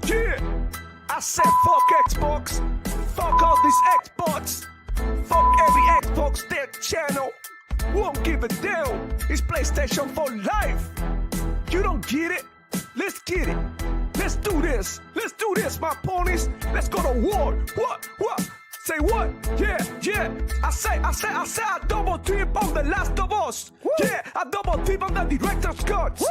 Yeah, I said fuck Xbox, fuck all these Xbox, fuck every Xbox dead channel. Won't give a damn. It's PlayStation for life. You don't get it? Let's get it. Let's do this. Let's do this, my ponies. Let's go to war. What? Say what? Yeah. I say I double tip on The Last of Us. Woo. Yeah, I double tip on the director's cut. Woo.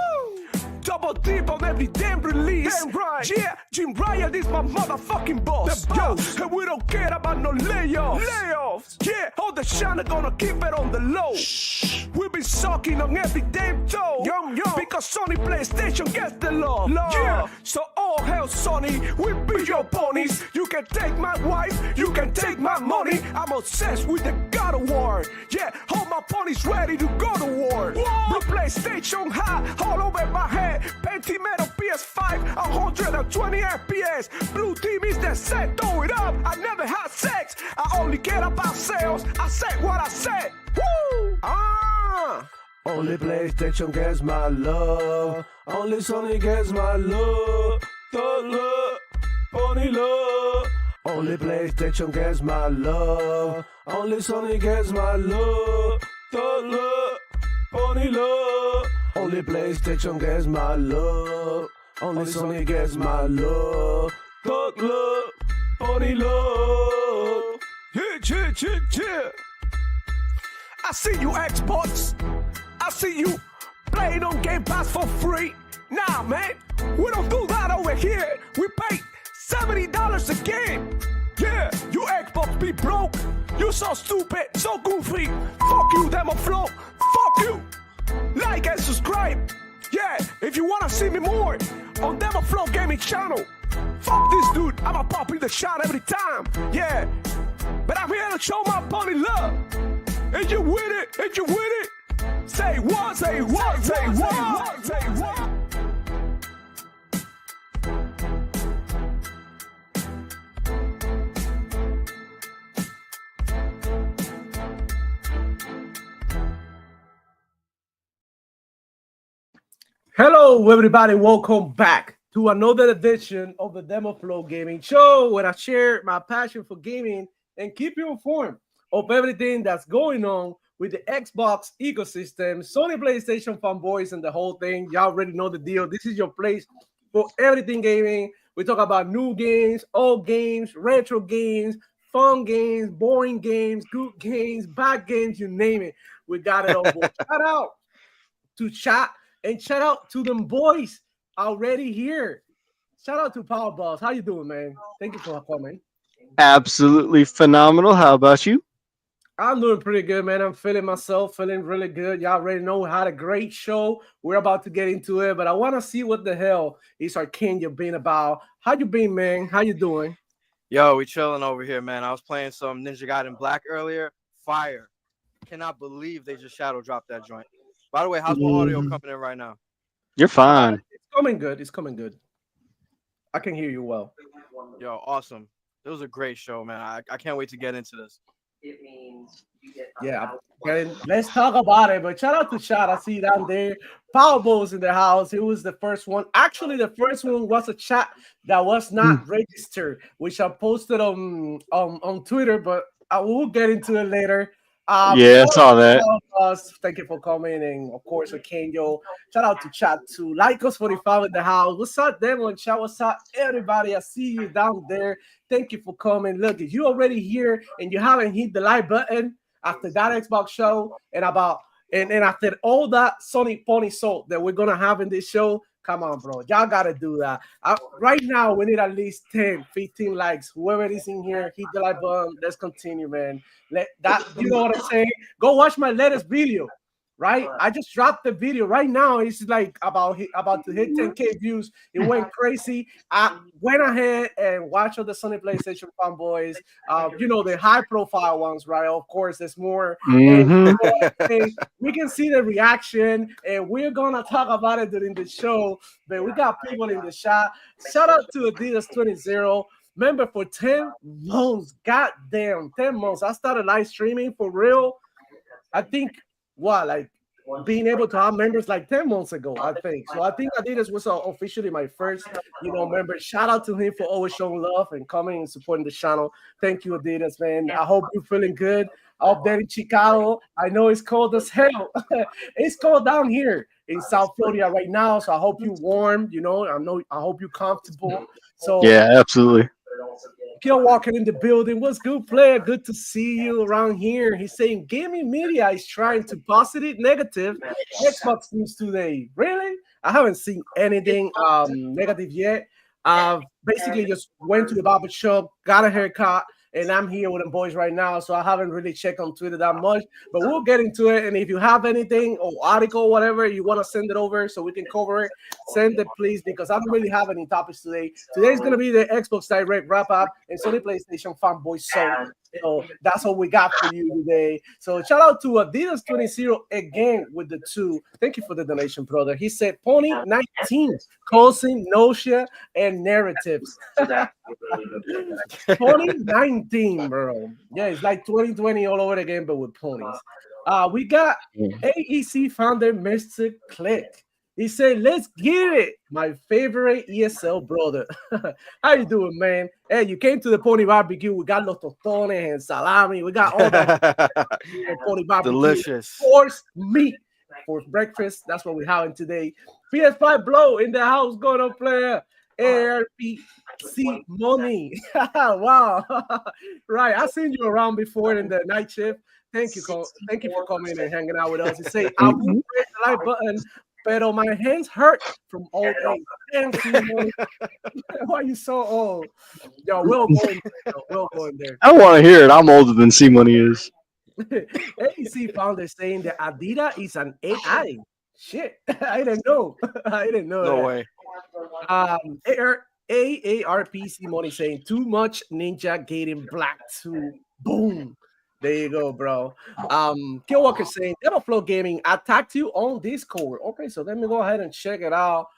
Double dip on every damn release. Damn right. Yeah, Jim Ryan is my motherfucking boss. The boss. Yo, and we don't care about no layoffs. Yeah, all the shine are gonna keep it on the low. Shh. We be sucking on every damn toe. Yum. Because Sony PlayStation gets the love. Yeah, so all hell Sony, we be your ponies. You can take my wife, you can take my money. I'm obsessed with the God of War. Yeah, all my ponies ready to go to war. The PlayStation high all over my head. Pentimeter PS5, 120 FPS. Blue team is the set, throw it up. I never had sex, I only care about sales. I said what I said. Woo! Only PlayStation gets my love. Only Sony gets my love. Thug love, pony love. Only PlayStation gets my love. Only Sony gets my love. Thug love, pony love. Only PlayStation gets my love. Only Sony gets my love. Thug love, pony love. Yeah. I see you Xbox. I see you playing on Game Pass for free. Nah, man, we don't do that over here. We pay $70 a game. Yeah, you Xbox be broke. You so stupid, so goofy. Fuck you, Demoflow. Fuck you. Like and subscribe. Yeah, if you wanna see me more on Demoflow Gaming channel. Fuck this dude, I'ma pop in the shot every time. Yeah, but I'm here to show my pony love. And you with it? Say what? Hello, everybody. Welcome back to another edition of the Demoflow Gaming Show, where I share my passion for gaming and keep you informed of everything that's going on with the Xbox ecosystem, Sony PlayStation fanboys, and the whole thing. Y'all already know the deal. This is your place for everything gaming. We talk about new games, old games, retro games, fun games, boring games, good games, bad games, you name it. We got it all. Shout out to chat. And shout out to them boys already here. Shout out to Power Boss. How you doing, man? Thank you for coming. Absolutely phenomenal. How about you? I'm doing pretty good, man. I'm feeling myself, feeling really good. Y'all already know we had a great show. We're about to get into it, but I want to see what the hell is Archangel been about. How you been, man? How you doing? Yo, we chilling over here, man. I was playing some Ninja Gaiden Black earlier. Fire. Cannot believe they just shadow dropped that joint. By the way, how's my audio coming in right now? You're fine. It's coming good. It's coming good. I can hear you well. Yo, awesome. It was a great show, man. I can't wait to get into this. It means you get let's talk about it. But shout out to Shot. I see you down there. Powerball's in the house. It was the first one. Actually, the first one was a chat that was not registered, which I posted on Twitter, but I will get into it later. Yeah, I saw that. Thank you for coming, and of course, Archangel. Shout out to chat too. Lycos 45 in the house. What's up, Demo and chat? What's up, everybody? I see you down there. Thank you for coming. Look, if you already here and you haven't hit the like button after that Xbox show and after all that Sony Pony Salt that we're gonna have in this show, come on, bro. Y'all gotta do that. Right now, we need at least 10, 15 likes. Whoever is in here, hit the like button. Let's continue, man. You know what I'm saying? Go watch my latest video. Right? I just dropped the video right now. It's like about to hit 10K views. It went crazy. I went ahead and watched all the Sony PlayStation fanboys. The high profile ones, right? Of course, there's more. And, we can see the reaction, and we're gonna talk about it during the show. But we got people in the chat. Shout out to Adidas 20. Remember, for 10 months, goddamn, 10 months. I started live streaming for real. I think being able to have members like 10 months ago, I think. So I think Adidas was officially my first, member. Shout out to him for always showing love and coming and supporting the channel. Thank you, Adidas, man. I hope you're feeling good up there in Chicago. I know it's cold as hell. It's cold down here in South Florida right now. So I hope you're warm, I hope you're comfortable. So Yeah, absolutely. Kill walking in the building. What's good, player? Good to see you around here. He's saying gaming media is trying to positive, negative Xbox news today. Really? I haven't seen anything negative yet. Basically just went to the barber shop, got a haircut, and I'm here with them boys right now. So I haven't really checked on Twitter that much, but we'll get into it. And if you have anything or article, whatever, you want to send it over so we can cover it, send it, please, because I don't really have any topics today. Today's going to be the Xbox Direct wrap-up and Sony PlayStation Fanboy Zone. So that's what we got for you today. So shout out to Adidas 20 again with the 2. Thank you for the donation, brother. He said Pony 19, causing nausea and narratives. Pony 19, bro. Yeah, it's like 2020 all over again, but with ponies. We got AEC founder Mr. Click. He said, let's get it. My favorite ESL brother. How you doing, man? Hey, you came to the Pony Barbecue. We got los tostones and salami. We got all that Pony Barbecue. Delicious. Horse meat for breakfast. That's what we're having today. PS5 Blow in the house. Going on, player. ARPC money. Wow. Right. I've seen you around before in the night shift. Thank you for coming and hanging out with us. You say, I will press the like button, pero my hands hurt from old age. Why are you so old? Yo, we'll go in there. I want to hear it. I'm older than C Money is. AEC founder saying that Adidas is an AI. Shit, I didn't know. No way. AARPC money saying too much Ninja Gaiden Black 2. Boom. There you go, bro. Killwalker saying Demoflow Gaming attacked you on Discord. Okay, so let me go ahead and check it out.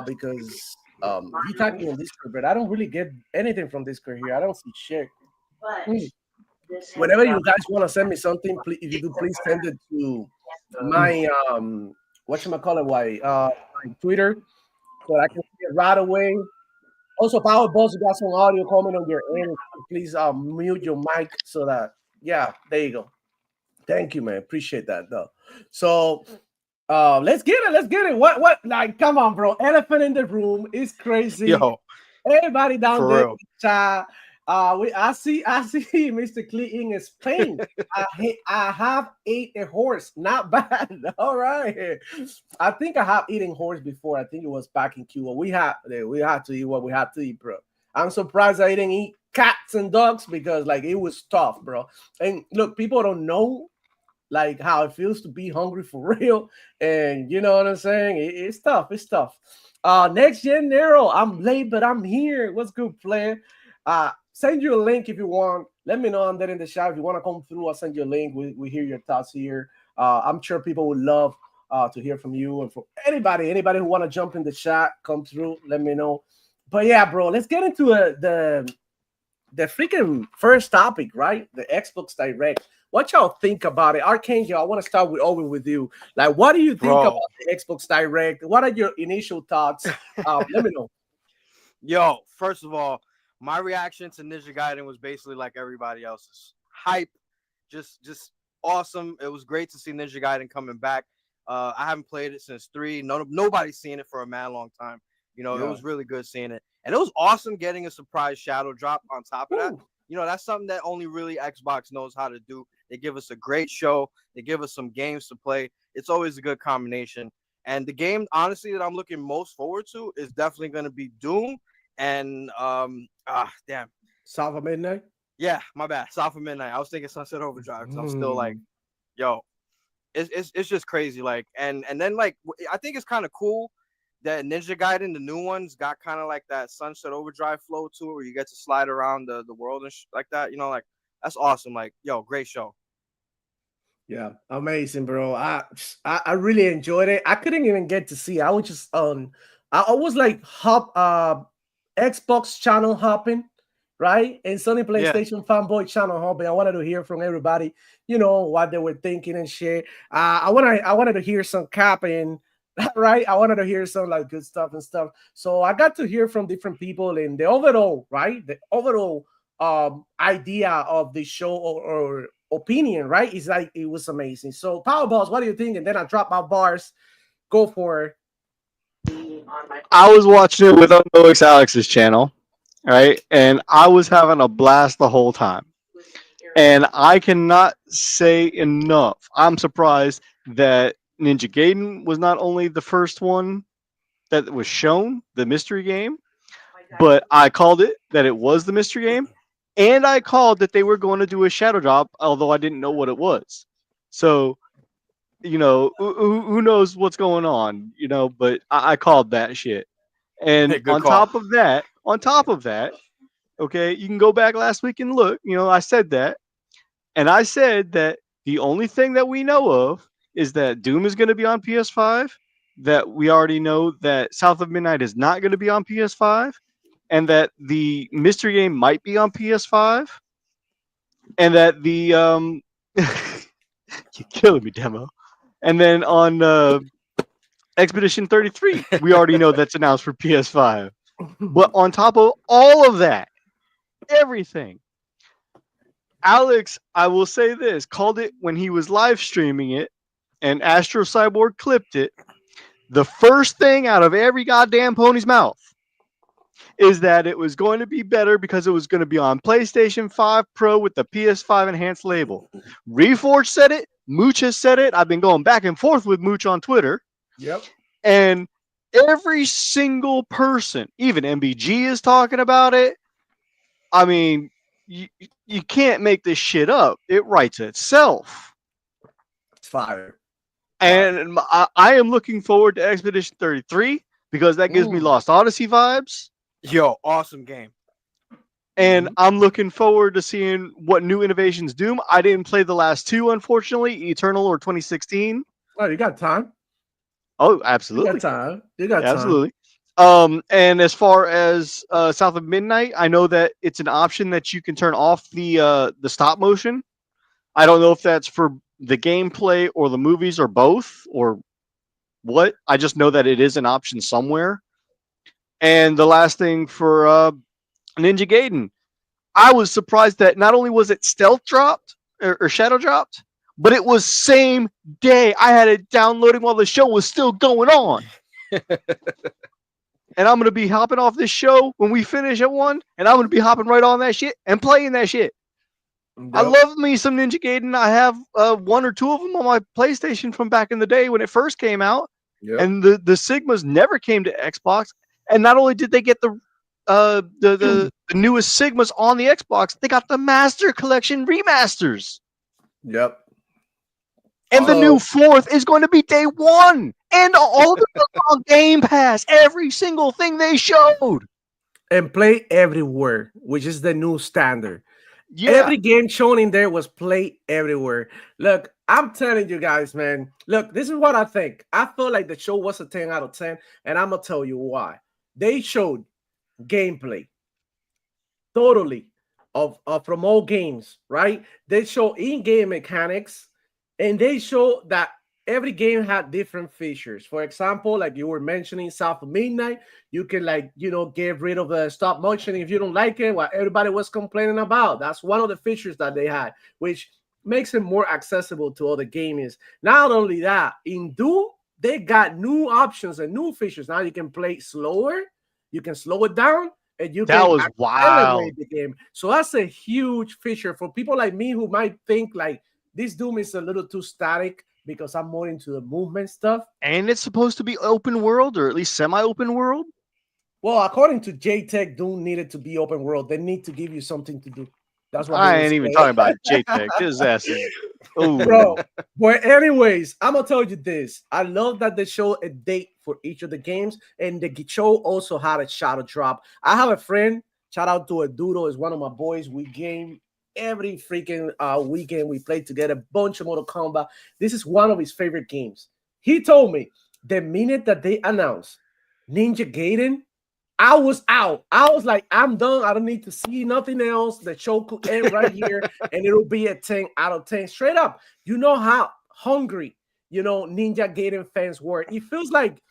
Because he tagged me on Discord, but I don't really get anything from Discord here. I don't see shit. Whenever you guys want to send me something, please, if you do, please send it to my my Twitter, so I can see it right away. Also, Power Boss, you got some audio coming on your end. Please mute your mic so that there you go. Thank you, man. Appreciate that though. So let's get it. What like come on, bro. Elephant in the room is crazy. Yo, everybody down there. real. I see Mr. Clean is playing. I have ate a horse. Not bad. All right. I think I have eaten horse before. I think it was back in Cuba. We had to eat what we had to eat, bro. I'm surprised I didn't eat cats and dogs because like it was tough, bro. And look, people don't know like how it feels to be hungry for real. And you know what I'm saying? It's tough. It's tough. Next Gen Nero, I'm late, but I'm here. What's good, player? Send you a link if you want. Let me know I'm there in the chat. If you want to come through, I'll send you a link. We hear your thoughts here. I'm sure people would love to hear from you. And for anybody who want to jump in the chat, come through, let me know. But yeah, bro, let's get into the freaking first topic, right? The Xbox Direct. What y'all think about it? Archangel, I want to start with you. Like, what do you think about the Xbox Direct? What are your initial thoughts? Let me know. Yo, first of all, my reaction to Ninja Gaiden was basically like everybody else's. Hype, just awesome. It was great to see Ninja Gaiden coming back. I haven't played it since 3. Nobody's seen it for a mad long time. It was really good seeing it. And it was awesome getting a surprise shadow drop on top of that. That's something that only really Xbox knows how to do. They give us a great show. They give us some games to play. It's always a good combination. And the game, honestly, that I'm looking most forward to is definitely going to be Doom. And damn, South of Midnight. Yeah, my bad. South of Midnight. I was thinking Sunset Overdrive because I'm still like, yo, it's just crazy. Like, and then like I think it's kind of cool that Ninja Gaiden, the new ones, got kind of like that Sunset Overdrive flow to it, where you get to slide around the world and like that. Like that's awesome. Like, yo, great show. Yeah, amazing, bro. I really enjoyed it. I couldn't even get to see. I was just I was like Xbox channel hopping, right? And Sony PlayStation fanboy channel, hobby. I wanted to hear from everybody, what they were thinking and shit. I wanted to hear some capping, right? I wanted to hear some like good stuff and stuff. So I got to hear from different people in the overall, right? The overall idea of the show or opinion, right? It's like it was amazing. So Power Balls, what do you think? And then I drop my bars. Go for it. I was watching it with Unknowix Alex's channel, right? And I was having a blast the whole time. And I cannot say enough. I'm surprised that Ninja Gaiden was not only the first one that was shown, the mystery game, but I called it that it was the mystery game. And I called that they were going to do a shadow drop, although I didn't know what it was. So, who knows what's going on, but I called that shit. And Good call. on top of that, okay, you can go back last week and look, I said that. And I said that the only thing that we know of is that Doom is going to be on PS5, that we already know that South of Midnight is not going to be on PS5, and that the mystery game might be on PS5, and that the you're killing me, Demo. And then on Expedition 33, we already know that's announced for PS5. But on top of all of that, everything, Alex, I will say this, called it when he was live streaming it, and Astro Cyborg clipped it. The first thing out of every goddamn pony's mouth is that it was going to be better because it was going to be on PlayStation 5 Pro with the PS5 enhanced label. Reforged said it. Mooch has said it. I've been going back and forth with Mooch on Twitter. Yep. And every single person, even MBG is talking about it. I mean, you can't make this shit up. It writes itself. It's fire. And I am looking forward to Expedition 33 because that gives me Lost Odyssey vibes. Yo, awesome game. And I'm looking forward to seeing what new innovations do. I didn't play the last two, unfortunately, Eternal or 2016. Oh, you got time. Oh, absolutely. You got time. Absolutely. And as far as South of Midnight, I know that it's an option that you can turn off the stop motion. I don't know if that's for the gameplay or the movies or both or what. I just know that it is an option somewhere. And the last thing for Ninja Gaiden, I was surprised that not only was it stealth dropped or shadow dropped, but it was same day. I had it downloading while the show was still going on. And I'm going to be hopping off this show when we finish at 1, and I'm going to be hopping right on that shit and playing that shit. Yep. I love me some Ninja Gaiden. I have 1 or 2 of them on my PlayStation from back in the day when it first came out. Yep. And the Sigmas never came to Xbox. And not only did they get the newest Sigmas on the Xbox, they got the Master Collection remasters. Yep. And the new 4th is going to be day 1. And all the on Game Pass. Every single thing they showed. And play everywhere, which is the new standard. Yeah. Every game shown in there was play everywhere. Look, I'm telling you guys, man. Look, this is what I think. I feel like the show was a 10 out of 10. And I'm going to tell you why. They showed gameplay. Totally. Of from all games, right? They show in-game mechanics. And they show that every game had different features. For example, like you were mentioning, South of Midnight, you can get rid of the stop motion if you don't like it, what everybody was complaining about. That's one of the features that they had, which makes it more accessible to other gamers. Not only that, in Doom, they got new options and new features. Now you can play slower, you can slow it down, and you can accelerate the game. So that's a huge feature for people like me who might think like, this Doom is a little too static because I'm more into the movement stuff. And it's supposed to be open world or at least semi-open world? Well, according to J-Tech, Doom needed to be open world. They need to give you something to do. That's what I ain't even talking about J-Tech. His ass is... Bro, but anyways, I'm going to tell you this. I love that they show a date for each of the games. And the show also had a shadow drop. I have a friend, shout out to Aduro, is one of my boys. We game every freaking weekend. We play together a bunch of Mortal Kombat. This is one of his favorite games. He told me the minute that they announced Ninja Gaiden, I was out. I was like, I'm done. I don't need to see nothing else. The show could end right here, and it'll be a 10 out of 10. Straight up. You know how hungry, Ninja Gaiden fans were. It feels like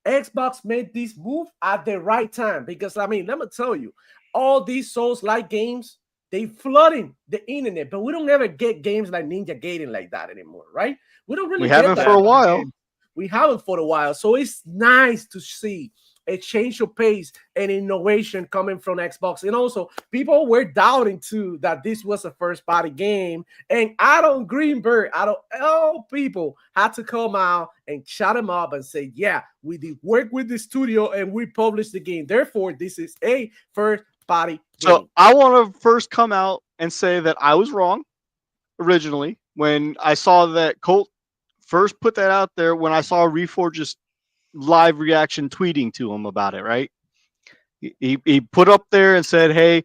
Xbox made this move at the right time because, I mean, let me tell you, all these Souls-like games, they flooding the internet, but we don't ever get games like Ninja Gaiden like that anymore, right? We don't really We get haven't that for a while. games. We haven't for a while. So it's nice to see a change of pace and innovation coming from Xbox. And also, people were doubting too that this was a first-party game. And Adam Greenberg, out of all people, had to come out and shut him up and say, yeah, we did work with the studio and we published the game. Therefore, this is a first-party game. So I want to first come out and say that I was wrong originally when I saw that Colt first put that out there, when I saw Reforge's live reaction tweeting to him about it, right? He put up there and said, hey,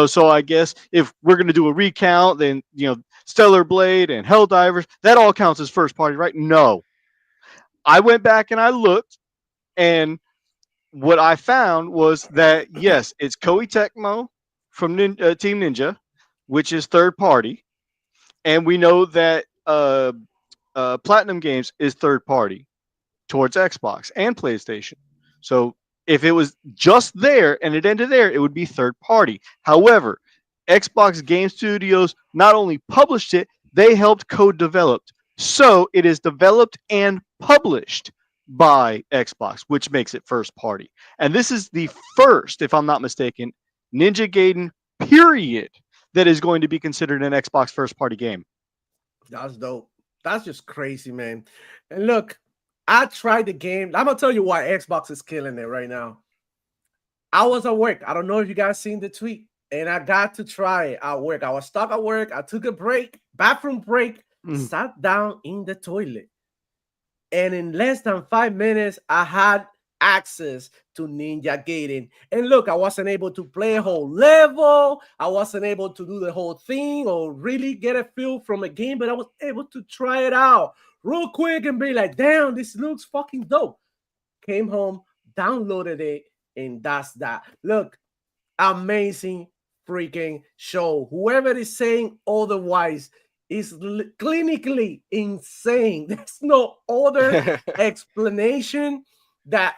so I guess if we're going to do a recount, then, Stellar Blade and Helldivers, that all counts as first party, right? No. I went back and I looked, and what I found was that, yes, it's Koei Tecmo from Team Ninja, which is third party. And we know that Platinum Games is third party towards Xbox and PlayStation. So if it was just there and it ended there, it would be third party. However, Xbox Game Studios not only published it, they helped co-develop. So it is developed and published by Xbox, which makes it first party. And this is the first, if I'm not mistaken, Ninja Gaiden period that is going to be considered an Xbox first party game. That's dope. That's just crazy, man. And look, I tried the game. I'm gonna tell you why Xbox is killing it right now. I was at work. I don't know if you guys seen the tweet, and I got to try it at work. I was stuck at work. I took a break, bathroom break, sat down in the toilet, and in less than 5 minutes, I had access to Ninja Gaiden. And look, I wasn't able to play a whole level. I wasn't able to do the whole thing or really get a feel from a game, but I was able to try it out real quick and be like, damn, this looks fucking dope. Came home, downloaded it, and that's that. Look, amazing freaking show. Whoever is saying otherwise is clinically insane. There's no other explanation that,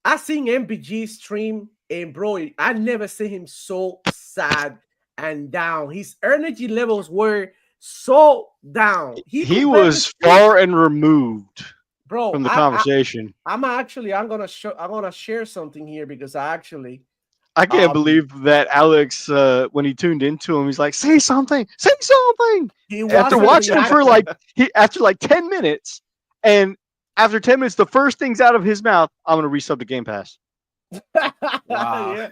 I seen MBG stream, and bro, I never seen him so sad and down. His energy levels were so down. He was far and removed, bro, from the conversation. I'm gonna share something here because I can't believe that Alex, when he tuned into him, he's like, say something. After watching him for after 10 minutes, and after 10 minutes, the first thing's out of his mouth, I'm gonna resub the Game Pass. Wow.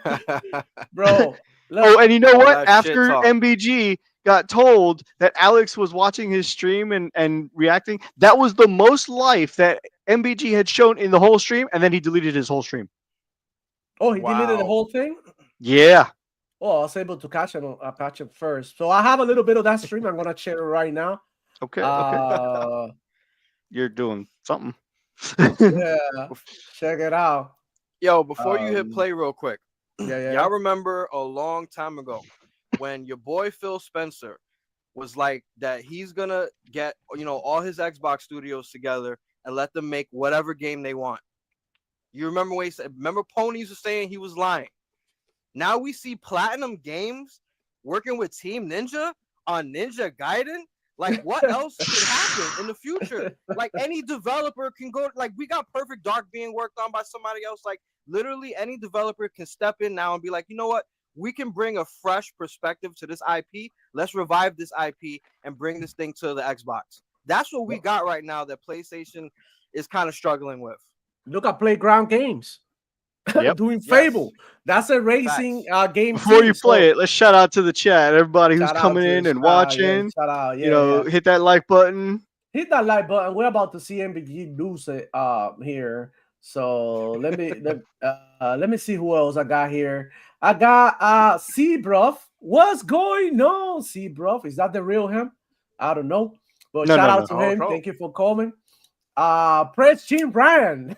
Bro. Oh, and you know what? After MBG got told that Alex was watching his stream and reacting, that was the most life that MBG had shown in the whole stream, and then he deleted his whole stream. Oh, he deleted the whole thing? Yeah. Oh, I was able to catch it first. So I have a little bit of that stream. I'm gonna share it right now. Okay. You're doing something. Yeah, check it out. Yo, before you hit play real quick. Yeah. Y'all remember a long time ago when your boy Phil Spencer was like that he's gonna get all his Xbox studios together and let them make whatever game they want. You remember when he said, remember Ponies was saying he was lying. Now we see Platinum Games working with Team Ninja on Ninja Gaiden. Like, what else could happen in the future? Like, any developer can go, like, we got Perfect Dark being worked on by somebody else. Like, literally any developer can step in now and be like, you know what? We can bring a fresh perspective to this IP. Let's revive this IP and bring this thing to the Xbox. That's what we got right now that PlayStation is kind of struggling with. Look at Playground Games. Yep. Doing Fable. That's a racing game. Before you play it, let's shout out to the chat. Everybody who's coming in and watching. Shout out. Hit that like button. Hit that like button. We're about to see MBG lose it here. So let me see who else I got here. I got C-Bruff. What's going on, C-Bruff? Is that the real him? I don't know. But shout out to him. Thank you for coming. Press Jim Bryan.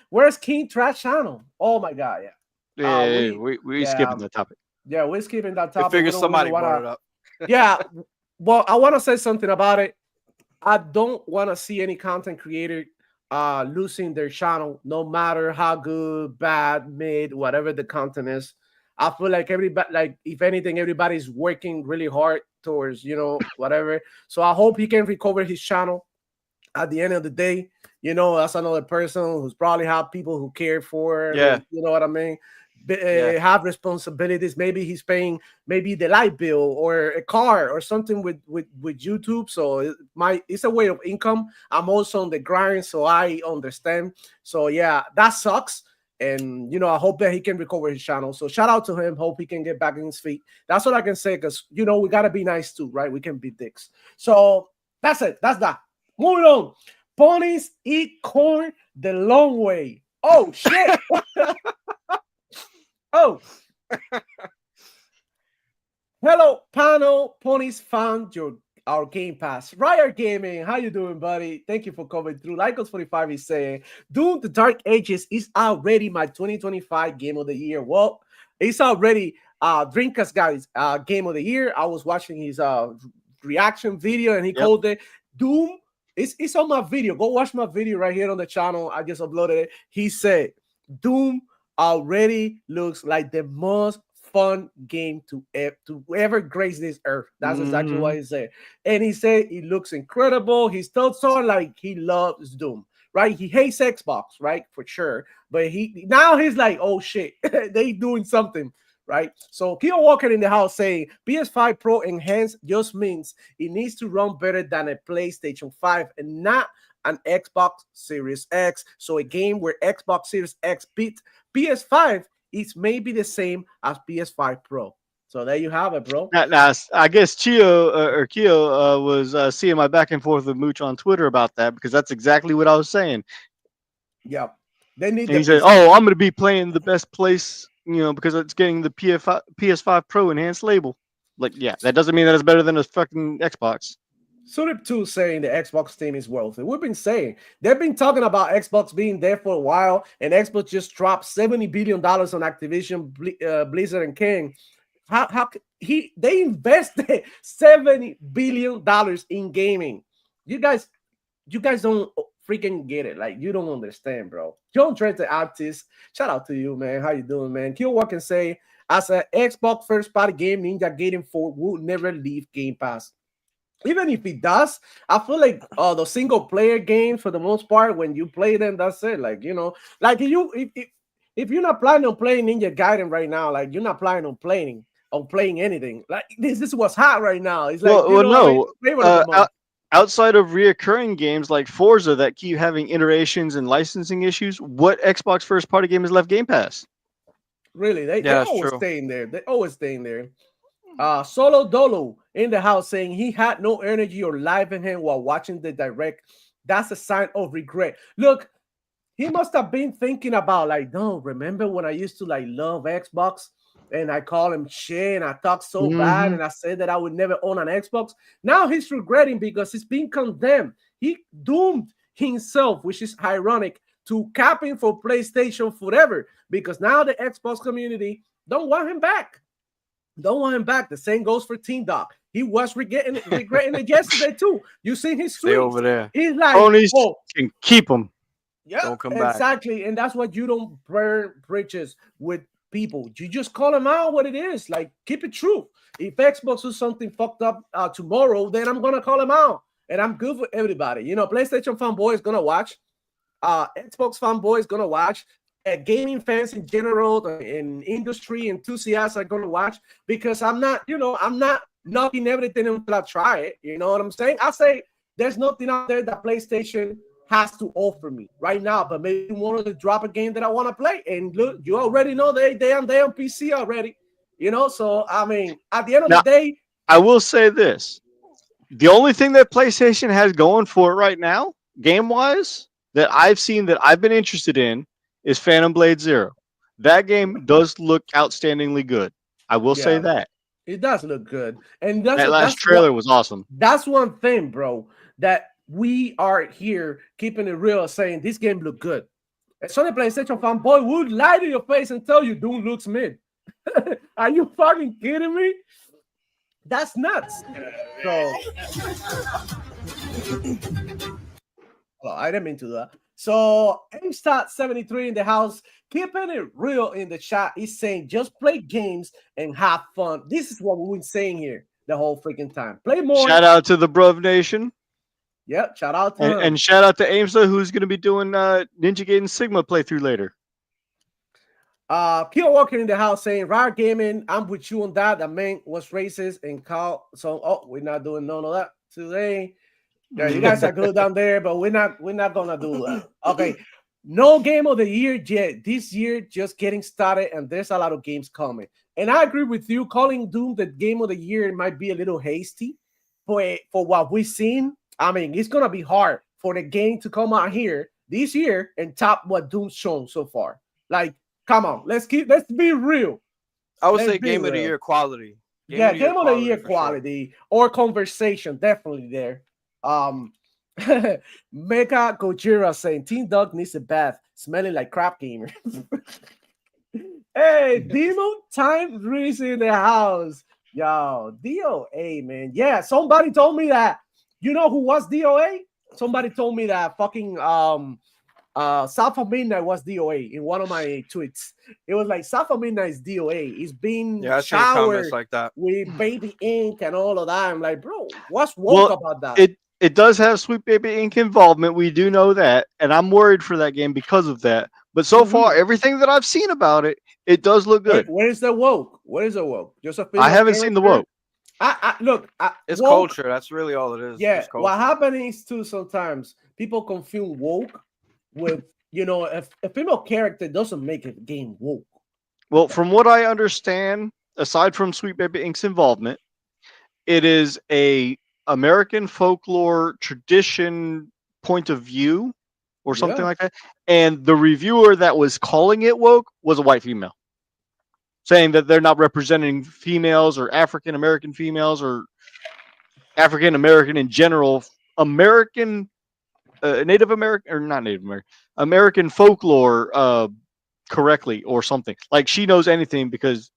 Where's King Trash Channel? Oh my god, yeah. Yeah, we skipping that topic. Yeah, we're skipping that I topic. figure We don't somebody really brought wanna. it up. Yeah, well, I want to say something about it. I don't want to see any content creator losing their channel, no matter how good, bad, mid, whatever the content is. I feel like everybody, like if anything, everybody's working really hard towards whatever. So I hope he can recover his channel at the end of the day. That's another person who's probably have people who care for, Yeah. you know what I mean? Yeah. Have responsibilities. Maybe he's paying maybe the light bill or a car or something with YouTube. So it's a way of income. I'm also on the grind, so I understand. So yeah, that sucks. And I hope that he can recover his channel. So shout out to him. Hope he can get back on his feet. That's what I can say, because we gotta be nice too, right? We can be dicks. So that's it. That's that. Moving on. Ponies eat corn the long way. Oh shit. Oh. Hello, panel. Ponies found our Game Pass. Riot Gaming, how you doing, buddy? Thank you for coming through. Lycos45 is saying, Doom the Dark Ages is already my 2025 Game of the Year. Well, it's already Dreamcast guys Game of the Year. I was watching his reaction video, and he called it Doom. It's on my video. Go watch my video right here on the channel. I just uploaded it. He said, Doom already looks like the most fun game to ever grace this earth. That's exactly what he said. And he said it looks incredible. He's still so like he loves Doom, right? He hates Xbox, right? For sure. But now he's like, oh shit, they doing something. Right, so Keo Walker in the house saying PS5 Pro enhanced just means it needs to run better than a PlayStation 5 and not an Xbox Series X. So a game where Xbox Series X beat PS5 is maybe the same as PS5 Pro. So there you have it, bro. Now, I guess Keo was seeing my back and forth with Mooch on Twitter about that, because that's exactly what I was saying. Yeah, they need. And he said, "Oh, I'm going to be playing the best place." Because it's getting the PS5 Pro enhanced label. Like, yeah, that doesn't mean that it's better than a fucking Xbox. Sunip 2 saying the Xbox team is wealthy. We've been saying they've been talking about Xbox being there for a while, and Xbox just dropped $70 billion on Activision, Blizzard, and King. They invested $70 billion in gaming. You guys don't freaking get it. Like, you don't understand, bro. John Trent, the artist, shout out to you, man. How you doing, man? Killwalk can say, as an Xbox first-party game, Ninja Gaiden 4 will never leave Game Pass. Even if it does, I feel like the single-player games, for the most part, when you play them, that's it. Like, like if you're not planning on playing Ninja Gaiden right now, like you're not planning on playing anything. Like this is what's hot right now. It's like no. Outside of reoccurring games like Forza that keep having iterations and licensing issues, what Xbox first-party game has left Game Pass? Really, they always staying there. They always staying there. Solo Dolo in the house saying he had no energy or life in him while watching the direct. That's a sign of regret. Look, he must have been thinking about like, no, remember when I used to like love Xbox? And I call him shit, and I talk so bad, and I said that I would never own an Xbox. Now he's regretting because he's being condemned. He doomed himself, which is ironic, to capping for PlayStation forever, because now the Xbox community don't want him back. Don't want him back. The same goes for Team Doc. He was regretting it yesterday too. You seen his tweets. Stay over there. He's like, Ponies can keep them. Yeah, don't come back. Exactly. And that's what you don't burn bridges with people. You just call them out what it is. Like, keep it true. If Xbox does something fucked up tomorrow, then I'm gonna call them out, and I'm good for everybody. PlayStation fanboy is gonna watch. Xbox fanboy is gonna watch. Gaming fans in general and industry enthusiasts are gonna watch, because I'm not knocking everything until I try it. You know what I'm saying? I say there's nothing out there that PlayStation has to offer me right now, but maybe wanted to drop a game that I want to play. And look, you already know they on PC already, So I mean, at the end of the day, I will say this: the only thing that PlayStation has going for it right now, game-wise, that I've seen that I've been interested in is Phantom Blade Zero. That game does look outstandingly good. I will say that it does look good, and that last trailer was awesome. That's one thing, bro, that we are here keeping it real, saying this game look good. A Sony PlayStation fanboy would lie to your face and tell you Doom looks mid. Are you fucking kidding me? That's nuts. So, well, I didn't mean to do that. So, MStat73 in the house, keeping it real in the chat, is saying just play games and have fun. This is what we've been saying here the whole freaking time. Play more. Shout out to the Bruv Nation. Yep, shout out to him. And shout out to Aimsa, who's going to be doing Ninja Gaiden Sigma playthrough later. Kill Walker in the house saying, Riot Gaming, I'm with you on that. The man was racist and called. So, we're not doing none of that today. Yeah, you guys are good down there, but we're not gonna do that. Okay, no game of the year yet. This year just getting started, and there's a lot of games coming. And I agree with you. Calling Doom the game of the year might be a little hasty for what we've seen. I mean, it's gonna be hard for the game to come out here this year and top what Doom's shown so far. Like, come on, let's be real. I would say game of the year quality. Game of the year quality or conversation, definitely there. Mega Gojira saying Teen Dog needs a bath, smelling like crap gamer. Hey, Demo Time Reese in the house. Yo, DOA, man. Yeah, somebody told me that. You know who was DOA? Somebody told me that fucking South of Midnight was DOA in one of my tweets. It was like South of Midnight is DOA. It's been showered like that with baby ink and all of that. I'm like, bro, what's woke about that? It does have Sweet Baby Ink involvement. We do know that, and I'm worried for that game because of that. But so far, everything that I've seen about it, it does look good. Where's the woke? Where is the woke? I haven't seen the woke. It's woke, culture. That's really all it is. Yeah. What happens is too sometimes people confuse woke with, a female character doesn't make a game woke. Well, from what I understand, aside from Sweet Baby Ink's involvement, it is a American folklore tradition point of view or something like that. And the reviewer that was calling it woke was a white female, saying that they're not representing females or African American females or African American in general, American, Native American, or not Native American, American folklore correctly or something. Like she knows anything because,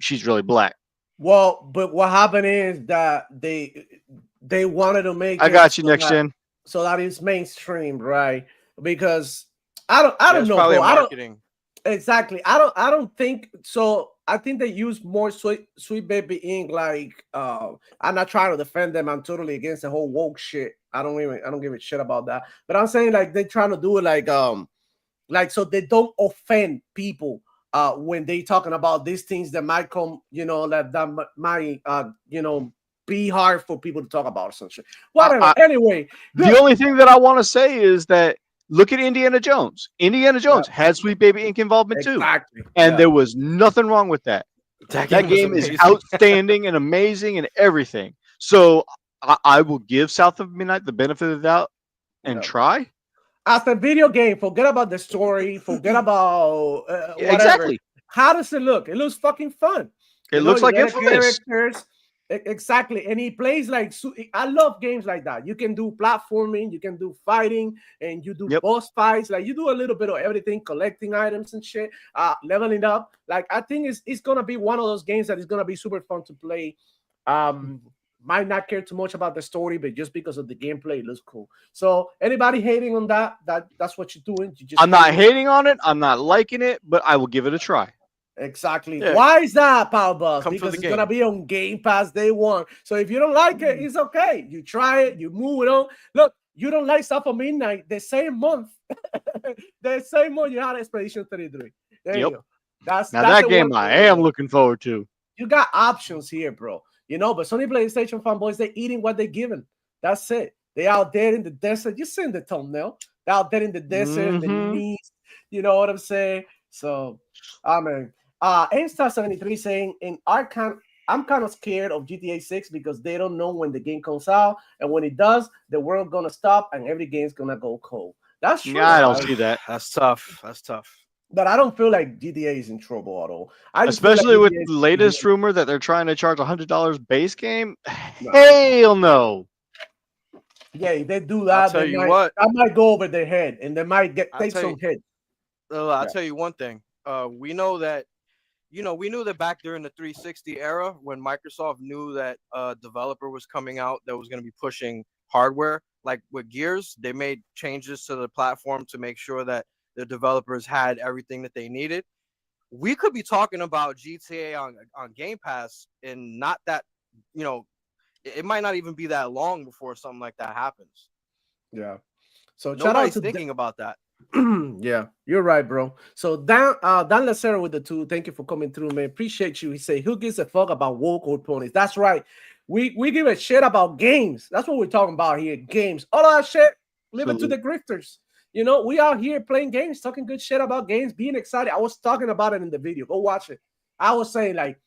she's really black. Well, but what happened is that they wanted to make. I got you, Next Gen. So that is mainstream, right? Because I don't know. Bro. Marketing. Exactly. I don't think so. I think they use more Sweet Baby Ink. Like, I'm not trying to defend them. I'm totally against the whole woke shit. I don't give a shit about that. But I'm saying like they're trying to do it like so they don't offend people when they talking about these things that might come, that might be hard for people to talk about or some shit. Whatever. Anyway, the only thing that I want to say is that look at Indiana Jones. Indiana Jones had Sweet Baby Ink involvement too. And there was nothing wrong with that. That game is outstanding and amazing and everything. So I will give South of Midnight the benefit of the doubt and try. As a video game, forget about the story, forget about whatever. Exactly. How does it look? It looks fucking fun. It looks like Infamous. Exactly. And he plays like, I love games like that. You can do platforming, you can do fighting, and you do boss fights. Like you do a little bit of everything, collecting items and shit, leveling up. Like I think it's going to be one of those games that is going to be super fun to play. Might not care too much about the story, but just because of the gameplay, it looks cool. So anybody hating on that's what you're doing. I'm not hating on it. I'm not liking it, but I will give it a try. Exactly. Yeah. Why is that, Power Boss? Because it's gonna be on Game Pass day one. So if you don't like it, it's okay. You try it, you move it on. Look, you don't like South of Midnight the same month. The same month you had Expedition 33. There you go. That's that game I am looking forward to. You got options here, bro. But Sony PlayStation fanboys, they're eating what they're given. That's it. They out there in the desert. You seen the thumbnail. They're out there in the desert, in the knees. You know what I'm saying? So, I mean, Star73 saying, I'm kind of scared of GTA 6 because they don't know when the game comes out. And when it does, the world going to stop and every game's going to go cold. That's true. Yeah, I don't see that. That's tough. But I don't feel like GTA is in trouble at all. Especially with the latest rumor that they're trying to charge $100 base game. No. Hell no. Yeah, if they do that, I'll tell you what. I might go over their head and they might take some hit. I'll tell you one thing. We know that, we knew that back during the 360 era, when Microsoft knew that a developer was coming out that was going to be pushing hardware, like with Gears, they made changes to the platform to make sure that the developers had everything that they needed. We could be talking about GTA on Game Pass, and not that, it might not even be that long before something like that happens. Yeah. So nobody's thinking about that. Yeah, you're right, bro. So Dan Lacero with the 2, thank you for coming through, man. Appreciate you. He said, "Who gives a fuck about woke old ponies?" That's right. We give a shit about games. That's what we're talking about here. Games. All that shit, leave it to the grifters. We out here playing games, talking good shit about games, being excited. I was talking about it in the video. Go watch it. I was saying, like,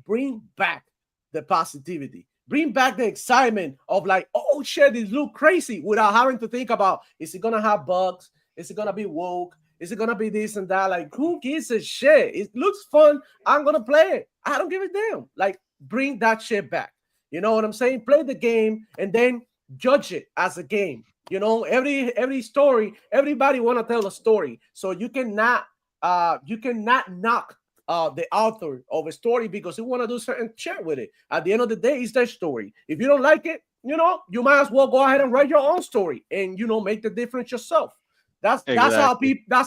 bring back the positivity. Bring back the excitement of like, oh shit, this look crazy, without having to think about, is it gonna have bugs? Is it gonna be woke? Is it gonna be this and that? Like, who gives a shit? It looks fun. I'm gonna play it. I don't give a damn. Like, bring that shit back. You know what I'm saying? Play the game and then judge it as a game. Every story, everybody want to tell a story. So you cannot knock the author of a story because you want to do certain shit with it. At the end of the day, it's their story. If you don't like it, you might as well go ahead and write your own story and make the difference yourself. That's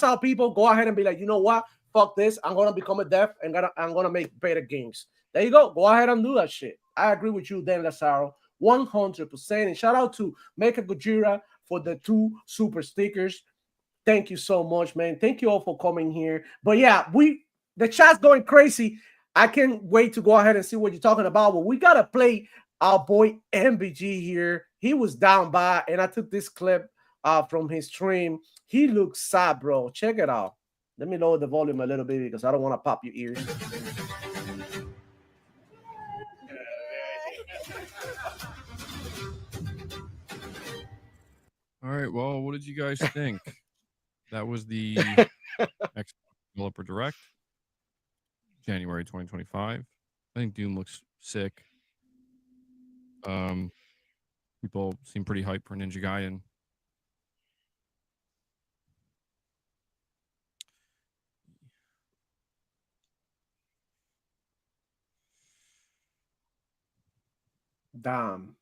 how people go ahead and be like, you know what? Fuck this. I'm gonna become a dev and I'm gonna make better games. There you go. Go ahead and do that shit. I agree with you, Dan Lazaro, 100%. And shout out to Mecha Gojira for the 2 super stickers. Thank you so much, man. Thank you all for coming here. But yeah, the chat's going crazy. I can't wait to go ahead and see what you're talking about. But we gotta play our boy MBG here. He was down by, and I took this clip from his stream. He looks sad, bro. Check it out. Let me lower the volume a little bit because I don't want to pop your ears. All right. Well, what did you guys think? That was the Xbox Developer Direct, January 2025. I think Doom looks sick. People seem pretty hyped for Ninja Gaiden. Damn.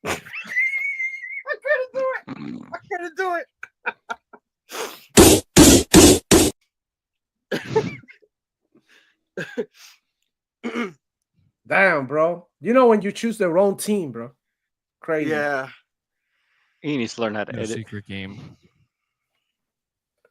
I couldn't do it. Damn, bro. When you choose the wrong team, bro. Crazy. Yeah. He needs to learn how to No edit. secret game.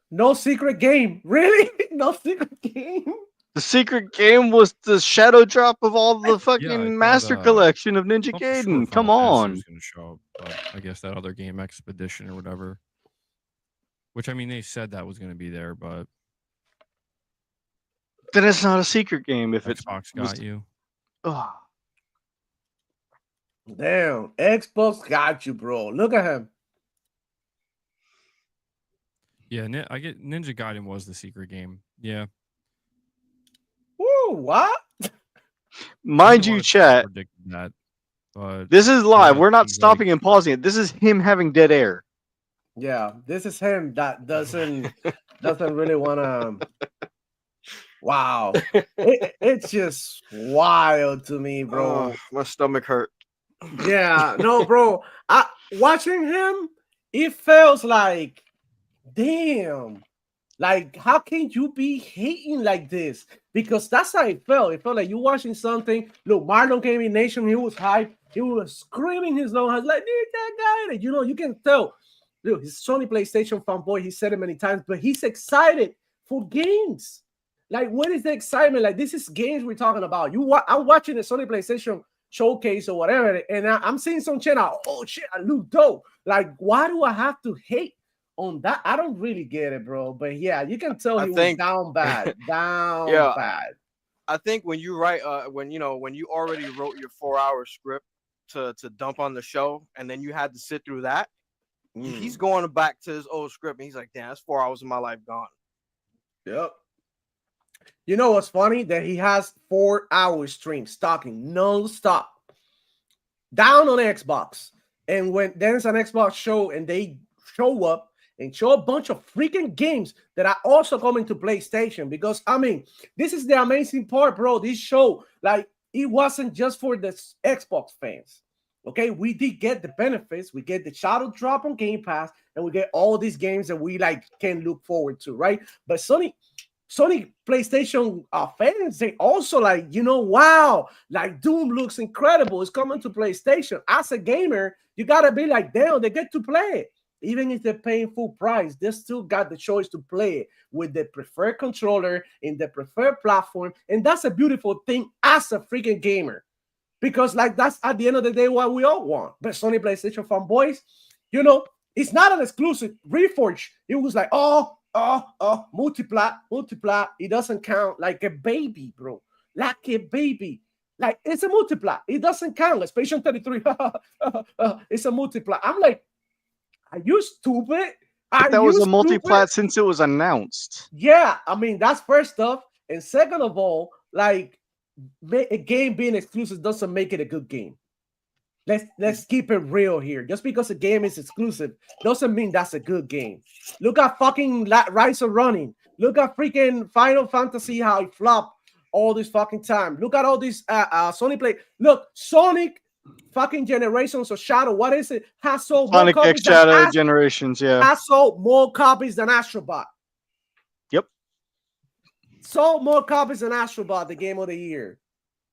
No secret game. Really? No secret game? The secret game was the shadow drop of all the Yeah, I fucking thought, master collection of Ninja thought for sure Gaiden. Come Final Fantasy on. was going to show up, but I guess that other game, Expedition or whatever. Which, I mean, they said that was going to be there, but Then it's not a secret game if Xbox got you. Oh, Damn. Xbox got you, bro. Look at him. Yeah, I get Ninja Gaiden was the secret game. Yeah. Woo, what? mind you, chat. Predicted that, but This is live. yeah, We're not seems stopping like- and pausing it. This is him having dead air. Yeah, this is him that doesn't really want to. Wow. It's just wild to me, bro. Oh, my stomach hurt. Yeah, no, bro. Watching him, it feels like, damn. Like, how can you be hating like this? Because that's how it felt. It felt like you watching something. Look, Marlon came in Nation. He was hyped. He was screaming his lungs like, "Need that guy!" You can tell. Look, he's Sony PlayStation fanboy. He said it many times, but he's excited for games. Like, what is the excitement? Like, this is games we're talking about. I'm watching the Sony PlayStation showcase or whatever, and I'm seeing some channel. Oh shit, I look dope. Like, why do I have to hate on that? I don't really get it, bro. But yeah, you can tell he was down bad, bad. I think when you write, when you already wrote your 4-hour script to dump on the show, and then you had to sit through that, he's going back to his old script, and he's like, "Damn, that's 4 hours of my life gone." Yep. You know what's funny? That he has 4-hour streams talking non-stop down on Xbox. And when there's an Xbox show and they show up and show a bunch of freaking games that are also coming to PlayStation. Because I mean, this is the amazing part, bro. This show, like, it wasn't just for the Xbox fans. Okay, we did get the benefits. We get the shadow drop on Game Pass, and we get all these games that we like can look forward to, right? But Sony PlayStation fans, they also like, wow, like Doom looks incredible. It's coming to PlayStation. As a gamer, you gotta be like, damn, they get to play it. Even if they're paying full price, they still got the choice to play it with the preferred controller in the preferred platform. And that's a beautiful thing as a freaking gamer. Because like that's at the end of the day what we all want. But Sony PlayStation fanboys, it's not an exclusive. Reforged, it was like, multiplat. It doesn't count, like a baby, bro. Like a baby. Like it's a multiplat. It doesn't count. Like PlayStation 33. It's a multiplat. I'm like, are you stupid? That was a multiplat since it was announced. Yeah, I mean, that's first off. And second of all, like, a game being exclusive doesn't make it a good game. Let's keep it real here. Just because a game is exclusive doesn't mean that's a good game. Look at fucking Rise of Running. Look at freaking Final Fantasy, how it flopped all this fucking time. Look at all these Sony play. Look, Sonic fucking Generations of Shadow. What is it? Has sold Sonic X Shadow Generations, yeah. Has sold more copies than Astrobot. Yep. Sold more copies than Astrobot, the game of the year.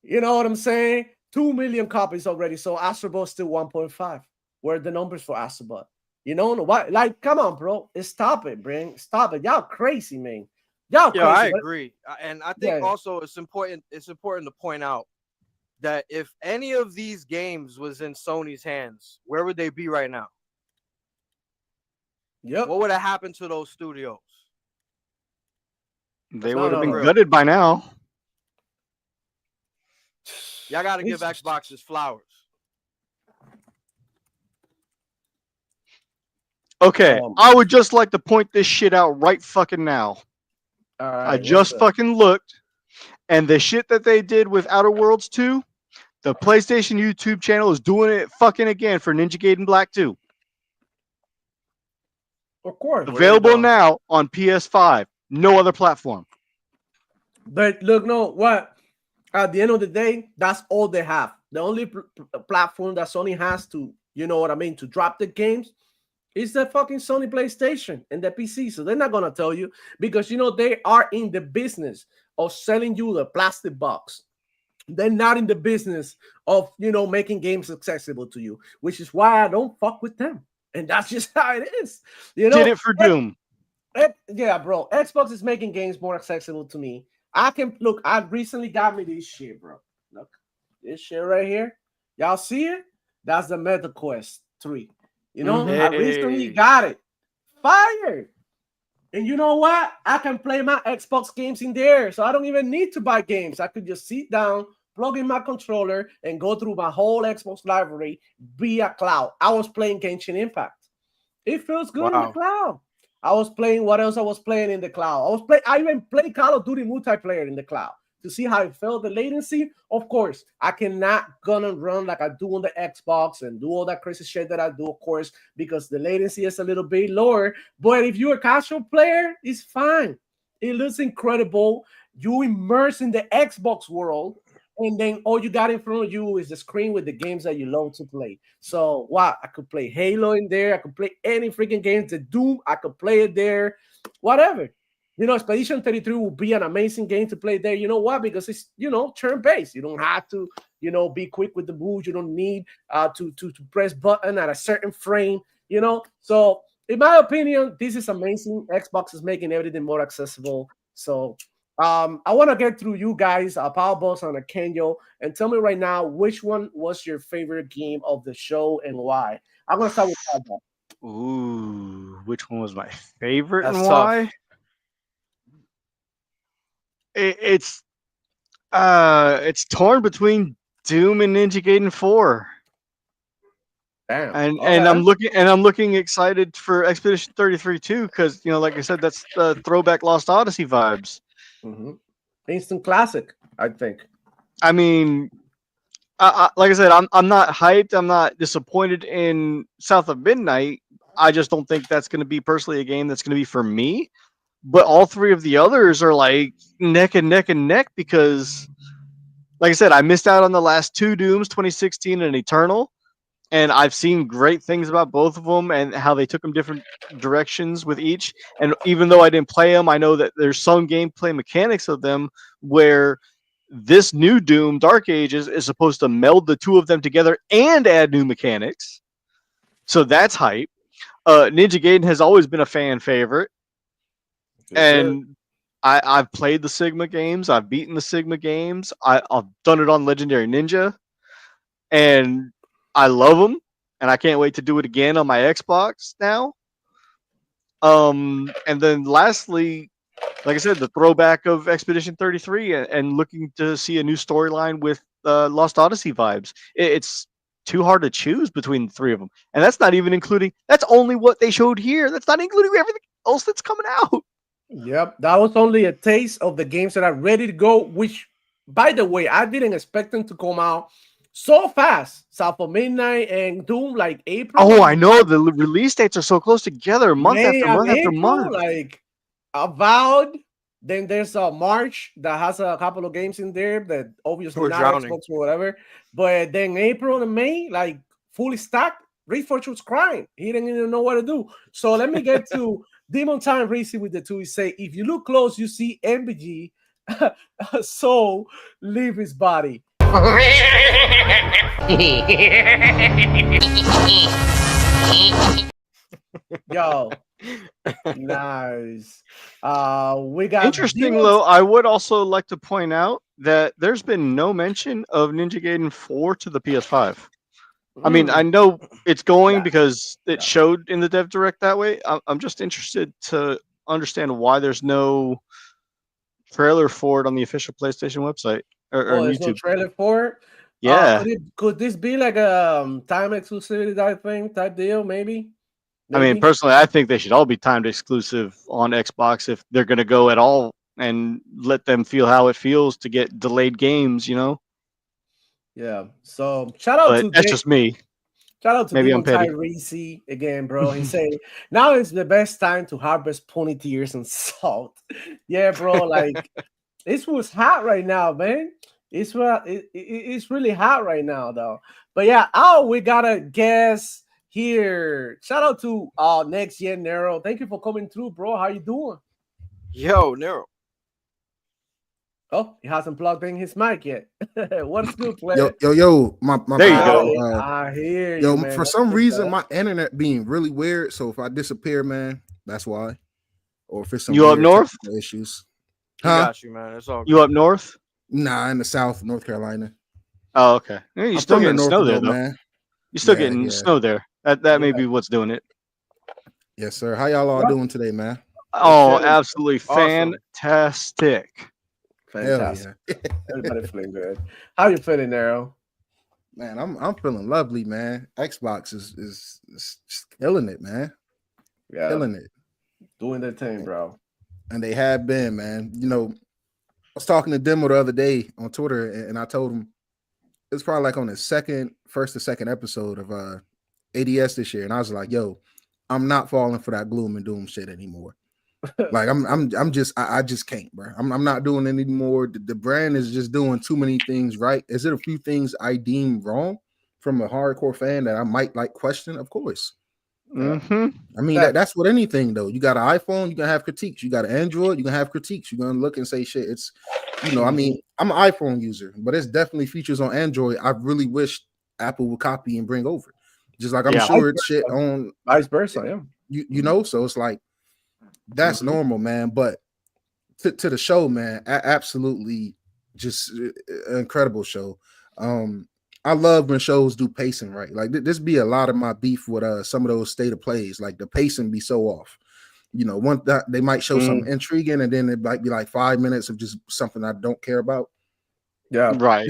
You know what I'm saying? 2 million copies already. So Astrobot's still 1.5. Where are the numbers for Astrobot? You know what? Like, come on, bro. Stop it, bro. Stop it. Y'all crazy, man. Y'all crazy. Yeah, I agree. And I think also it's important to point out that if any of these games was in Sony's hands, where would they be right now? Yep. What would have happened to those studios? They would have been gutted by now. Y'all got to give Xbox its flowers. Okay, I would just like to point this shit out right fucking now. All right, I just fucking looked, and the shit that they did with Outer Worlds 2, the PlayStation YouTube channel is doing it fucking again for Ninja Gaiden Black 2. Of course. Available now on PS5. No other platform. But look, no, what? At the end of the day, that's all they have. The only platform that Sony has to, you know what I mean, to drop the games is the fucking Sony PlayStation and the PC. So they're not going to tell you because, they are in the business of selling you the plastic box. They're not in the business of, making games accessible to you, which is why I don't fuck with them. And that's just how it is. Did it for Doom. Yeah, bro. Xbox is making games more accessible to me. I recently got me this shit, bro. Look, this shit right here. Y'all see it? That's the Meta Quest 3. I recently got it. Fire! And you know what? I can play my Xbox games in there, so I don't even need to buy games. I could just sit down, plug in my controller, and go through my whole Xbox library via cloud. I was playing Genshin Impact. It feels good in the cloud. I was playing what else I was playing in the cloud. I even played Call of Duty multiplayer in the cloud to see how it felt, the latency. Of course, I cannot gonna run like I do on the Xbox and do all that crazy shit that I do, of course, because the latency is a little bit lower. But if you're a casual player, it's fine. It looks incredible. You immerse in the Xbox world, and then all you got in front of you is the screen with the games that you love to play. So, wow, I could play Halo in there. I could play any freaking games. The Doom, I could play it there. Whatever. Expedition 33 will be an amazing game to play there. You know what? Because it's, turn-based. You don't have to, be quick with the moves. You don't need to press button at a certain frame, So, in my opinion, this is amazing. Xbox is making everything more accessible. So, I want to get through you guys, Power Boss and Archangel, and tell me right now which one was your favorite game of the show and why. I'm gonna start with Power Boss. Ooh, which one was my favorite and That's why? tough. It's torn between Doom and Ninja Gaiden 4. Damn. And I'm looking excited for Expedition 33 too, because like I said, that's the throwback Lost Odyssey vibes. Mm-hmm. Instant classic, I think. I mean, like I said, I'm not hyped. I'm not disappointed in South of Midnight, I just don't think that's going to be personally a game that's going to be for me. But all three of the others are like neck and neck and neck because, like I said, I missed out on the last two Dooms, 2016 and Eternal. And I've seen great things about both of them and how they took them different directions with each. And even though I didn't play them, I know that there's some gameplay mechanics of them where this new Doom, Dark Ages, is supposed to meld the two of them together and add new mechanics. So that's hype. Ninja Gaiden has always been a fan favorite. And I've played the Sigma games. I've beaten the Sigma games. I've done it on Legendary Ninja. And I love them, and I can't wait to do it again on my Xbox now. And then lastly, like I said, the throwback of Expedition 33 and looking to see a new storyline with Lost Odyssey vibes. It's too hard to choose between the three of them. And that's not even including, that's only what they showed here. That's not including everything else that's coming out. Yep, that was only a taste of the games that are ready to go, which, by the way, I didn't expect them to come out so fast. South of Midnight and Doom, like April. Oh, I know. The release dates are so close together, month May after and month after April, month. like Avowed. Then there's a March that has a couple of games in there that obviously We're not drowning. Xbox or whatever. But then April and May, like fully stacked. Research was crying. He didn't even know what to do. So let me get to Demon Time Reese with the two. He say, if you look close, you see MBG soul leave his body. Yo, nice. We got Interesting, though, I would also like to point out that there's been no mention of Ninja Gaiden 4 to the PS5. I mean, I know it's going Yeah. because it Yeah. showed in the Dev Direct that way. I'm just interested to understand why there's no trailer for it on the official PlayStation website or on there's no YouTube. trailer for it. Yeah, Could this be like a time exclusivity type deal? Maybe. I mean, Maybe? personally, I think they should all be timed exclusive on Xbox if they're going to go at all, and let them feel how it feels to get delayed games, you know? Yeah. So shout out But to that's just me. Shout out to Maybe I'm Demon petty. Tyrese again, bro. He said, now is the best time to harvest pony tears and salt. Yeah, bro. Like, this was hot right now, man. It's really hot right now, though. But yeah, we got a guest here. Shout out to Next Gen Nero. Thank you for coming through, bro. How you doing? Yo, Nero. Oh, he hasn't plugged in his mic yet. What's good, player? Yo, my There you bad, go. yo. I hear you, Yo, man. for What's some good, reason, fella? my internet being really weird. So if I disappear, man, that's why. Or if it's some You up weird north? technical issues. He got you, man. It's all good. You up north? Nah, in the South, North Carolina. Oh, okay. Yeah, you're I'm still from the getting north, snow there, though, though. man. You're still Yeah, getting yeah. snow there. That may Yeah. be what's doing it. Yes, sir. How y'all all Right. doing today, man? Oh, chilling. absolutely Awesome. fantastic. Fantastic. Hell yeah. Everybody feeling good. How you feeling, Nero? Man, I'm feeling lovely, man. Xbox is just killing it, man. Yeah, Killing it. doing their thing, bro. And they have been, man. You know, I was talking to Demo the other day on Twitter, and I told him it's probably like on the first or second episode of ADS this year, and I was like, "Yo, I'm not falling for that gloom and doom shit anymore. Like, I just can't, bro. I'm not doing it anymore. The brand is just doing too many things right. Is it a few things I deem wrong from a hardcore fan that I might like question? Of course. Mm-hmm. I mean, that's what anything though. You got an iPhone, you can have critiques. You got an Android, you can have critiques. You're gonna look and say shit. It's, you know, I mean, I'm an iPhone user, but it's definitely features on Android I really wish Apple would copy and bring over. Just like I'm Yeah. sure it's shit on Vice versa, yeah. you know, so it's like that's normal, man. But to the show, man, absolutely just an incredible show. I love when shows do pacing right. Like this be a lot of my beef with some of those state of plays. Like the pacing be so off. You know, one that they might show something intriguing, and then it might be like 5 minutes of just something I don't care about. Yeah, Right.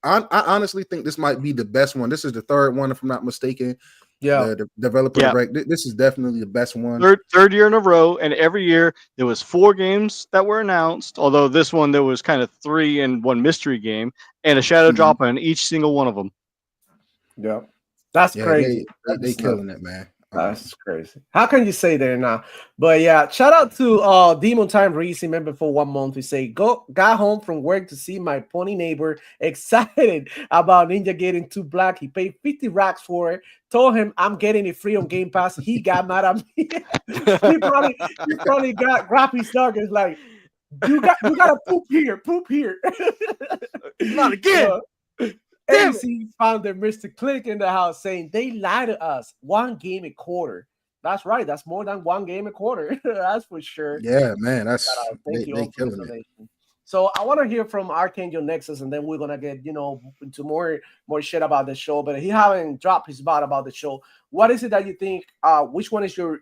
I honestly think this might be the best one. This is the third one, if I'm not mistaken. yeah. The developer Yeah. break. This is definitely the best one. Third year in a row, and every year there was 4 games that were announced. Although this one there was kind of 3 and 1 mystery game, and a shadow drop on each single one of them. Yeah. That's Yeah, crazy. they killing it, man. That's crazy. How can you say there now? But yeah, shout out to Demon Time Reese, member for 1 month. We say got home from work to see my pony neighbor excited about Ninja getting 2 black. He paid 50 racks for it. Told him I'm getting it free on Game Pass. He got mad at me. he probably got grappy stuck. It's like you gotta poop here. Not again. Damn AC founder Mr. Click in the house saying they lie to us. 1 game a quarter. That's right. That's more than 1 game a quarter. That's for sure. Yeah, man. That's Thank you they all for the killing it. donation. So I want to hear from Archangel Nexus, and then we're gonna get into more shit about the show. But he haven't dropped his bot about the show. What is it that you think? Which one is your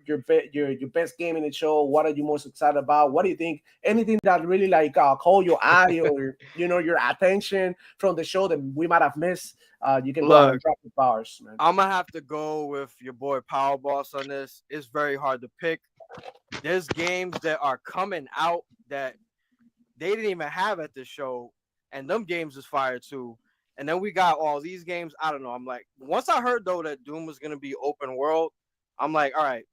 best game in the show? What are you most excited about? What do you think? Anything that really like caught your eye or your attention from the show that we might have missed? You can go and drop the bars, man. I'm gonna have to go with your boy Power Boss on this. It's very hard to pick. There's games that are coming out that they didn't even have at this show, and them games is fire too. And then we got all these games. I don't know. I'm like, once I heard though that Doom was gonna be open world, I'm like, all right,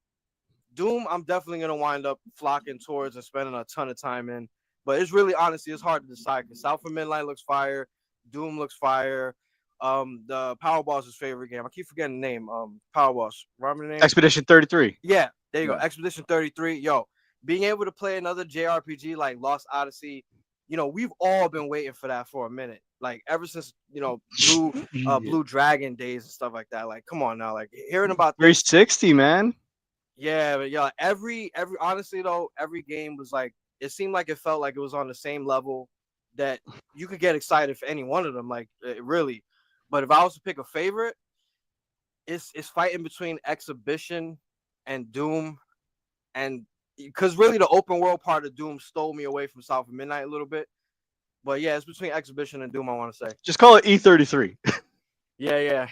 Doom. I'm definitely gonna wind up flocking towards and spending a ton of time in. But it's really honestly, it's hard to decide because South of Midnight looks fire, Doom looks fire. The Power Boss's favorite game. I keep forgetting the name. Power Boss. Remember the name? Expedition 33. Yeah, there you go. Expedition 33. Yo, being able to play another JRPG like Lost Odyssey, we've all been waiting for that for a minute. Like ever since Blue Dragon days and stuff like that. Like, come on now, like hearing about 360, man. Yeah, but yeah, every honestly though, every game was like it seemed like it felt like it was on the same level that you could get excited for any one of them. Like really. But if I was to pick a favorite, it's fighting between Exhibition and Doom, and because really the open world part of Doom stole me away from South of Midnight a little bit. But yeah, it's between Exhibition and Doom. I want to say. Just call it E33. Yeah.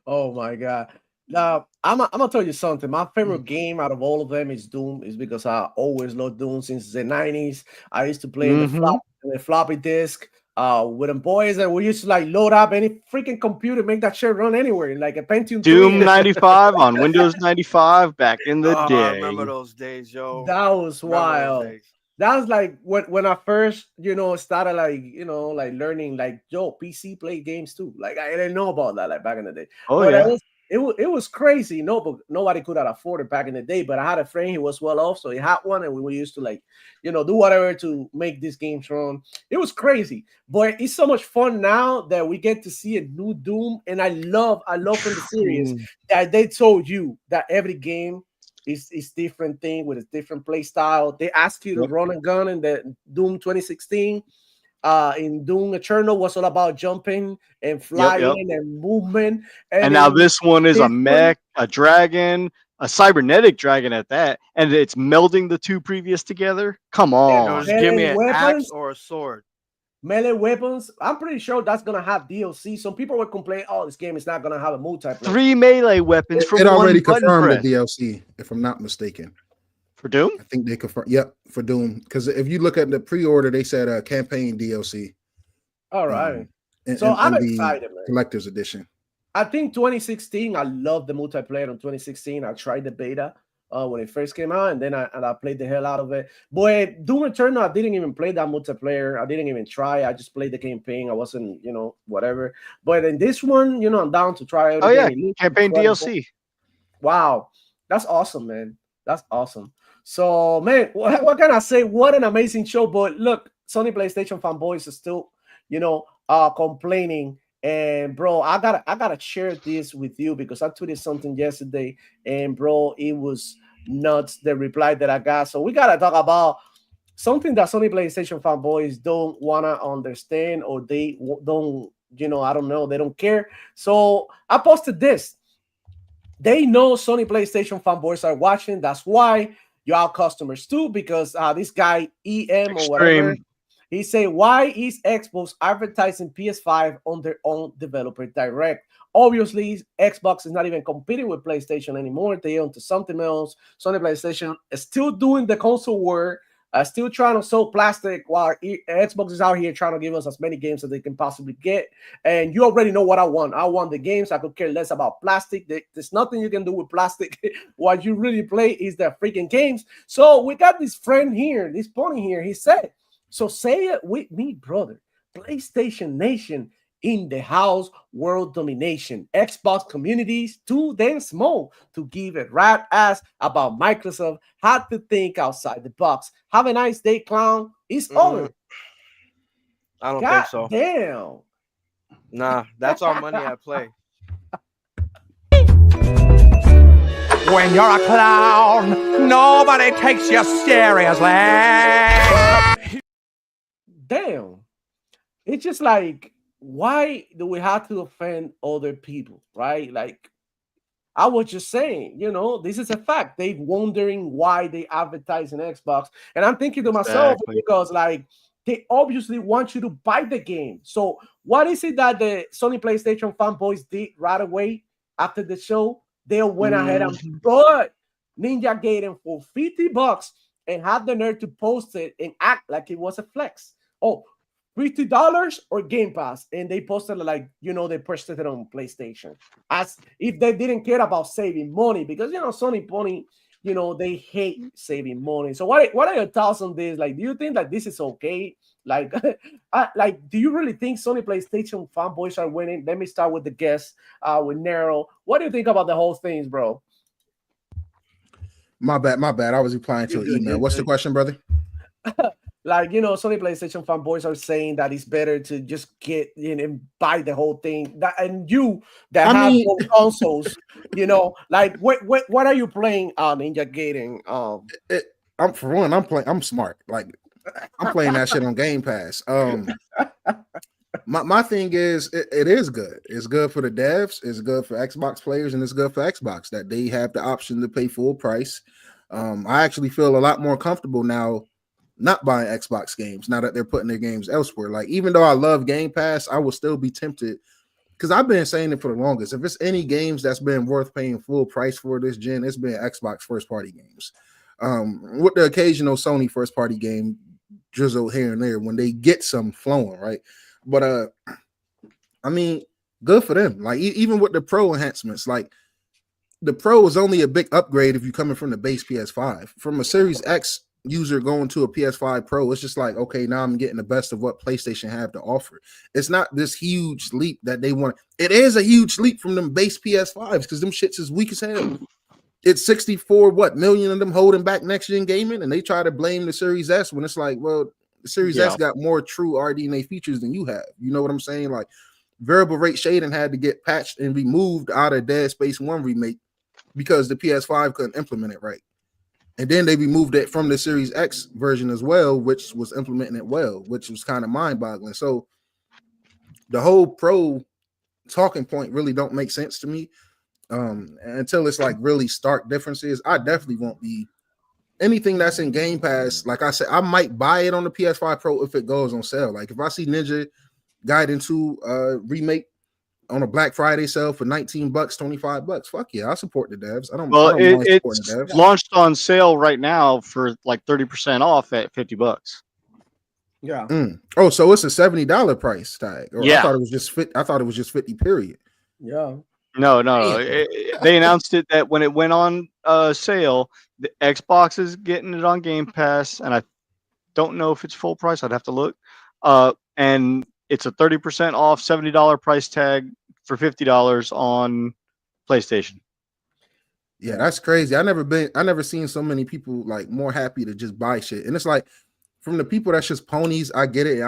Oh my god. Now I'm gonna tell you something. My favorite game out of all of them is Doom. Is because I always loved Doom since the 90s. I used to play the floppy disk. With them boys, and we used to like load up any freaking computer, make that shit run anywhere, like a Pentium. Doom 95 on Windows 95 back in the day. I remember those days, yo. That was wild. That was like when I first, started like learning like PC play games too. Like I didn't know about that like back in the day. Oh but yeah. It was crazy. But nobody could afford it back in the day. But I had a friend, he was well off, so he had one, and we used to like, do whatever to make these games run. It was crazy, but it's so much fun now that we get to see a new Doom, and I love from the series that they told you that every game is different thing with a different play style. They ask you to run and gun in the Doom 2016. In Doom Eternal was all about jumping and flying and movement. And now this one is a mech, a dragon, a cybernetic dragon at that, and it's melding the two previous together. Come on. Just give me an axe or a sword. Melee weapons. I'm pretty sure that's gonna have DLC. Some people would complain, "Oh, this game is not gonna have a multiplayer." 3 melee weapons from it already one confirmed the DLC, if I'm not mistaken. For Doom? I think they confirmed. Yep, for Doom. Because if you look at the pre-order, they said campaign DLC. All right. So I'm excited, man. Collector's edition. I think 2016. I love the multiplayer in 2016. I tried the beta when it first came out, and then I played the hell out of it. But Doom Eternal, I didn't even play that multiplayer. I didn't even try. I just played the campaign. I wasn't, whatever. But in this one, I'm down to try it. Oh yeah, campaign DLC. Wow, that's awesome, man. That's awesome. So, man, what can I say? What an amazing show. But look, Sony PlayStation fanboys are still, complaining. And bro, I gotta share this with you because I tweeted something yesterday, and bro, it was nuts, the reply that I got. So we gotta talk about something that Sony PlayStation fanboys don't wanna understand, or they don't, I don't know, they don't care. So I posted this. They know Sony PlayStation fanboys are watching. That's why y'all customers too, because this guy EM or whatever, he say, why is Xbox advertising PS5 on their own developer direct? Obviously, Xbox is not even competing with PlayStation anymore. They own to something else. Sony PlayStation is still doing the console war Still trying to sell plastic while Xbox is out here trying to give us as many games as they can possibly get. And you already know what I want. I want the games. I could care less about plastic. There's nothing you can do with plastic. What you really play is the freaking games. So we got this friend here, this pony here. He said, so say it with me, brother. PlayStation Nation in the house, world domination. Xbox communities too damn small to give a rat ass about Microsoft. Had to think outside the box. Have a nice day, clown. It's over. I don't God think so. Damn. Nah, that's our money at play. When you're a clown, nobody takes you seriously. Damn. It's just like, why do we have to offend other people, right? Like, I was just saying, this is a fact. They wondering why they advertise in Xbox. And I'm thinking to myself, because like, they obviously want you to buy the game. So what is it that the Sony PlayStation fanboys did right away after the show? They went ahead and bought Ninja Gaiden for $50 and had the nerve to post it and act like it was a flex. Oh, $50 or Game Pass, and they posted like they purchased it on PlayStation, as if they didn't care about saving money, because Sony Pony, they hate saving money. So what are your thoughts on this? Like, do you think that this is okay? Like, do you really think Sony PlayStation fanboys are winning? Let me start with the guest, with Nero. What do you think about the whole thing, bro? My bad. I was replying to an email. What's the question, brother? Like, Sony PlayStation fanboys are saying that it's better to just get and buy the whole thing. And you that have both consoles, like what are you playing on Ninja Gaiden? I'm smart. Like, I'm playing that shit on Game Pass. My thing is, it is good. It's good for the devs. It's good for Xbox players, and it's good for Xbox that they have the option to pay full price. I actually feel a lot more comfortable now not buying Xbox games now that they're putting their games elsewhere. Like, even though I love Game Pass, I will still be tempted, because I've been saying it for the longest. If it's any games that's been worth paying full price for this gen, it's been Xbox first party games. With the occasional Sony first party game drizzle here and there when they get some flowing, right? But I mean, good for them. Like, even with the Pro enhancements, like the Pro is only a big upgrade if you're coming from the base PS5. From a Series X user going to a PS5 Pro, it's just like, okay, now I'm getting the best of what PlayStation have to offer. It's not this huge leap that they want. It is a huge leap from them base PS5s, because them shits is weak as hell. It's 64 million of them holding back next gen gaming, and they try to blame the Series S when it's like, well, the Series S got more true RDNA features than you have. You know what I'm saying? Like, variable rate shading had to get patched and removed out of Dead Space 1 remake because the PS5 couldn't implement it right. And then they removed it from the Series X version as well, which was implementing it well, which was kind of mind-boggling. So the whole Pro talking point really don't make sense to me until it's like really stark differences. I definitely won't be anything that's in Game Pass. Like I said, I might buy it on the PS5 Pro if it goes on sale. Like, if I see Ninja Gaiden 2 remake on a Black Friday sale for $19, $25, fuck yeah, I support the devs. I don't mind supporting the devs. Launched on sale right now for like 30% off at $50. Yeah. Oh, so it's a $70 price tag. Or Yeah. I thought it was just 50, period. Yeah. No. They announced it that when it went on sale, the Xbox is getting it on Game Pass, and I don't know if it's full price. I'd have to look. And it's a 30% off $70 price tag for $50 on PlayStation. Yeah, that's crazy. I never seen so many people like more happy to just buy shit. And it's like, from the people that's just ponies, I get it.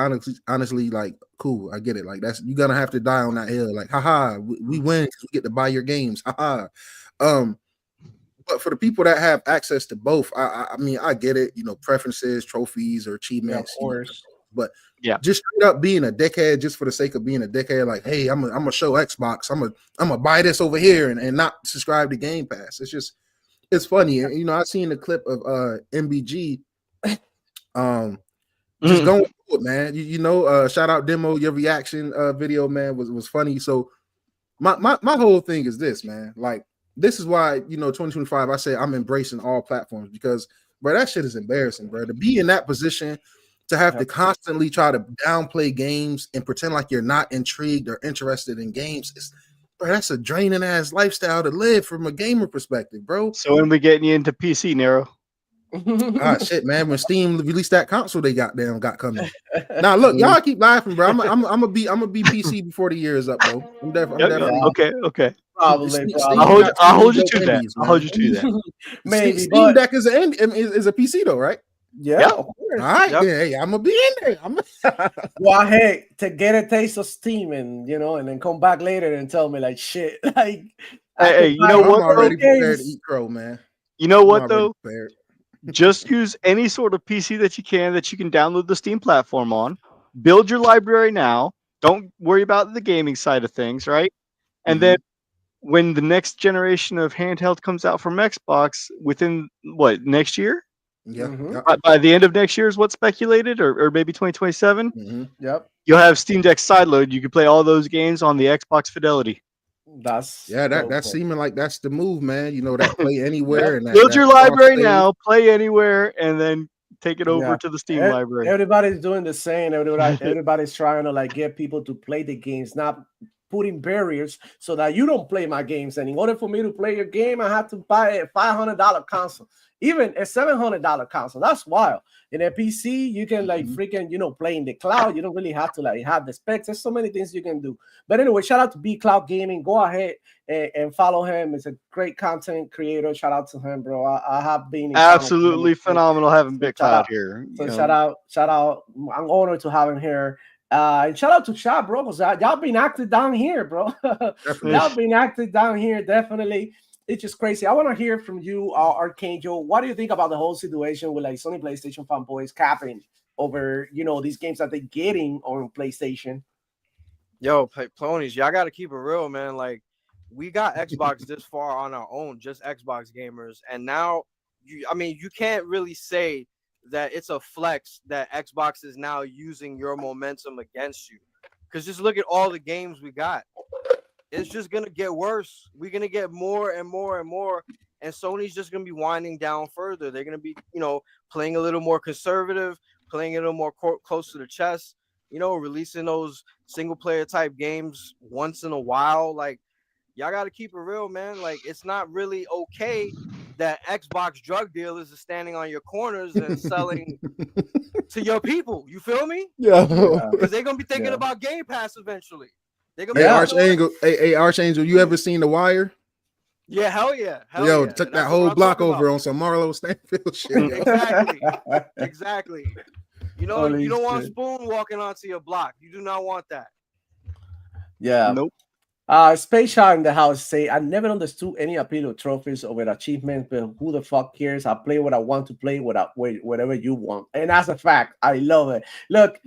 Honestly, like, cool, I get it. Like, you're gonna have to die on that hill. Like, haha, we win because we get to buy your games. Haha. But for the people that have access to both, I mean, I get it. Preferences, trophies, or achievements. Yeah, of course. But yeah, just straight up being a dickhead just for the sake of being a dickhead, like, hey, I'm gonna show Xbox, I'm gonna buy this over here and not subscribe to Game Pass. It's funny. I seen the clip of MBG just going through it, man. Shout out Demo, your reaction video, man, was funny. So my whole thing is this, man. Like, this is why 2025 I say I'm embracing all platforms, because bro, that shit is embarrassing, bro. To be in that position, to have to constantly try to downplay games and pretend like you're not intrigued or interested in games, bro, that's a draining ass lifestyle to live from a gamer perspective, bro. So when we getting you into PC, Nero? Ah, shit, man. When Steam released that console, they got coming. Now, look, y'all keep laughing, bro. I'm gonna be PC before the year is up, bro. I'm definitely Okay. Probably. I'll hold you to that. I'll hold you to that. Maybe, Steam but Deck is a PC though, right? yeah, Yep. of course. All right, Yep. yeah, I'm gonna be in there. Well, hey, to get a taste of Steam and and then come back later and tell me like shit. Like, Hey, you know I'm what? already prepared to games. eat crow, man. You know I'm what already though? prepared. Just use any sort of PC that you can download the Steam platform on. Build your library now. Don't worry about the gaming side of things, right? And then when the next generation of handheld comes out from Xbox within next year? Yeah. Mhm. Yep. By the end of next year is what's speculated, or maybe 2027. Mhm. Yep, You'll have Steam Deck sideload. You can play all those games on the Xbox Fidelity. that's That's seeming like that's the move, man. You know, that play anywhere and Build your library cross-save. now, play anywhere, and then take it over Yeah. to the Steam library. Everybody's doing the same. Everybody's trying to like get people to play the games, not putting barriers so that you don't play my games. And in order for me to play your game, I have to buy a $500 console, even a $700 console. That's wild. In a PC, you can like freaking, play in the cloud. You don't really have to like have the specs. There's so many things you can do. But anyway, shout out to B Cloud Gaming. Go ahead and follow him. He's a great content creator. Shout out to him, bro. I have been in Absolutely phenomenal having Big shout Cloud out. here. So you know. shout out. I'm honored to have him here. And shout out to Chad, bro, because y'all been active down here, bro. Y'all been active down here, definitely. It's just crazy. I want to hear from you, Archangel. What do you think about the whole situation with like Sony PlayStation fanboys capping over, these games that they're getting on PlayStation? Yo, Plonies, y'all got to keep it real, man. Like, we got Xbox this far on our own, just Xbox gamers. And now, you can't really say that it's a flex that Xbox is now using your momentum against you. Because just look at all the games we got. It's just going to get worse. We're going to get more and more and more. And Sony's just going to be winding down further. They're going to be, playing a little more conservative, playing a little more close to the chest, releasing those single player type games once in a while. Like, y'all got to keep it real, man. Like, it's not really okay that Xbox drug dealers are standing on your corners and selling to your people. You feel me? Yeah. Because they're going to be thinking about Game Pass eventually. They're gonna Hey, be Archangel. Hey, Archangel. You ever seen The Wire? Yeah, hell yeah. Yo, yeah. took That's that whole what I'm block talking over about. on some Marlo Stanfield shit. Exactly. You Holy don't want a shit. spoon walking onto your block. You do not want that. Yeah. Nope. Space Shot in the house say, I never understood any appeal of trophies over achievements, but who the fuck cares? I play what I want to play, whatever you want. And that's a fact. I love it. Look,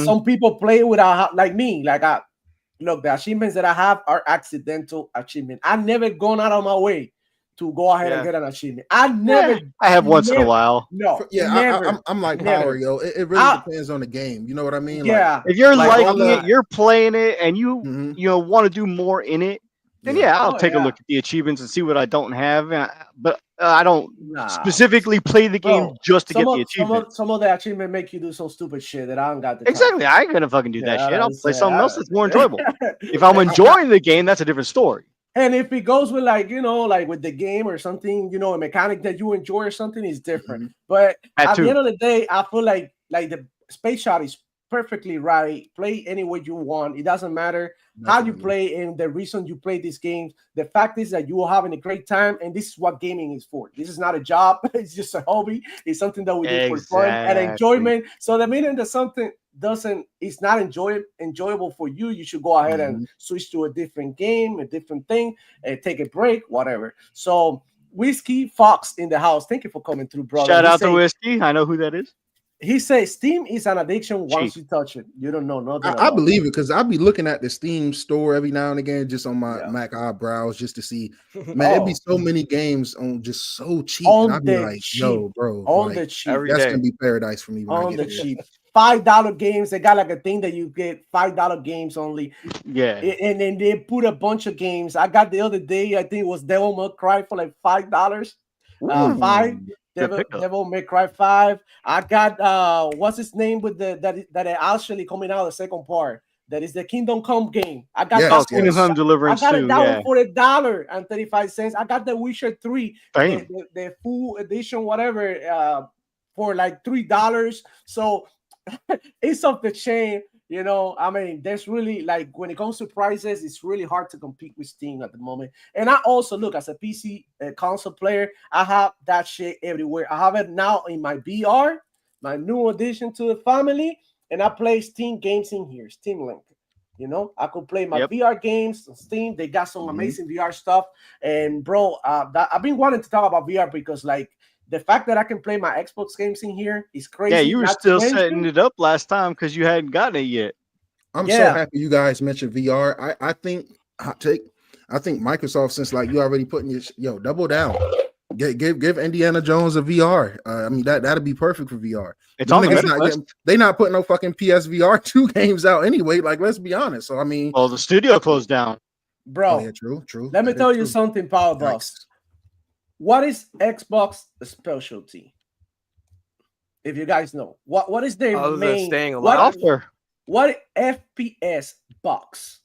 some people play without, like me, look, the achievements that I have are accidental achievements. I've never gone out of my way to go ahead and get an achievement. I have once in a while. No, Yeah, never. I'm like Never. Power, yo. It really depends on the game. You know what I mean? Yeah. If you're Like, liking it, you're playing it, and you want to do more in it, then I'll take a look at the achievements and see what I don't have. But I don't specifically play the game just to get the achievement. Some of the achievement make you do some stupid shit that I don't got the Exactly. I ain't gonna fucking do that shit. I'll play something else that's more enjoyable. enjoyable. If I'm enjoying the game, that's a different story. And if it goes with like with the game or something, a mechanic that you enjoy or something is different. But at the end of the day, I feel like the Space Shot is perfectly right. Play any way you want. It doesn't matter how you play and the reason you play these games. The fact is that you are having a great time, and this is what gaming is for. This is not a job. It's just a hobby. It's something that we do for fun and enjoyment. So the minute that something it's not enjoyable for you, you should go ahead and switch to a different game, a different thing, and take a break, whatever. So Whiskey Fox in the house, thank you for coming through, brother. Shout out to Whiskey. I know who that is. He says Steam is an addiction once you touch it. You don't know nothing. I believe it because I'll be looking at the Steam store every now and again, just on my Mac eyebrows, just to see. Man, it'd be so many games on just so cheap. On and I'd be the like, cheap. yo, bro, on like, the cheap. that's gonna be paradise for me. When On I get the it. cheap. $5 games. They got like a thing that you get $5 games only. Yeah. And then they put a bunch of games. I got the other day, I think it was Devil May Cry for like $5. Good pickup. Devil May Cry 5. I got what's his name with that actually coming out the second part. That is the Kingdom Come game. I got Yes, Oh, that Kingdom yes. Come I Deliverance got it too. that Yeah. one for $1.35. I got the Witcher 3, Same. the full edition, whatever, for like $3. So it's off the chain. You know, I mean, there's really like when it comes to prices, it's really hard to compete with Steam at the moment. And I also look as a PC console player, I have that shit everywhere. I have it now in my VR, my new addition to the family, and I play Steam games in here, Steam Link. You know, I could play my Yep. VR games on Steam. They got some Mhm. amazing VR stuff. And bro, I've been wanting to talk about VR because like the fact that I can play my Xbox games in here is crazy. Yeah, you were Not to still mention- setting it up last time because you hadn't gotten it yet. I'm Yeah. so happy you guys mentioned VR. I think hot take. I think Microsoft, since like you already putting your double down. Give Indiana Jones a VR. I mean that'd be perfect for VR. It's Them on the niggas meta quest. they not putting no fucking PSVR 2 games out anyway. Like, let's be honest. So I mean, Well, the studio closed down. Bro, oh yeah, true. let me That is tell you true. something, Power Bucks. Yikes. What is Xbox specialty? If you guys know, what is their Other than main staying alive. Software. what FPS box?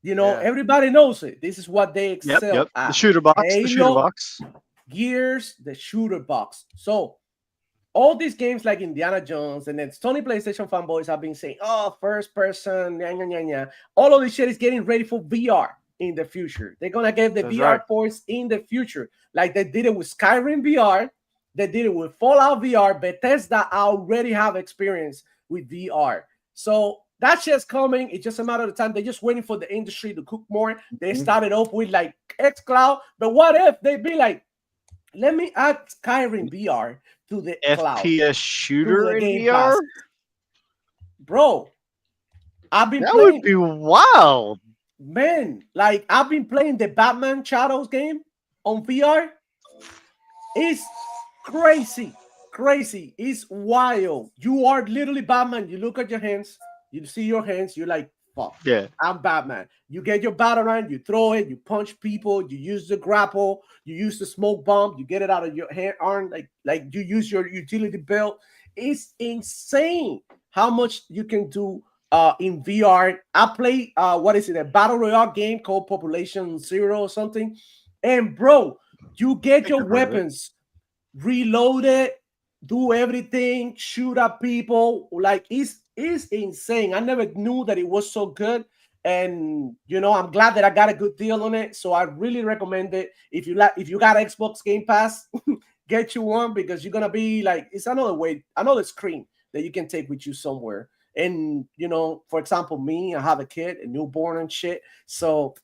You know, Yeah. everybody knows it. This is what they Yep, excel yep. at. The shooter box. The shooter Halo, box. Gears, the shooter box. So all these games like Indiana Jones and then Sony PlayStation fanboys have been saying, oh, first person, nya, nya, nya, nya. All of this shit is getting ready for VR in the future. They're gonna get the That's VR right. ports in the future, like they did it with Skyrim VR, they did it with Fallout VR. Bethesda already have experience with VR, so that shit's coming. It's just a matter of time. They're just waiting for the industry to cook more. They started off with like xCloud, but what if they be like, let me add Skyrim VR to the cloud, FPS shooter the in Game VR. Pass. Bro? I've been That playing, would be wild. man. Like I've been playing the Batman Shadows game on VR. It's crazy, crazy. It's wild. You are literally Batman. You look at your hands, you see your hands, you're like, fuck. Yeah. I'm Batman. You get your batarang, you throw it, you punch people, you use the grapple, you use the smoke bomb, you get it out of your hand arm, like you use your utility belt. It's insane how much you can do in VR. I play what is it, a battle royale game called Population Zero or something. And bro, you get your I've heard of it. weapons, reload it, do everything, shoot at people. Like it's insane. I never knew that it was so good. And you know, I'm glad that I got a good deal on it. So I really recommend it. If you got Xbox Game Pass, get you one because you're gonna be like, it's another screen that you can take with you somewhere. And you know, for example, me, I have a kid, a newborn and shit. So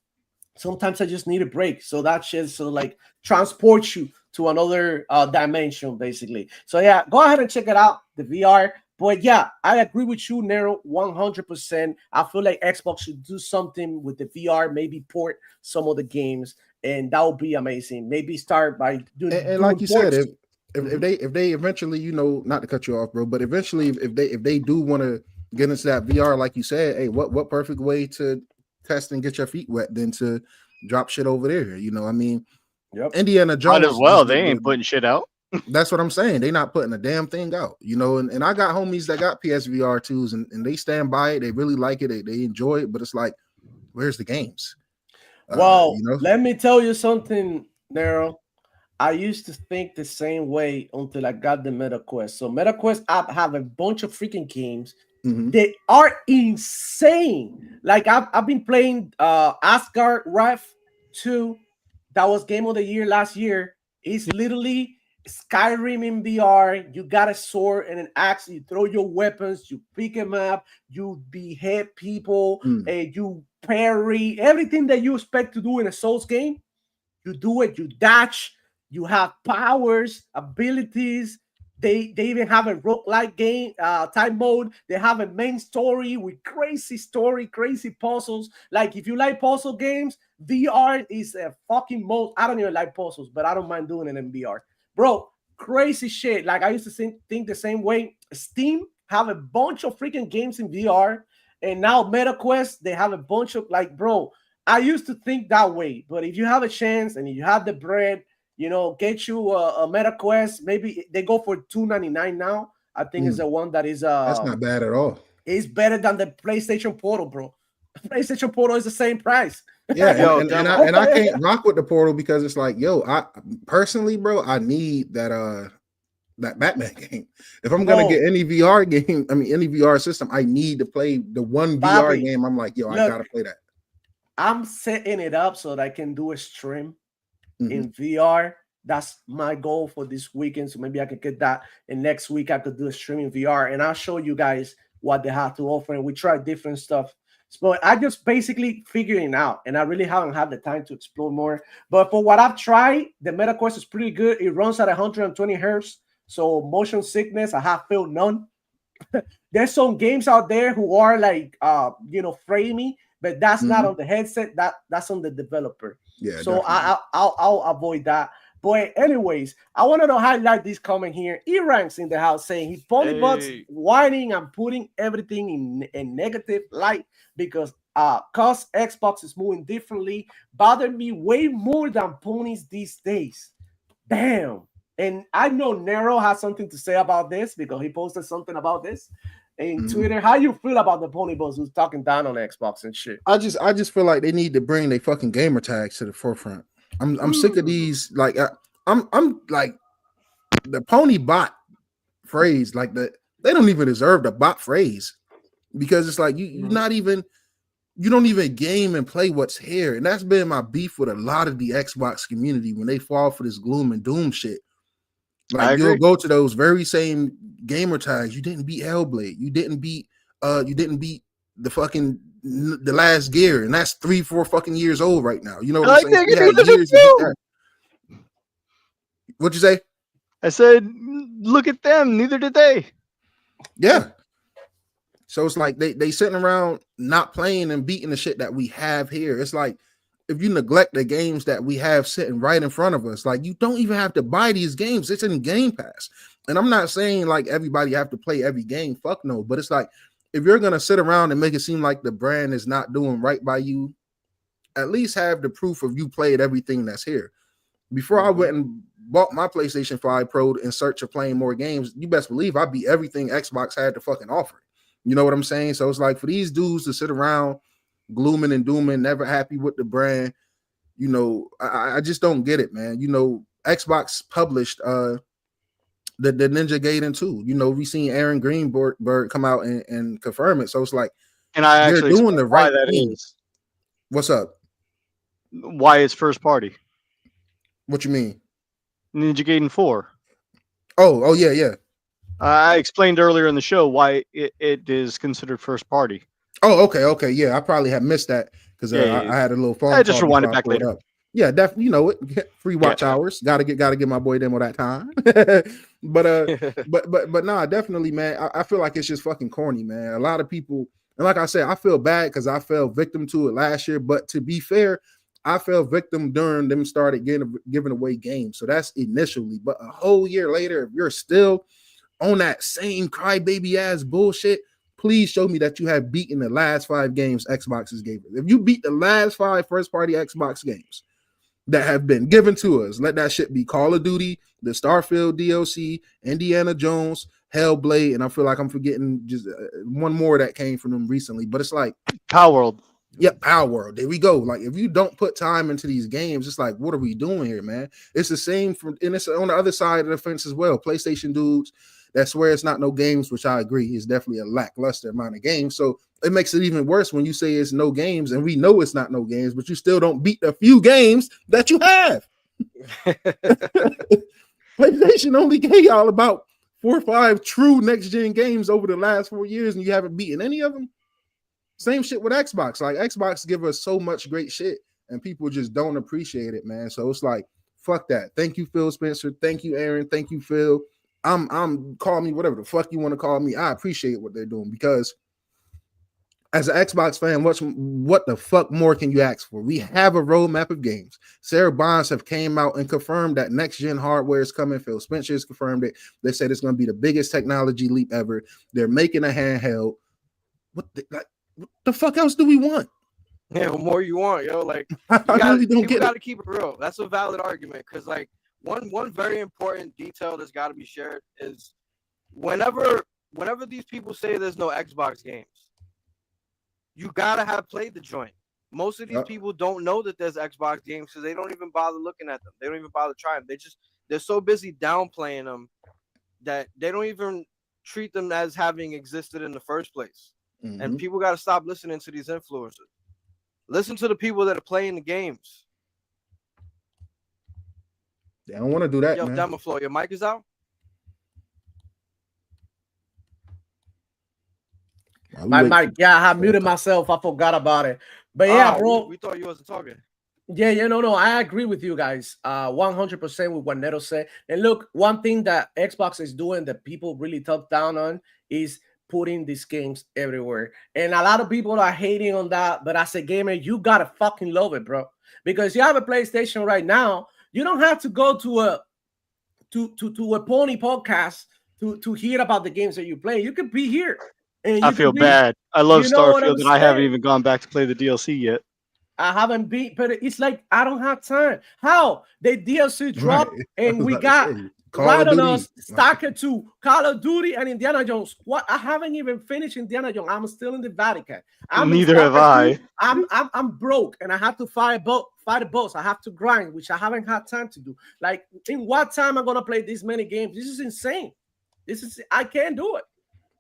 sometimes I just need a break. So that shit so like transports you to another dimension, basically. So yeah, go ahead and check it out, the VR. But yeah, I agree with you, Nero, 100%. I feel like Xbox should do something with the VR, maybe port some of the games, and that would be amazing. Maybe start by doing And like you said, ports. if they eventually, you know, not to cut you off, bro, but eventually if they do want to get into that VR, like you said, hey, what perfect way to test and get your feet wet than to drop shit over there? You know, I mean, Yep. Indiana Jones. Might as well. They ain't putting shit out. That's what I'm saying. They not putting a damn thing out, you know. And I got homies that got PSVR 2s and they stand by it. They really like it. They enjoy it. But it's like, where's the games? Well, you know, let me tell you something, Nero. I used to think the same way until I got the MetaQuest. So MetaQuest app have a bunch of freaking games. Mhm. They are insane. Like I've been playing Asgard Ref 2. That was game of the year last year. It's literally Skyrim in VR. You got a sword and an axe. You throw your weapons. You pick them up. You behead people. And you parry. Everything that you expect to do in a Souls game, you do it. You dash. You have powers, abilities. They even have a roguelike game type mode. They have a main story with crazy story, crazy puzzles. Like if you like puzzle games, VR is a fucking mode. I don't even like puzzles, but I don't mind doing it in VR. Bro, crazy shit. Like I used to think the same way. Steam have a bunch of freaking games in VR. And now MetaQuest, they have a bunch of like, bro, I used to think that way. But if you have a chance and you have the bread, get you a Meta Quest. Maybe they go for $299 now. I think it's the one that is That's not bad at all. It's better than the PlayStation Portal, bro. PlayStation Portal is the same price. Yeah, Yo, and I can't rock with the Portal because it's like, yo, I personally, bro, I need that Batman game. If I'm gonna get any VR game, any VR system, I need to play the one VR game. I'm like, yo, I gotta play that. I'm setting it up so that I can do a stream in VR. That's my goal for this weekend. So maybe I could get that. And next week I could do a stream in VR, and I'll show you guys what they have to offer. And we try different stuff. So I just basically figuring out, and I really haven't had the time to explore more. But for what I've tried, the Meta Quest is pretty good. It runs at 120 hertz. So motion sickness, I have felt none. There's some games out there who are like, framey, but that's not on the headset. That's on the developer. Yeah. So I'll avoid that. But anyways, I wanted to highlight this comment here. E-Ranks in the house saying he Polybot's whining and putting everything in negative light because cause Xbox is moving differently. Bothered me way more than ponies these days. Damn. And I know Nero has something to say about this because he posted something about this in Twitter. How you feel about the pony boss who's talking down on Xbox and shit? I just feel like they need to bring their fucking gamer tags to the forefront. I'm sick of these. Like I'm like the pony bot phrase. Like they don't even deserve the bot phrase because it's like you don't even game and play what's here. And that's been my beef with a lot of the Xbox community when they fall for this gloom and doom shit. Like you'll go to those very same gamer tags. You didn't beat Hellblade. You didn't beat the fucking the last Gear, and that's 3-4 fucking years old right now. You know what I'm saying? What'd you say? I said, look at them. Neither did they. Yeah. So it's like they sitting around not playing and beating the shit that we have here. It's like if you neglect the games that we have sitting right in front of us, like you don't even have to buy these games. It's in Game Pass. And I'm not saying like everybody have to play every game. Fuck no. But it's like if you're gonna sit around and make it seem like the brand is not doing right by you, at least have the proof of you played everything that's here. Before I went and bought my PlayStation 5 Pro in search of playing more games, you best believe I beat everything Xbox had to fucking offer. You know what I'm saying? So it's like for these dudes to sit around glooming and dooming, never happy with the brand, I just don't get it, man. Xbox published the Ninja Gaiden 2. We seen Aaron Greenberg come out and confirm it. So it's like, and I they're actually doing the right that thing. Is. What's up? Why it's first party? What you mean? Ninja Gaiden 4. Oh yeah. I explained earlier in the show why it is considered first party. Oh, okay. Yeah, I probably have missed that because I had a little phone. I just rewind it back later. Up. Yeah, definitely. You know it. Free watch hours. Gotta get my boy demo that time. but nah, definitely, man. I feel like it's just fucking corny, man. A lot of people, and like I said, I feel bad because I fell victim to it last year. But to be fair, I fell victim during them started giving away games. So that's initially. But a whole year later, if you're still on that same crybaby ass bullshit, please show me that you have beaten the last 5 games Xbox's gave us. If you beat the last 5 first-party Xbox games that have been given to us, let that shit be Call of Duty, the Starfield DLC, Indiana Jones, Hellblade, and I feel like I'm forgetting just one more that came from them recently. But it's like Power World. Yep, Power World. There we go. Like if you don't put time into these games, it's like, what are we doing here, man? It's the same and it's on the other side of the fence as well. PlayStation dudes that swear it's not no games, which I agree is definitely a lackluster amount of games. So it makes it even worse when you say it's no games, and we know it's not no games, but you still don't beat the few games that you have. PlayStation only gave y'all about 4 or 5 true next-gen games over the last 4 years, and you haven't beaten any of them. Same shit with Xbox. Like Xbox give us so much great shit, and people just don't appreciate it, man. So it's like, fuck that. Thank you, Phil Spencer. Thank you, Aaron. Thank you, Phil. I'm call me whatever the fuck you want to call me. I appreciate what they're doing because as an Xbox fan, what the fuck more can you ask for? We have a roadmap of games. Sarah Bonds have came out and confirmed that next gen hardware is coming. Phil Spencer has confirmed it. They said it's going to be the biggest technology leap ever. They're making a handheld. What the fuck else do we want? Yeah, what more you want, yo? Like, I really don't get it. Got to keep it real. That's a valid argument because, like, one very important detail that's got to be shared is whenever these people say there's no Xbox games, you gotta have played the joint. Most of these people don't know that there's Xbox games because they don't even bother looking at them. They don't even bother trying. They're so busy downplaying them that they don't even treat them as having existed in the first place. Mhm. And people got to stop listening to these influencers. Listen to the people that are playing the games. They don't want to do that, Yo, man. Demoflow, your mic is out? My mic, yeah, I have muted myself. I forgot about it. But yeah, bro. We thought you wasn't talking. Yeah, no, I agree with you guys 100% with what Neto said. And look, one thing that Xbox is doing that people really talk down on is putting these games everywhere. And a lot of people are hating on that, but as a gamer, you gotta fucking love it, bro. Because you have a PlayStation right now, you don't have to go to a pony podcast to hear about the games that you play. You could be here. And I feel bad. I love Starfield, and I haven't even gone back to play the DLC yet. I haven't beat, but it's like I don't have time. How the DLC dropped and we got right on us stuck to Call of Duty and Indiana Jones. What? I haven't even finished Indiana Jones. I'm still in the Vatican. Neither have I. I'm broke and I have to fight a boss. I have to grind, which I haven't had time to do. Like, in what time am I gonna play this many games? This is insane. I can't do it.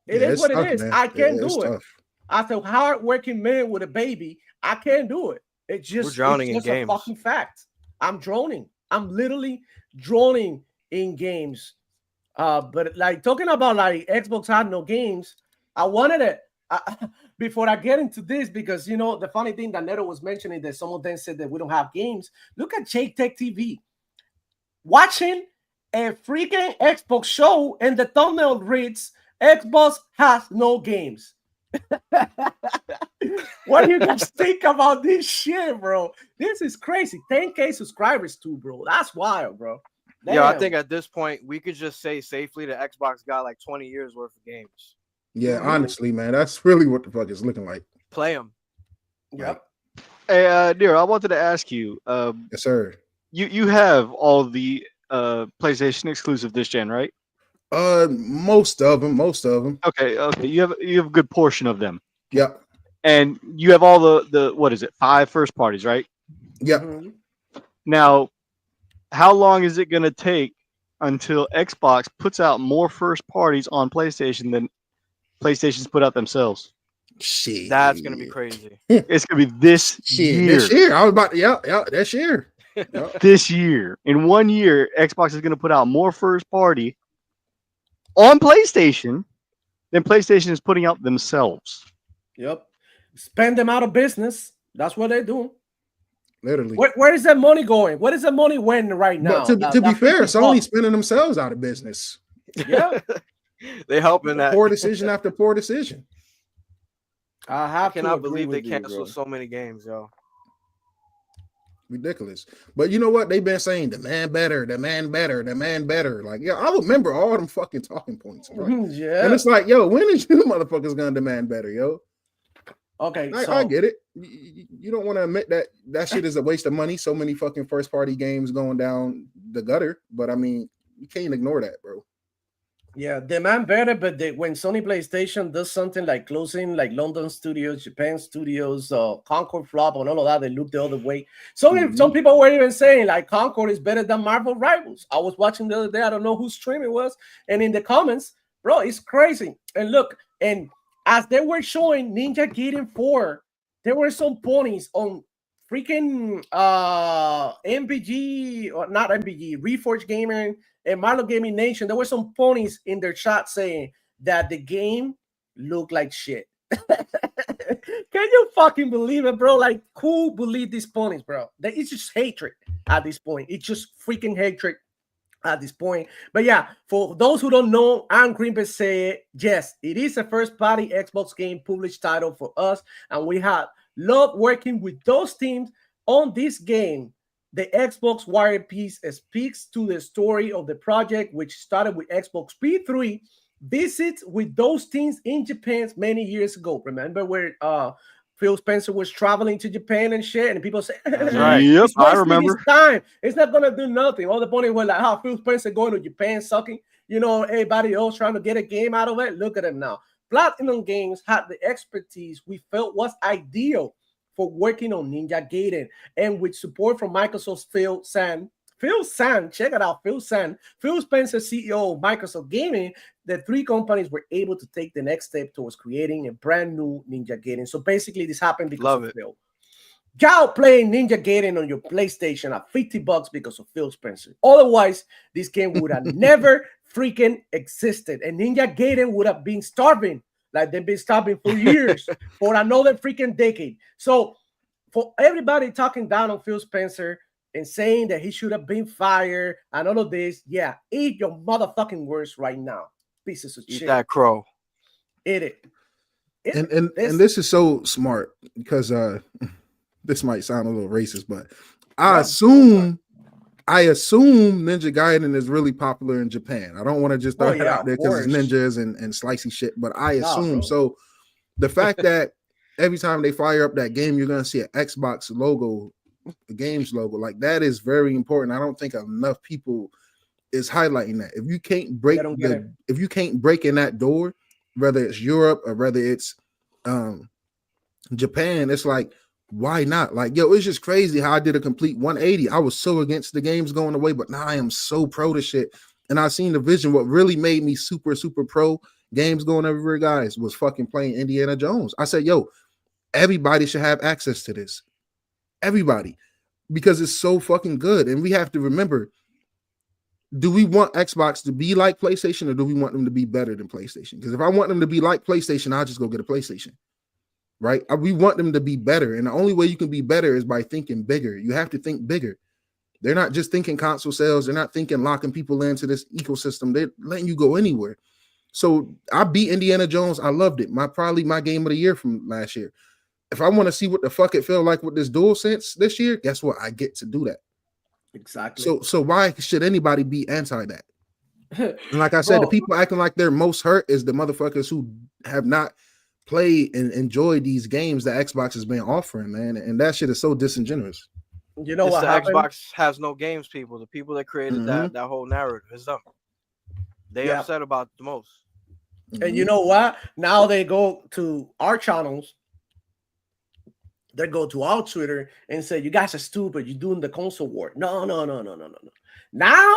It is what it is. Man. I can't do it. As a hard-working man with a baby, I can't do it. It's just a fucking fact. I'm droning. I'm literally droning in games. But like talking about like Xbox had no games, I wanted it before I get into this because the funny thing that Neto was mentioning that some of them said that we don't have games. Look at Jake Tech TV watching a freaking Xbox show, and the thumbnail reads, "Xbox has no games." What do you guys think about this shit, bro? This is crazy. 10K subscribers too, bro. That's wild, bro. Damn. Yeah, I think at this point we could just say safely that Xbox got like 20 years worth of games. Yeah, honestly, man, that's really what the fuck it's looking like. Play them. Yep. Hey, Nero, I wanted to ask you. Yes, sir. You have all the PlayStation exclusive this gen, right? Most of them. Okay. You have a good portion of them. Yep. And you have all the what is it? 5 first parties, right? Yep. Mm-hmm. Now, how long is it going to take until Xbox puts out more first parties on PlayStation than PlayStation's put out themselves? Shit. That's gonna be crazy. It's gonna be this year. This year. I was about to this year. Yep. This year. In 1 year, Xbox is gonna put out more first party on PlayStation than PlayStation is putting out themselves. Yep. Spend them out of business. That's what they're doing. Literally. Where is that money going? What is the money win right now? But to be fair, Sony spending themselves out of business. Yeah. They helping that. Poor decision after poor decision. I cannot believe they canceled so many games, yo. Ridiculous. But you know what? They've been saying demand better. Like, yeah, I remember all them fucking talking points. Bro. Yeah. And it's like, yo, when is you motherfuckers gonna demand better, yo? Okay, I get it. You don't want to admit that shit is a waste of money. So many fucking first party games going down the gutter. But I mean, you can't ignore that, bro. Yeah, demand better, but when Sony PlayStation does something like closing like London studios, Japan studios, Concord flop and all of that, they look the other way. Some people were even saying like Concord is better than Marvel Rivals. I was watching the other day, I don't know whose stream it was, and in the comments, bro, it's crazy. And look, and as they were showing Ninja Gaiden 4, there were some ponies on freaking MBG, or not MBG, Reforged Gaming and Marlo Gaming Nation. There were some ponies in their chat saying that the game looked like shit. Can you fucking believe it, bro? Like, who believe these ponies, bro? It's just hatred at this point. It's just freaking hatred at this point. But yeah, for those who don't know, Aaron Greenberg said, yes, it is a first-party Xbox game published title for us, and we have loved working with those teams on this game. The Xbox Wire piece speaks to the story of the project, which started with Xbox P3 visits with those teams in Japan many years ago. Remember where Phil Spencer was traveling to Japan and shit, and people say, right. Yep, "He's I wasting remember. his time. It's not gonna do nothing." All the point was like, "How Phil Spencer going to Japan sucking?" You know, everybody else trying to get a game out of it. Look at him now. Platinum Games had the expertise we felt was ideal for working on Ninja Gaiden, and with support from Microsoft's Phil Sand, check it out, Phil Spencer, CEO of Microsoft Gaming, the three companies were able to take the next step towards creating a brand new Ninja Gaiden. So basically, this happened because of Phil. Y'all playing Ninja Gaiden on your PlayStation at $50 because of Phil Spencer. Otherwise, this game would have never freaking existed, and Ninja Gaiden would have been starving, like they've been starving for years, for another freaking decade. So for everybody talking down on Phil Spencer and saying that he should have been fired and all of this, yeah, eat your motherfucking words right now, pieces of Eat shit. that crow. Eat it. And this is so smart because this might sound a little racist, but I assume Ninja Gaiden is really popular in Japan. I don't want to just throw that out there because it's ninjas and slicey shit, but I assume so. The fact that every time they fire up that game, you're gonna see an Xbox logo, the game's logo, like that is very important. I don't think enough people is highlighting that. If you can't break in that door, whether it's Europe or whether it's Japan, it's like, why not? Like, yo, it's just crazy how I did a complete 180. I was so against the games going away, but now I am so pro to shit. And I seen the vision. What really made me super pro games going everywhere, guys, was fucking playing Indiana Jones. I said, yo, everybody should have access to this. Everybody. Because it's so fucking good. And we have to remember, do we want Xbox to be like PlayStation or do we want them to be better than PlayStation? Because if I want them to be like PlayStation, I'll just go get a PlayStation. Right? We want them to be better. And the only way you can be better is by thinking bigger. You have to think bigger. They're not just thinking console sales. They're not thinking locking people into this ecosystem. They're letting you go anywhere. So I beat Indiana Jones. I loved it. Probably my game of the year from last year. If I want to see what the fuck it felt like with this DualSense this year, guess what? I get to do that. Exactly. So why should anybody be anti that? And like I said, the people acting like they're most hurt is the motherfuckers who have not played and enjoyed these games that Xbox has been offering, man. And that shit is so disingenuous. You know what happened? Xbox has no games, people. The people that created that whole narrative is them. They upset about the most. And you know what? Now they go to our channels. They go to our Twitter and say, you guys are stupid. You're doing the console war. No. Now,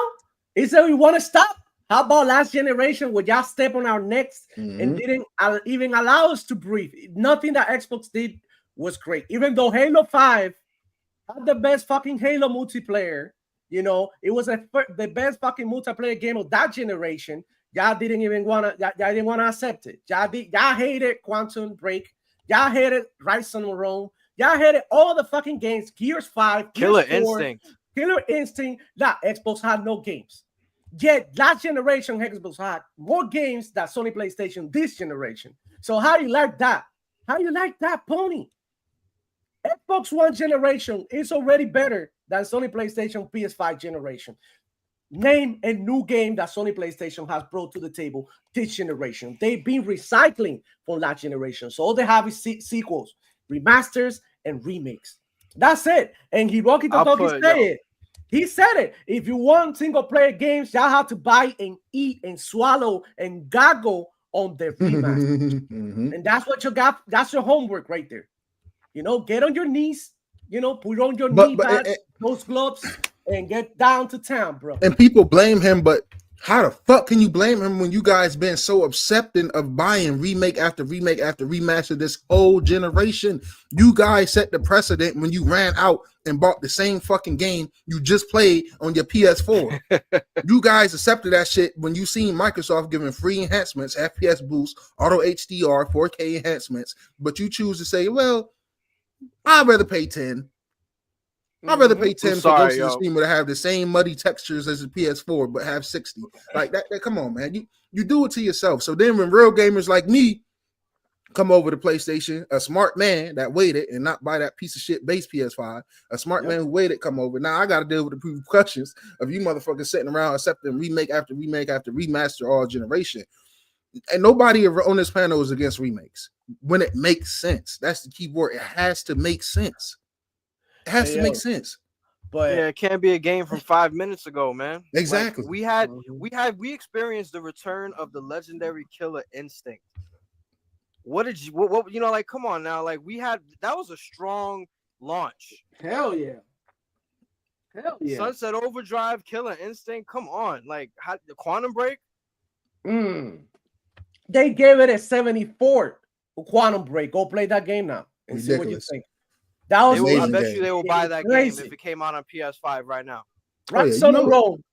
is that we want to stop? How about last generation where y'all step on our necks and didn't even allow us to breathe? Nothing that Xbox did was great. Even though Halo 5 had the best fucking Halo multiplayer, you know, it was the best fucking multiplayer game of that generation. Y'all didn't even want to accept it. Y'all hated Quantum Break. Y'all hated Rise on Rome. Y'all hated all the fucking games. Gears 5, Killer Gears 4, Killer Instinct. That Xbox had no games. Yet last generation Xbox had more games than Sony PlayStation this generation. So how do you like that? How do you like that, Pony? Xbox One generation is already better than Sony PlayStation PS5 generation. Name a new game that Sony PlayStation has brought to the table this generation. They've been recycling from last generation. So all they have is sequels, remasters, and remakes. That's it. And Hiroki Totoki said it. He said it. If you want single player games, y'all have to buy and eat and swallow and goggle on the remasters. And that's what you got. That's your homework right there. You know, get on your knees, you know, put on your knee pads, those gloves, and get down to town, bro. And people blame him, but how the fuck can you blame him when you guys been so accepting of buying remake after remake after remaster this whole generation? You guys set the precedent when you ran out and bought the same fucking game you just played on your PS4. You guys accepted that shit when you seen Microsoft giving free enhancements, FPS boost, auto HDR, 4K enhancements, but you choose to say, well, I'd rather pay 10. I'd rather pay 10 for Ghost of Tsushima to have the same muddy textures as the PS4, but have 60. Like that come on, man. You do it to yourself. So then when real gamers like me come over to PlayStation, a smart man that waited and not buy that piece of shit base PS5, a smart man who waited come over. Now I got to deal with the repercussions of you motherfuckers sitting around accepting remake after remake after remaster all generation. And nobody on this panel is against remakes. when it makes sense. That's the key word. It has to make sense. It has to make sense. But Yeah, it can't be a game from 5 minutes ago, man. Exactly. Like, we experienced the return of the legendary killer instinct. What did you what you know, like, come on now, like, that was a strong launch. hell yeah. Sunset Overdrive, Killer Instinct, come on, like, the Quantum Break. They gave it a 74 Quantum Break. Go play that game now and see what you think. That was I amazing bet game. you they will buy that Crazy. game if it came out on PS5 right now. Rise on a Rome.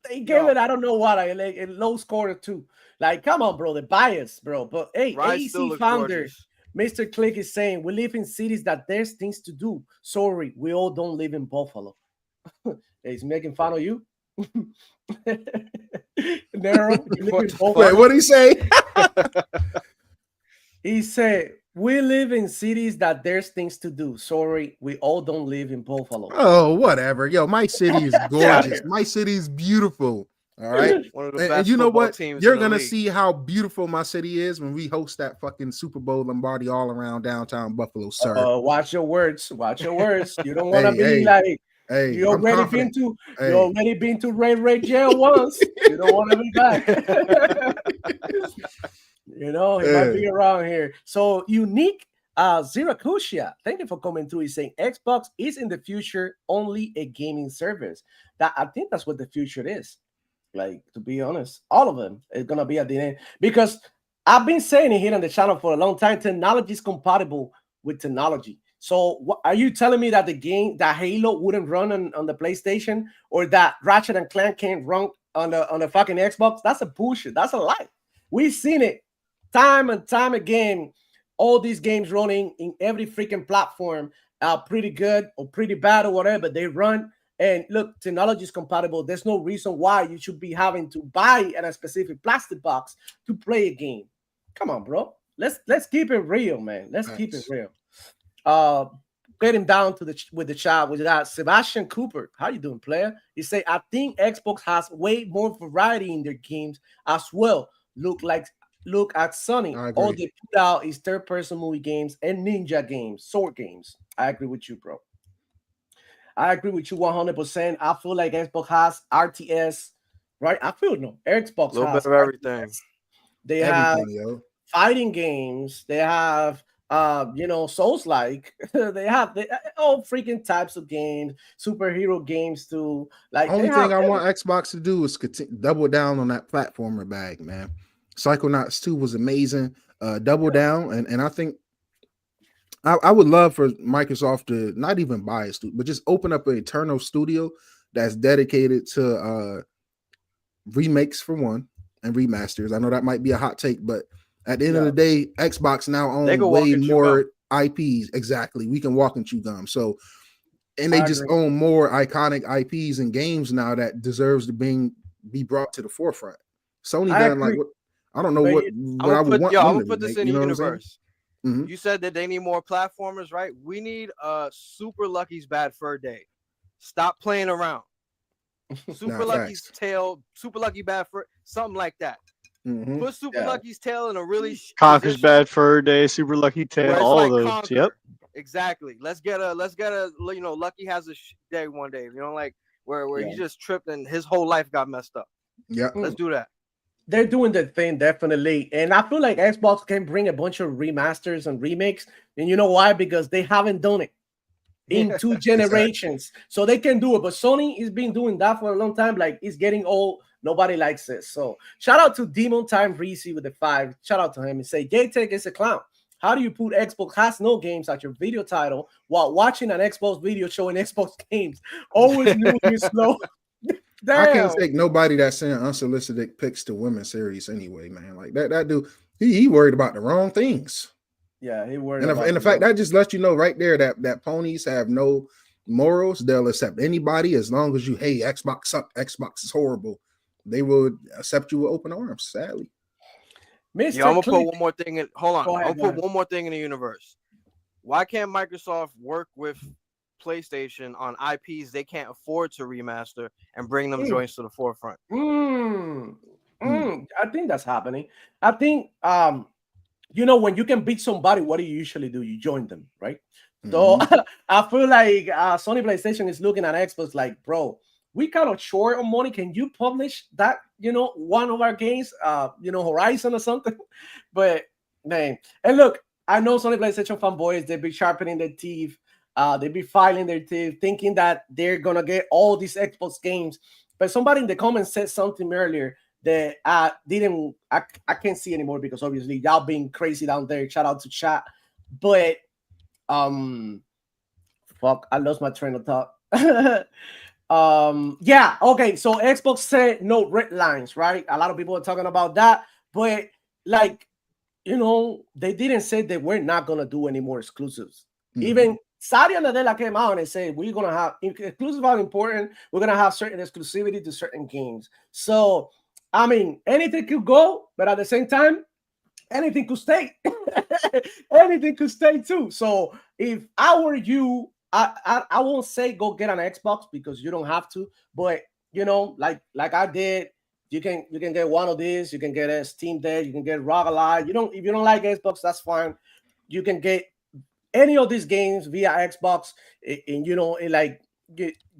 They gave it, I don't know what, like a low score too. Like, come on, bro, the bias, bro. But hey, Rise still AC looks founder gorgeous. Mr. Click is saying we live in cities that there's things to do. Sorry, we all don't live in Buffalo. He's making fun of you. Nero, you live in Buffalo. Wait, what did he say? He said, we live in cities that there's things to do. Sorry, we all don't live in Buffalo. Oh, whatever. Yo, my city is gorgeous. My city is beautiful. All right. One of the best And you know football what? teams You're in the gonna league. see how beautiful my city is when we host that fucking Super Bowl Lombardi all around downtown Buffalo, sir. Watch your words. Watch your words. You don't want to be Hey, like hey, you I'm already confident. been to Hey. you already been to Ray jail once. You don't want to be back. You know, he might be around here. So unique Ziracusia, thank you for coming through. He's saying Xbox is in the future only a gaming service. That I think that's what the future is. Like, to be honest, all of them is gonna be at the end, because I've been saying it here on the channel for a long time. Technology is compatible with technology. So what, are you telling me that the game, that Halo wouldn't run on the PlayStation, or that Ratchet and Clank can't run on the fucking Xbox? That's a bullshit. That's a lie. We've seen it time and time again. All these games running in every freaking platform are pretty good or pretty bad or whatever, they run. And look, technology is compatible. There's no reason why you should be having to buy in a specific plastic box to play a game. Come on, bro. Let's keep it real, man. Let's keep it real. Get him down to with the chat with that. Sebastian Cooper, how you doing, player? He say, I think Xbox has way more variety in their games as well. Look at Sony. All they put out is third-person movie games and ninja games, sword games. I agree with you, bro. I agree with you 100%. I feel like Xbox has RTS, right? I feel Xbox a little has bit of everything. They have fighting games. They have Souls-like. they have all freaking types of games, superhero games too. Like, only thing I want Xbox to do is double down on that platformer bag, man. Psychonauts 2 was amazing. Double down, and I think I would love for Microsoft to not even buy a studio, but just open up an internal studio that's dedicated to remakes for one and remasters. I know that might be a hot take, but at the end of the day, Xbox now owns way more IPs. Exactly. We can walk and chew gum. So, and they just own more iconic IPs and games now that deserves to be brought to the forefront. Sony done like what I don't know what I would want. I'm gonna put this in the universe. Mm-hmm. You said that they need more platformers, right? We need Super Lucky's Bad Fur Day. Stop playing around. Super Lucky's Tail, Super Lucky Bad Fur, something like that. Mm-hmm. Put Super Lucky's Tail in a really Conker's Bad Fur Day, Super Lucky Tail, all of those. Conker. Yep. Exactly. Let's get a Lucky has a day one day, like where he just tripped and his whole life got messed up. Yeah. Let's do that. They're doing the thing, definitely. And I feel like Xbox can bring a bunch of remasters and remakes. And you know why? Because they haven't done it in 2 generations. So they can do it. But Sony has been doing that for a long time. Like, it's getting old. Nobody likes it. So shout out to Demon Time Reese with the 5. Shout out to him and say, J-Tech is a clown. How do you put Xbox has no games at your video title while watching an Xbox video showing Xbox games? Always new and slow. Damn. I can't take nobody that's sending unsolicited pics to women serious anyway, man. Like that dude, he worried about the wrong things. Yeah, he worried. And the fact that just lets you know right there that ponies have no morals. They'll accept anybody as long as you, hey, Xbox suck, Xbox is horrible. They will accept you with open arms. Sadly. I'm gonna put one more thing in. Hold on, I'm gonna put one more thing in the universe. Why can't Microsoft work with PlayStation on IPs they can't afford to remaster and bring them joints to the forefront? I think that's happening. I think you know, when you can beat somebody, what do you usually do? You join them, right? So I feel like Sony PlayStation is looking at Xbox like, bro, we kind of short on money. Can you publish that, you know, one of our games, you know, Horizon or something? But man, and look, I know Sony PlayStation fanboys, they be sharpening their teeth, they be filing their teeth, thinking that they're gonna get all these Xbox games. But somebody in the comments said something earlier that I can't see anymore because obviously y'all being crazy down there. Shout out to chat. But fuck, I lost my train of thought. Yeah, okay, so Xbox said no red lines, right? A lot of people are talking about that, but like, you know, they didn't say that we're not gonna do any more exclusives. Even Satya Nadella came out and said we're gonna have exclusives are important. We're gonna have certain exclusivity to certain games. So I mean, anything could go, but at the same time, anything could stay. Anything could stay too. So if I were you, I won't say go get an Xbox because you don't have to, but you know, like I did, you can get one of these, you can get a Steam Deck, you can get Rock Ally. You don't, if you don't like Xbox, that's fine. You can get any of these games via Xbox, and you know, like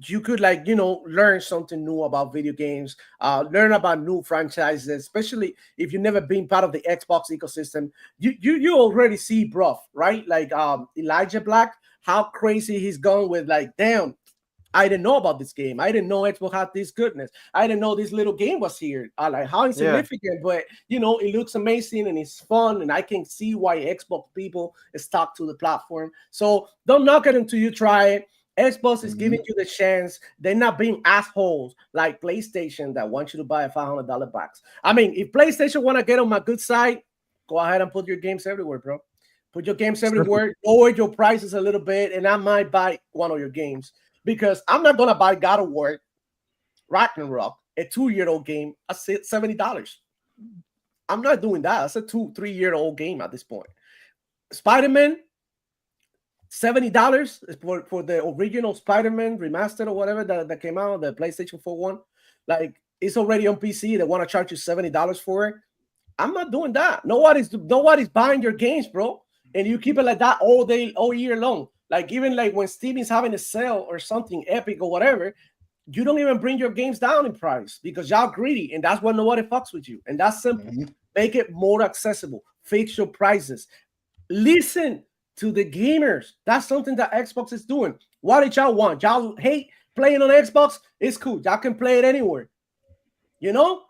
you could, like, you know, learn something new about video games, learn about new franchises, especially if you've never been part of the Xbox ecosystem. You already see, bro, right? Like Elijah Black, how crazy he's gone with, like, damn, I didn't know about this game. I didn't know Xbox had this goodness. I didn't know this little game was here. Like, how insignificant, but you know, it looks amazing and it's fun, and I can see why Xbox people stuck to the platform. So don't knock it until you try it. Xbox is giving you the chance. They're not being assholes like PlayStation that want you to buy a $500 box. I mean, if PlayStation want to get on my good side, go ahead and put your games everywhere, bro. Put your games everywhere. Lower your prices a little bit, and I might buy one of your games. Because I'm not gonna buy God of War Ragnarok, a 2-year-old game, at $70. I'm not doing that. That's a 2-3-year-old game at this point. Spider-Man, $70 for the original Spider-Man remastered or whatever that came out, the PlayStation 4 one. Like, it's already on PC. They want to charge you $70 for it. I'm not doing that. Nobody's buying your games, bro. And you keep it like that all day, all year long. Like, even like when Steam is having a sale or something epic or whatever, you don't even bring your games down in price because y'all greedy, and that's why nobody fucks with you. And that's simple. Make it more accessible. Fix your prices. Listen to the gamers. That's something that Xbox is doing. What did y'all want? Y'all hate playing on Xbox? It's cool. Y'all can play it anywhere. You know?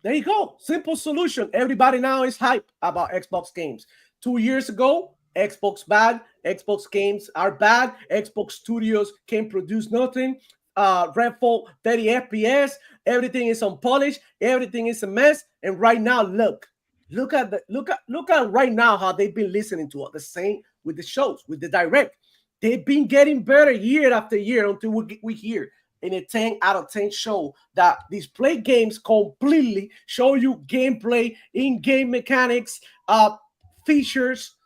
There you go. Simple solution. Everybody now is hype about Xbox games. 2 years ago, Xbox bad. Xbox games are bad. Xbox Studios can produce nothing. Redfall 30 FPS. Everything is unpolished. Everything is a mess. And right now, look at right now how they've been listening to it. The same with the shows, with the direct. They've been getting better year after year until we hear in a 10 out of 10 show that display games completely show you gameplay, in-game mechanics, features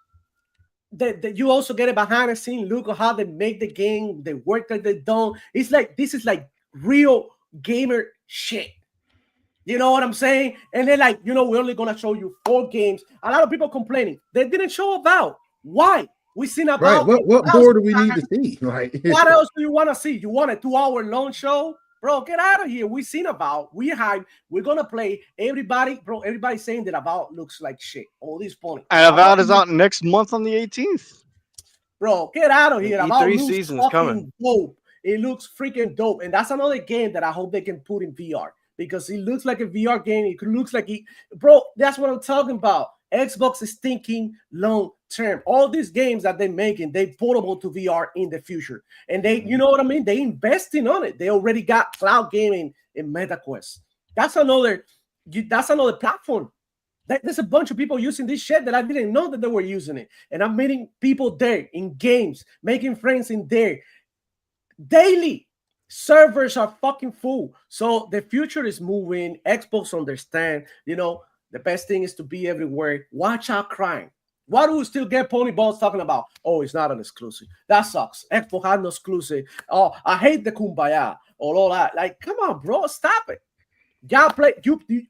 that you also get a behind the scene look at how they make the game, the work that they've done. It's like, this is like real gamer shit. You know what I'm saying? And they're like, you know, we're only gonna show you 4 games. A lot of people complaining they didn't show about. Why? We seen about right. What more do we need to see? Like, what else do you want to see? You want a 2-hour long show? Bro, get out of here. We seen about. We hype. We're gonna play. Everybody, bro. Everybody's saying that about looks like shit. All these points. And Avowed is out next month on the 18th. Bro, get out of here. About E3 season's coming. Dope. It looks freaking dope, and that's another game that I hope they can put in VR because it looks like a VR game. It looks like it, bro. That's what I'm talking about. Xbox is thinking long term. All these games that they're making, they portable to VR in the future. And they, you know what I mean? They investing on it. They already got cloud gaming in MetaQuest. That's another platform. There's a bunch of people using this shit that I didn't know that they were using it. And I'm meeting people there in games, making friends in there. Daily. Servers are fucking full. So the future is moving. Xbox understand, you know, the best thing is to be everywhere. Watch out crying. Why do we still get Pony Balls talking about, oh, it's not an exclusive? That sucks. Xbox had no exclusive. Oh, I hate the Kumbaya or all that. Like, come on, bro, stop it. Y'all play.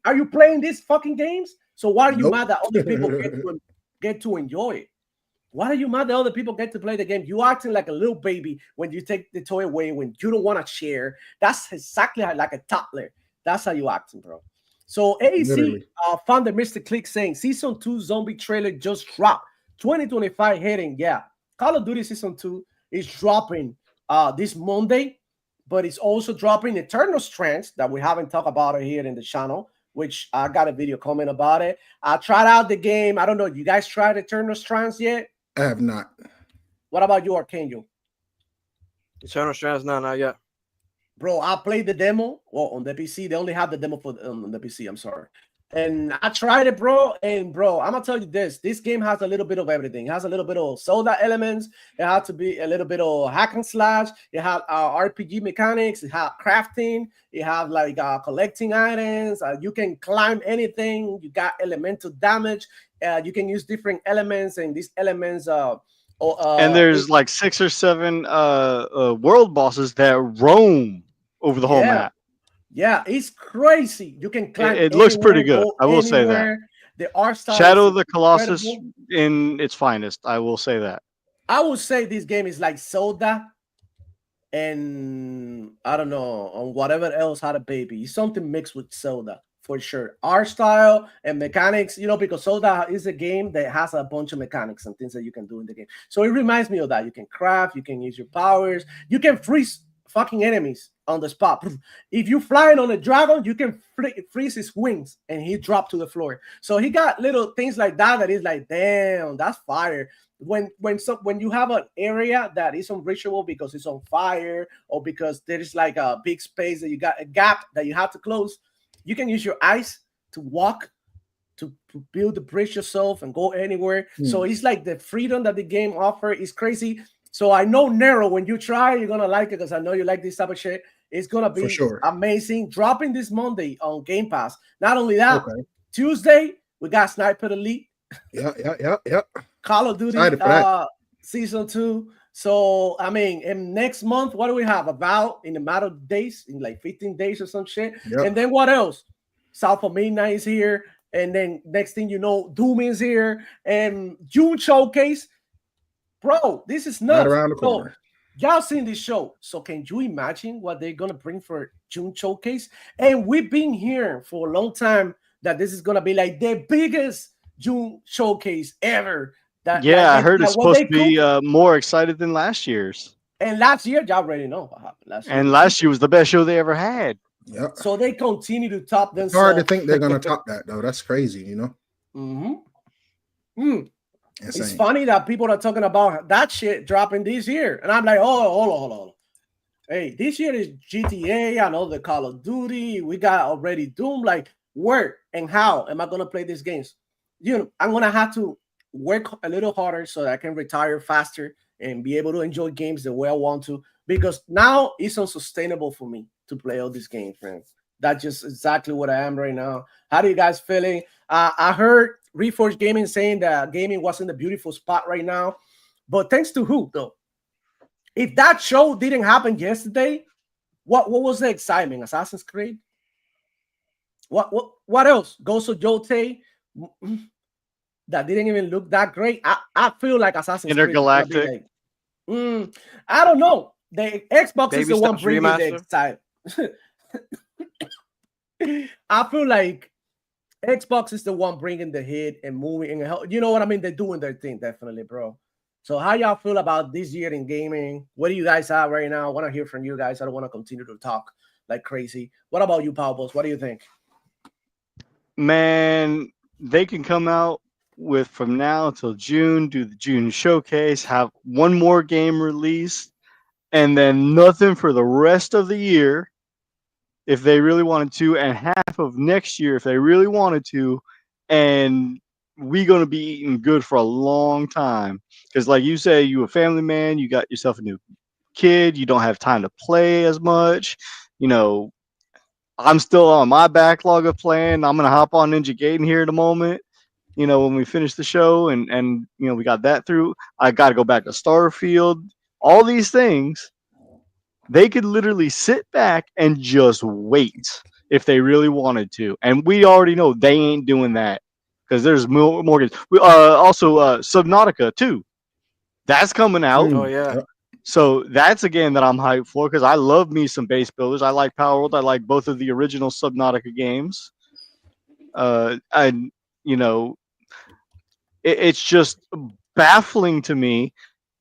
Are you playing these fucking games? So why are you mad that other people get to them? get to enjoy it. Why are you mad that other people get to play the game? You acting like a little baby when you take the toy away, when you don't want to share. That's exactly like a toddler. That's how you acting, bro. So AEC Literally. found the Mr. Click saying Season 2 zombie trailer just dropped. 2025 hitting. Yeah. Call of Duty Season 2 is dropping this Monday, but it's also dropping Eternal Strands that we haven't talked about it here in the channel, which I got a video comment about it. I tried out the game. I don't know. You guys tried Eternal Strands yet? I have not. What about you, Archangel? Eternal Strands, no, not yet. Bro, I played the demo. Well, on the PC, they only have the demo for on the PC. I'm sorry, and I tried it, bro. And bro, I'm gonna tell you this: this game has a little bit of everything. It has a little bit of soda elements. It has to be a little bit of hack and slash. It has RPG mechanics. It has crafting. It has like collecting items. You can climb anything. You got elemental damage. You can use different elements, and these elements and there's like 6 or 7 world bosses that roam over the whole map. Yeah, it's crazy. You can climb. It looks pretty good. I will say that. The art style. Shadow of the Colossus in its finest. I will say that. I would say this game is like Soda, and I don't know on whatever else had a baby. It's something mixed with Soda for sure. Art style and mechanics, because Soda is a game that has a bunch of mechanics and things that you can do in the game. So it reminds me of that. You can craft, you can use your powers, you can freeze fucking enemies on the spot. If you're flying on a dragon, you can freeze his wings and he dropped to the floor. So he got little things like that that is like, damn, that's fire. When you have an area that is unreachable because it's on fire or because there is like a big space that you got a gap that you have to close, you can use your eyes to walk, to build the bridge yourself and go anywhere. So it's like the freedom that the game offers is crazy. So I know Nero, when you try, you're gonna like it because I know you like this type of shit. It's gonna be amazing. Dropping this Monday on Game Pass. Not only that, Tuesday we got Sniper Elite. Yeah. Call of Duty Season 2. So I mean, in next month, what do we have? About in a matter of days, in like 15 days or some shit. And then what else? South of Midnight is here, and then next thing you know, Doom is here, and June Showcase. Bro, this is nuts. Right around the corner. Y'all seen this show. So can you imagine what they're gonna bring for June Showcase? And we've been here for a long time that this is gonna be like the biggest June Showcase ever. I heard it's supposed to be more excited than last year's. And last year, y'all already know what happened. Last year was the best show they ever had. Yeah. So they continue to top themselves. It's hard to think they're gonna top that though. That's crazy, It's funny that people are talking about that shit dropping this year, and I'm like, hold on. Hey, this year is GTA. I know the Call of Duty. We got already Doom. Like, where and how am I gonna play these games? I'm gonna have to work a little harder so that I can retire faster and be able to enjoy games the way I want to, because now it's unsustainable for me to play all these games, friends. That's just exactly what I am right now. How do you guys feeling? I heard Reforged Gaming saying that gaming wasn't a beautiful spot right now, but thanks to who though? If that show didn't happen yesterday, what was the excitement? Assassin's Creed? What else? Ghost of Jote? That didn't even look that great. I feel like Assassin's Intergalactic. Creed. Like, I don't know. The Xbox is the one bringing the excitement. I feel like Xbox is the one bringing the hit and moving and you know what I mean? They're doing their thing, definitely, bro. So how y'all feel about this year in gaming? What do you guys have right now? I want to hear from you guys. I don't want to continue to talk like crazy. What about you, Pablos? What do you think? Man, they can come out with from now until June, do the June showcase, have one more game released, and then nothing for the rest of the year if they really wanted to, and half of next year if they really wanted to, and we're going to be eating good for a long time. Because like you say, you a family man, you got yourself a new kid, you don't have time to play as much. I'm still on my backlog of playing. I'm going to hop on Ninja Gaiden here in a moment. When we finish the show and we got that through, I got to go back to Starfield. All these things, they could literally sit back and just wait if they really wanted to. And we already know they ain't doing that. because there's more games. Also, Subnautica 2. That's coming out. Oh yeah. So that's a game that I'm hyped for because I love me some base builders. I like Power World. I like both of the original Subnautica games. And you know, it's just baffling to me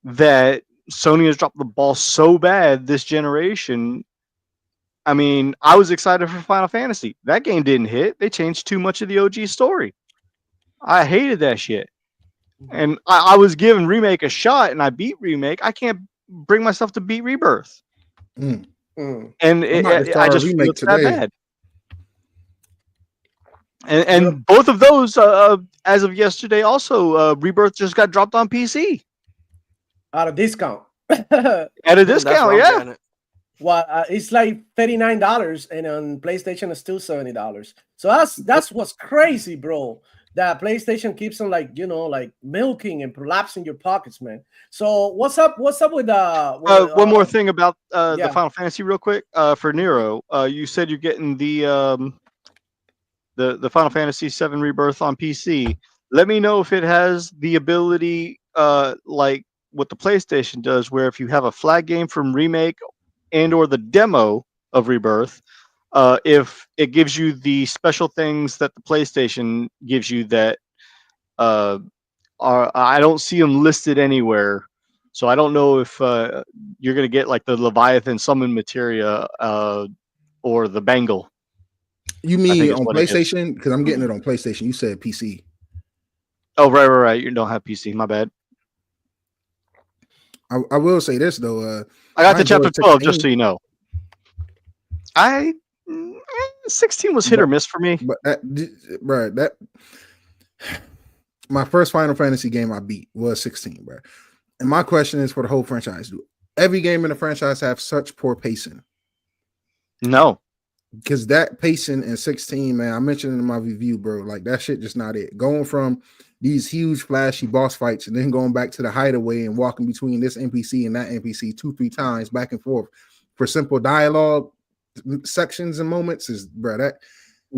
that Sony has dropped the ball so bad this generation. I mean, I was excited for Final Fantasy. That game didn't hit. They changed too much of the OG story. I hated that shit. And I was giving Remake a shot, and I beat Remake. I can't bring myself to beat Rebirth. And I just feel it's that bad. And both of those, as of yesterday, also Rebirth just got dropped on PC At a discount. at a discount. Yeah, Well, it's like $39, and on PlayStation it's still $70. So that's what's crazy, bro. That PlayStation keeps on like milking and prolapsing your pockets, man. So what's up with one more thing about the Final Fantasy, real quick. For Nero, you said you're getting the Final Fantasy VII Rebirth on PC. Let me know if it has the ability, like what the PlayStation does, where if you have a flag game from Remake and or the demo of Rebirth, if it gives you the special things that the PlayStation gives you that I don't see them listed anywhere. So I don't know if you're going to get like the Leviathan summon materia or the Bangle. You mean on PlayStation? Because I'm getting it on PlayStation. You said PC. Oh, right. You don't have PC. My bad. I will say this though. I got the chapter 12, just so you know. 16 was hit or miss for me. But that my first Final Fantasy game I beat was 16, bro. And my question is for the whole franchise: do every game in the franchise have such poor pacing? No. Because that pacing in 16, man, I mentioned in my review, bro, like that shit just not it. Going from these huge flashy boss fights and then going back to the hideaway and walking between this NPC and that NPC 2-3 times back and forth for simple dialogue sections and moments is, bro, that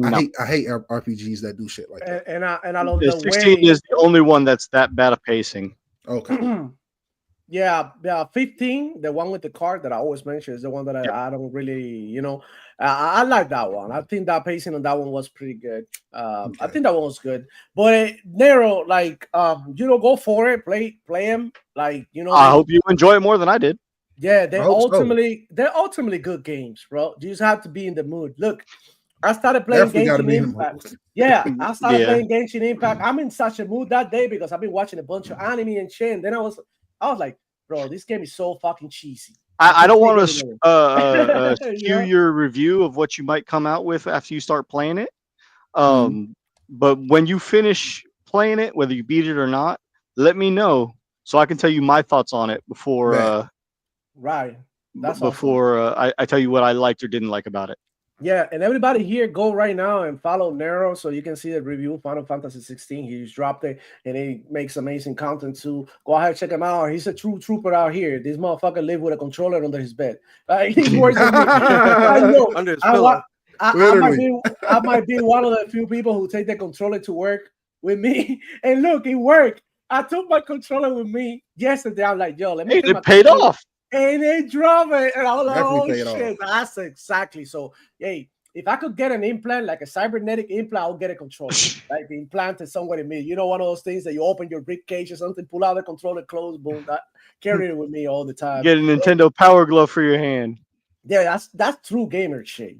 I hate RPGs that do shit like that. And I love the 16 is the only one that's that bad of pacing. Okay. Yeah, 15, the one with the card that I always mention, is the one that I don't really, I like that one. I think that pacing on that one was pretty good. I think that one was good. But Nero, like, go for it, play him, like, I hope you enjoy it more than I did. Yeah, they're ultimately good games, bro. You just have to be in the mood. Look, I started playing Genshin Impact. Yeah, I started playing Genshin Impact. I'm in such a mood that day because I've been watching a bunch of anime and shit. And then I was like, bro, this game is so fucking cheesy. I don't want to skew your review of what you might come out with after you start playing it. But when you finish playing it, whether you beat it or not, let me know so I can tell you my thoughts on it before. That's before awesome. I tell you what I liked or didn't like about it. Yeah, and everybody here, go right now and follow Nero so you can see the review of Final Fantasy 16. He just dropped it, and he makes amazing content too. Go ahead, check him out. He's a true trooper out here. This motherfucker live with a controller under his bed. He's worse than me. I know. Under his pillow. I might be one of the few people who take the controller to work with me. And look, it worked. I took my controller with me yesterday. I'm like, yo, let me. It paid off. And they drove it, and I was like, "Oh shit, that's exactly." So, hey, if I could get an implant, like a cybernetic implant, I'll get a controller. Like the implant is somewhere in me. One of those things that you open your briefcase or something, pull out the controller, close, boom. That carry it with me all the time. Get a Nintendo Power Glove for your hand. Yeah, that's true gamer shit.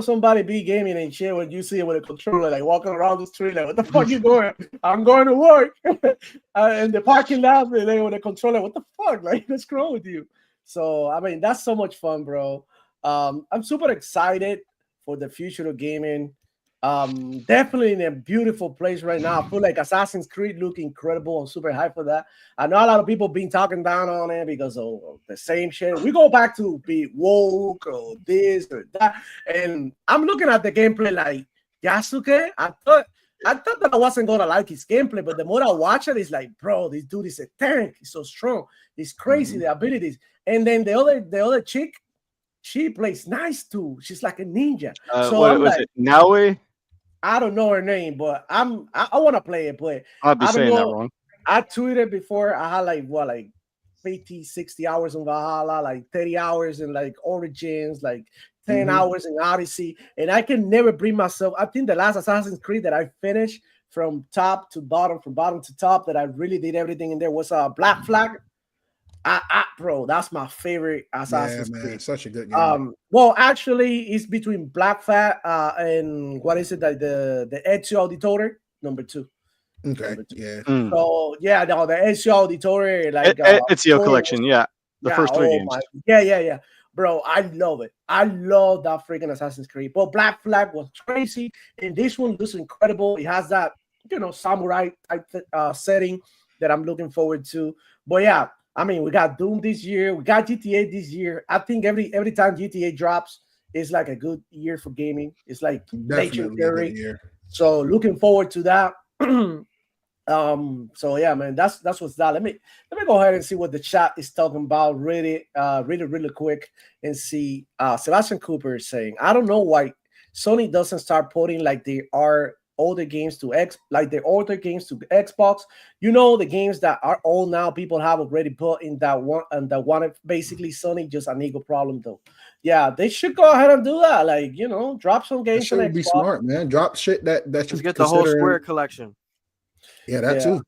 Somebody be gaming and shit when you see it with a controller, like walking around the street, like, what the fuck you doing? I'm going to work. In the parking lot, with a controller, what the fuck? Like, what's wrong with you? So, I mean, that's so much fun, bro. I'm super excited for the future of gaming. Definitely in a beautiful place right now. I feel like Assassin's Creed look incredible. I'm super hyped for that. I know a lot of people been talking down on it because of the same shit. We go back to be woke or this or that. And I'm looking at the gameplay like, Yasuke, I thought that I wasn't gonna like his gameplay, but the more I watch it, it's like, bro, this dude is a tank. He's so strong. He's crazy, the abilities. And then the other chick, she plays nice too. She's like a ninja. So what was it? Naue? I don't know her name, but I want to play it, but I'll be I don't saying that know. wrong. I tweeted before. I had like 50, 60 hours on Valhalla, like 30 hours in like Origins, like 10 hours in Odyssey, and I can never bring myself. I think the last Assassin's Creed that I finished from top to bottom, from bottom to top, that I really did everything in there was Black Flag. Bro, that's my favorite Assassin's Creed. Such a good game. Well, actually, it's between Black Flag and what is it, like the Ezio Auditore #2. Okay, yeah. So yeah, no, the Ezio Auditore, like Ezio collection, yeah. The yeah, first 3 games. Yeah. Bro, I love it. I love that freaking Assassin's Creed. But Black Flag was crazy, and this one looks incredible. It has that, samurai type setting that I'm looking forward to. But yeah, I mean, we got Doom this year, we got GTA this year. I think every time GTA drops, it's like a good year for gaming. It's like Definitely a good year. So looking forward to that. So yeah, man, that's what's that. Let me go ahead and see what the chat is talking about really quick and see. Sebastian Cooper is saying, I don't know why Sony doesn't start putting like they are older games to Xbox. The games that are old now, people have already put in that one, and that one basically Sony just an ego problem though. Yeah, they should go ahead and do that. Like, drop some games on Xbox. Be smart, man. Drop shit that you get the whole Square collection. Yeah, that too.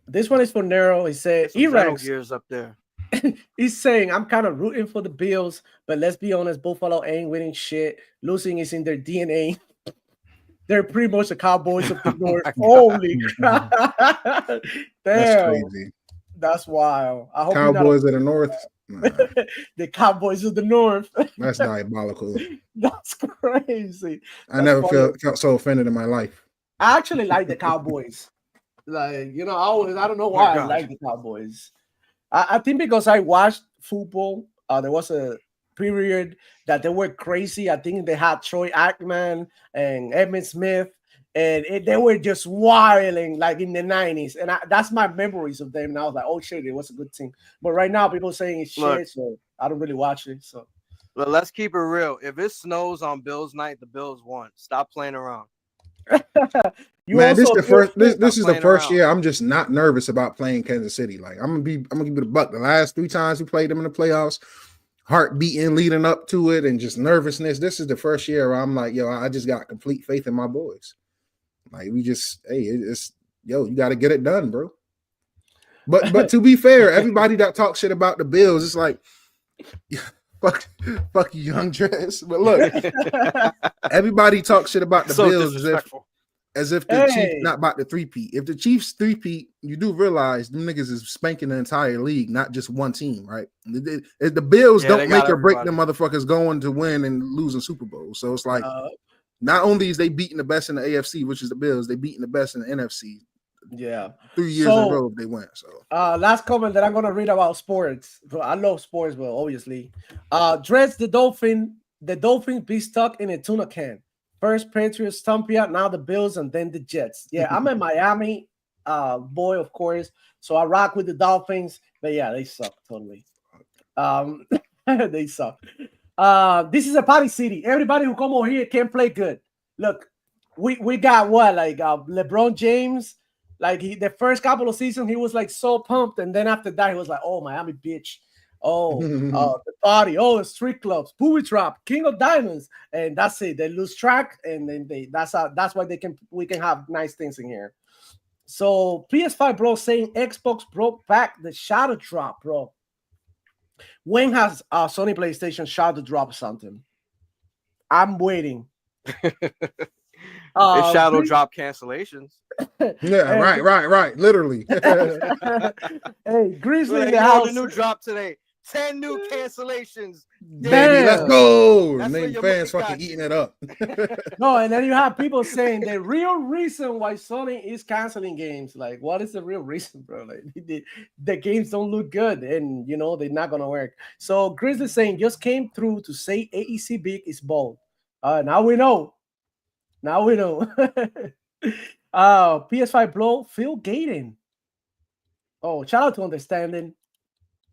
This one is for Nero. He said, E-Rex Gears up there. He's saying, I'm kind of rooting for the Bills, but let's be honest, Buffalo ain't winning shit. Losing is in their DNA. They're pretty much the Cowboys of the North. Holy crap. Damn. That's crazy. That's wild. I hope Cowboys of the North. Nah. The Cowboys of the North. That's diabolical. That's crazy. I never felt so offended in my life. I actually like the Cowboys. Like, I don't know why I like the Cowboys. I think because I watched football. There was a period that they were crazy. I think they had Troy Aikman and Emmitt Smith, and they were just wilding like in the 90s. And that's my memories of them. And I was like, oh shit, it was a good team. But right now, people are saying it's shit, so I don't really watch it. So, but let's keep it real. If it snows on Bills night, the Bills won. Stop playing around. Man, this is the first year I'm just not nervous about playing Kansas City. Like I'm gonna give it a buck. The last 3 times we played them in the playoffs, heart beating leading up to it, and just nervousness. This is the first year where I'm like, I just got complete faith in my boys. Like we just, you got to get it done, bro. But to be fair, everybody that talks shit about the Bills, it's like, fuck you, young dress. But look, everybody talks shit about the Bills as if the Chiefs not about the 3-peat. If the Chiefs 3-peat, you do realize them niggas is spanking the entire league, not just one team, right? The Bills don't make or break them motherfuckers going to win and losing Super Bowl. So it's like, not only is they beating the best in the AFC, which is the Bills, they beating the best in the NFC. Yeah, 3 years in a row they went. So last comment that I'm gonna read about sports. I love sports, but obviously, Dreads the Dolphin be stuck in a tuna can. First Patriots Stumpia, now the Bills, and then the Jets. Yeah, I'm a Miami boy, of course, so I rock with the Dolphins. But yeah, they suck totally. They suck. This is a party city. Everybody who come over here can play good. Look, we got what, like LeBron James. Like the first couple of seasons, he was like so pumped, and then after that, he was like, "Oh, Miami bitch, the party, the street clubs, booby trap, King of Diamonds," and that's it. They lose track, and then that's why we can have nice things in here. So PS5 bro saying Xbox brought back the shadow drop, bro. When has Sony PlayStation shadow drop something? I'm waiting. It's shadow drop cancellations. Yeah, right. Literally. Hey, Grizzly in the house. house. The new drop today. 10 new cancellations. Baby, let's go. That's and then fans fucking eating it up. No, and then you have people saying the real reason why Sony is canceling games. Like, what is the real reason, bro? Like, the games don't look good, and they're not gonna work. So Grizzly saying just came through to say AEC Big is bold. Now we know. PS5 blow Phil Gaten. Oh, shout out to Understanding.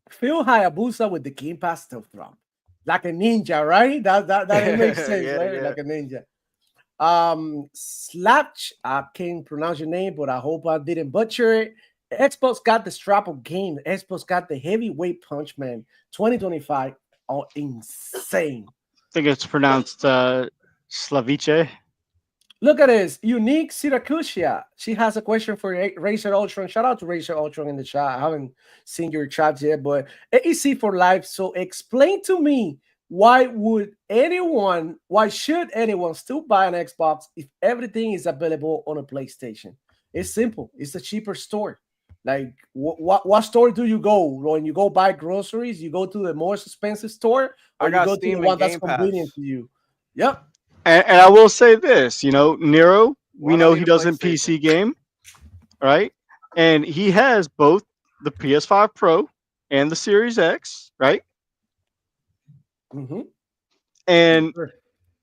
Phil Hayabusa with the Game Pass stealth drop. Like a ninja, right? That makes sense, right? Yeah. Like a ninja. Slapch, I can't pronounce your name, but I hope I didn't butcher it. Xbox got the strap of game. Xbox got the heavyweight punch, man. 2025, oh, insane. I think it's pronounced Slavice. Look at this. Unique Siracusia. She has a question for Racer Ultron. Shout out to Racer Ultron in the chat. I haven't seen your chat yet, but AEC for life. So explain to me, why should anyone still buy an Xbox if everything is available on a PlayStation? It's simple. It's a cheaper store. Like what store do you go when you go buy groceries? You go to the more expensive store, or you go to the one that's convenient to you? Yep. And I will say this, Nero, we know he doesn't PC game, right? And he has both the PS5 Pro and the Series X, right? Mm-hmm. And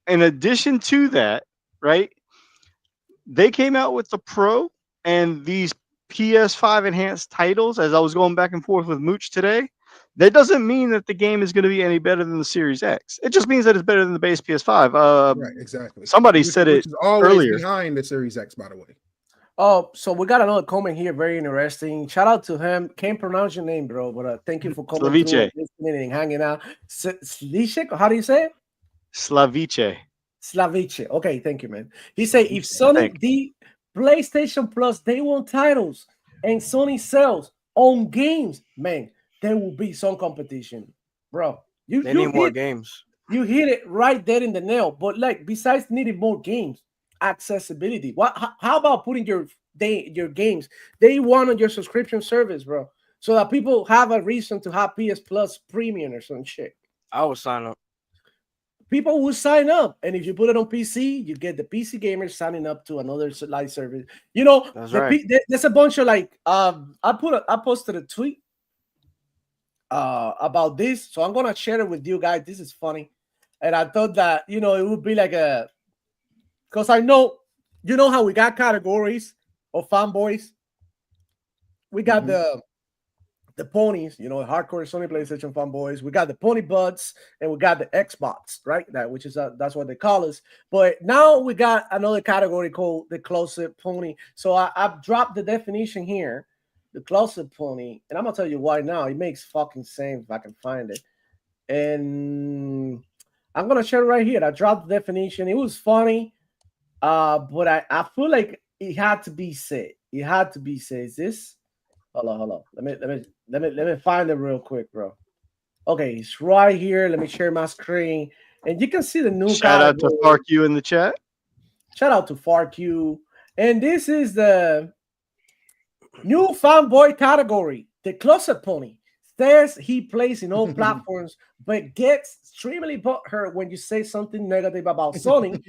in addition to that, right, they came out with the Pro and these PS5 enhanced titles. As I was going back and forth with Mooch today, that doesn't mean that the game is going to be any better than the Series X. It just means that it's better than the base PS5. Right, exactly. Somebody said it is always earlier. Behind the Series X, by the way. Oh, so we got another comment here, very interesting. Shout out to him. Can't pronounce your name, bro, but thank you for coming through, listening and hanging out. Slichek, how do you say it? Slavice. Slavice. Okay, thank you, man. He said if Sony the PlayStation Plus day one titles and Sony sells on games, man, there will be some competition, bro. You need more games. You hit it right there in the nail. But like, besides needing more games, accessibility. How about putting your games day one on your subscription service, bro, so that people have a reason to have PS Plus Premium or some shit? I would sign up. People will sign up, and if you put it on PC, you get the PC gamers signing up to another live service. That's right. There's a bunch of like I posted a tweet about this, so I'm gonna share it with you guys. This is funny, and I thought that it would be like because I know how we got categories of fanboys. We got the ponies, hardcore Sony PlayStation fanboys. We got the pony buds, and we got the Xbox, right? That's what they call us. But now we got another category called the closet pony. So I've dropped the definition here, the closet pony, and I'm gonna tell you why now. It makes fucking sense if I can find it, and I'm gonna share it right here. I dropped the definition. It was funny, but I feel like it had to be said. It had to be said. Is this? Hold on. Let me find it real quick, bro. Okay, it's right here. Let me share my screen, and you can see the new. Shout out to FarQ in the chat. Shout out to FarQ, and this is the new fanboy category. The closet pony says he plays in all platforms, but gets extremely butthurt when you say something negative about Sony.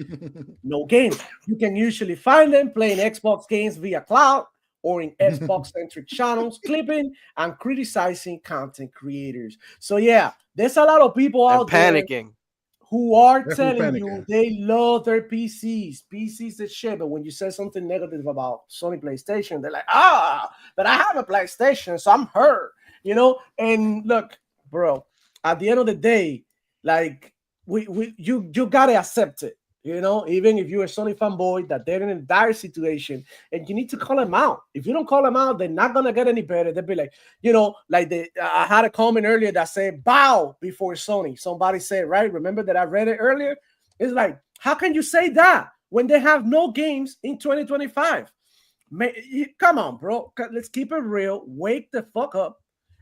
No games. You can usually find them playing Xbox games via cloud or in Xbox-centric channels, clipping and criticizing content creators. So yeah, there's a lot of people out there who are telling you they love their PCs. PCs is shit, but when you say something negative about Sony PlayStation, they're like, but I have a PlayStation, so I'm hurt, And look, bro, at the end of the day, like you gotta accept it. Even if you're a Sony fanboy, that they're in a dire situation, and you need to call them out. If you don't call them out, they're not gonna get any better. They'll be like, I had a comment earlier that said bow before Sony. Somebody said, right? Remember that I read it earlier? It's like, how can you say that when they have no games in 2025? Come on, bro. Let's keep it real. Wake the fuck up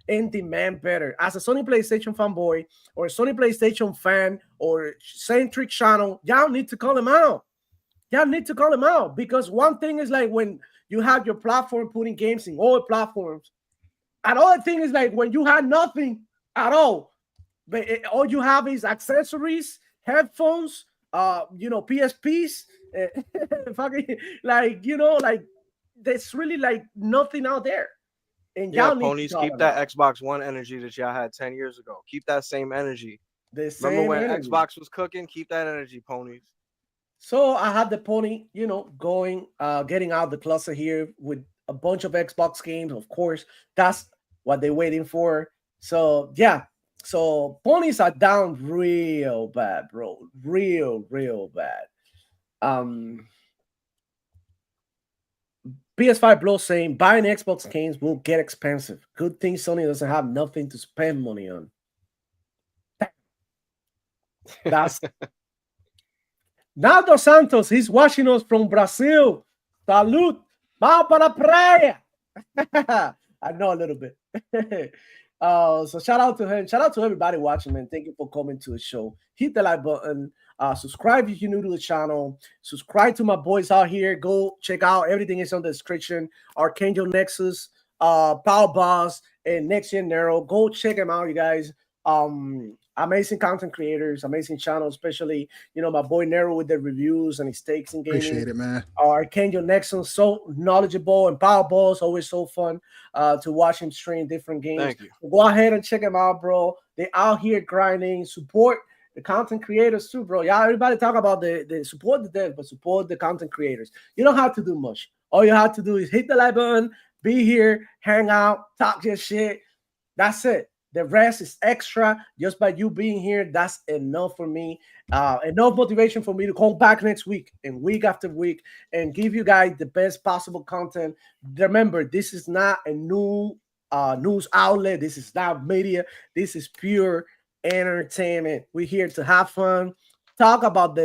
and demand better. As a Sony PlayStation fanboy or a Sony PlayStation fan or centric channel, y'all need to call them out. Y'all need to call them out, because one thing is like when you have your platform putting games in all platforms. Another thing is like when you had nothing at all, but all you have is accessories, headphones, PSPs, fucking like there's really like nothing out there. And yeah, ponies, keep that Xbox One energy that y'all had 10 years ago. Keep that same energy. Remember when Xbox was cooking? Keep that energy, ponies. So I had the pony, going, getting out the closet here with a bunch of Xbox games. Of course, that's what they're waiting for. So yeah, so ponies are down real bad, bro. Real bad. Um, PS5 Blow saying buying Xbox games will get expensive. Good thing Sony doesn't have nothing to spend money on. That's Naldo Santos. He's watching us from Brazil. Salud. Vamos para la playa. I know a little bit. So shout out to him. Shout out to everybody watching, man. Thank you for coming to the show. Hit the like button. Subscribe if you're new to the channel. Subscribe to my boys out here. Go check out everything is on the description. Archangel, Nexus, Power Boss, and Next Gen Nero. Go check them out, you guys. Amazing content creators, amazing channel, especially my boy Nero with the reviews and his takes in gaming. Appreciate it, man. Archangel Nexus, so knowledgeable, and Powerball is always so fun to watch him stream different games. Thank you. Go ahead and check them out, bro. They out here grinding. Support the content creators too, bro. Yeah, everybody talk about the support the devs, but support the content creators. You don't have to do much. All you have to do is hit the like button, be here, hang out, talk your shit. That's it. The rest is extra. Just by you being here, that's enough for me. Enough motivation for me to come back next week and week after week and give you guys the best possible content. Remember, this is not a new news outlet. This is not media. This is pure entertainment. We're here to have fun, talk about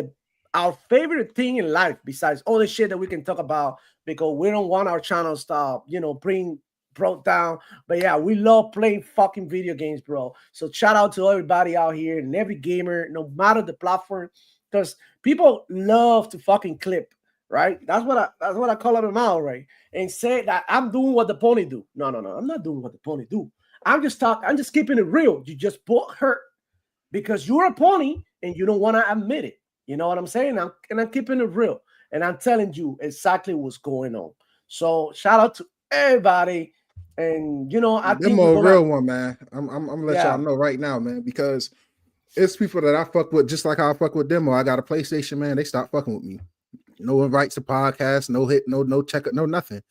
our favorite thing in life besides all the shit that we can talk about, because we don't want our channel to broke down. But yeah, we love playing fucking video games, bro. So shout out to everybody out here and every gamer, no matter the platform, because people love to fucking clip, right? That's what I call them out, right? And say that I'm doing what the pony do. No, I'm not doing what the pony do. I'm just keeping it real. You just bought hurt because you're a pony and you don't want to admit it. You know what I'm saying? I'm keeping it real, and I'm telling you exactly what's going on. So shout out to everybody. And I think a real one, man. I'm gonna let y'all know right now, man, because it's people that I fuck with, just like how I fuck with Demo. I got a PlayStation, man. They stopped fucking with me. No invites to podcasts, no hit, no check, no nothing.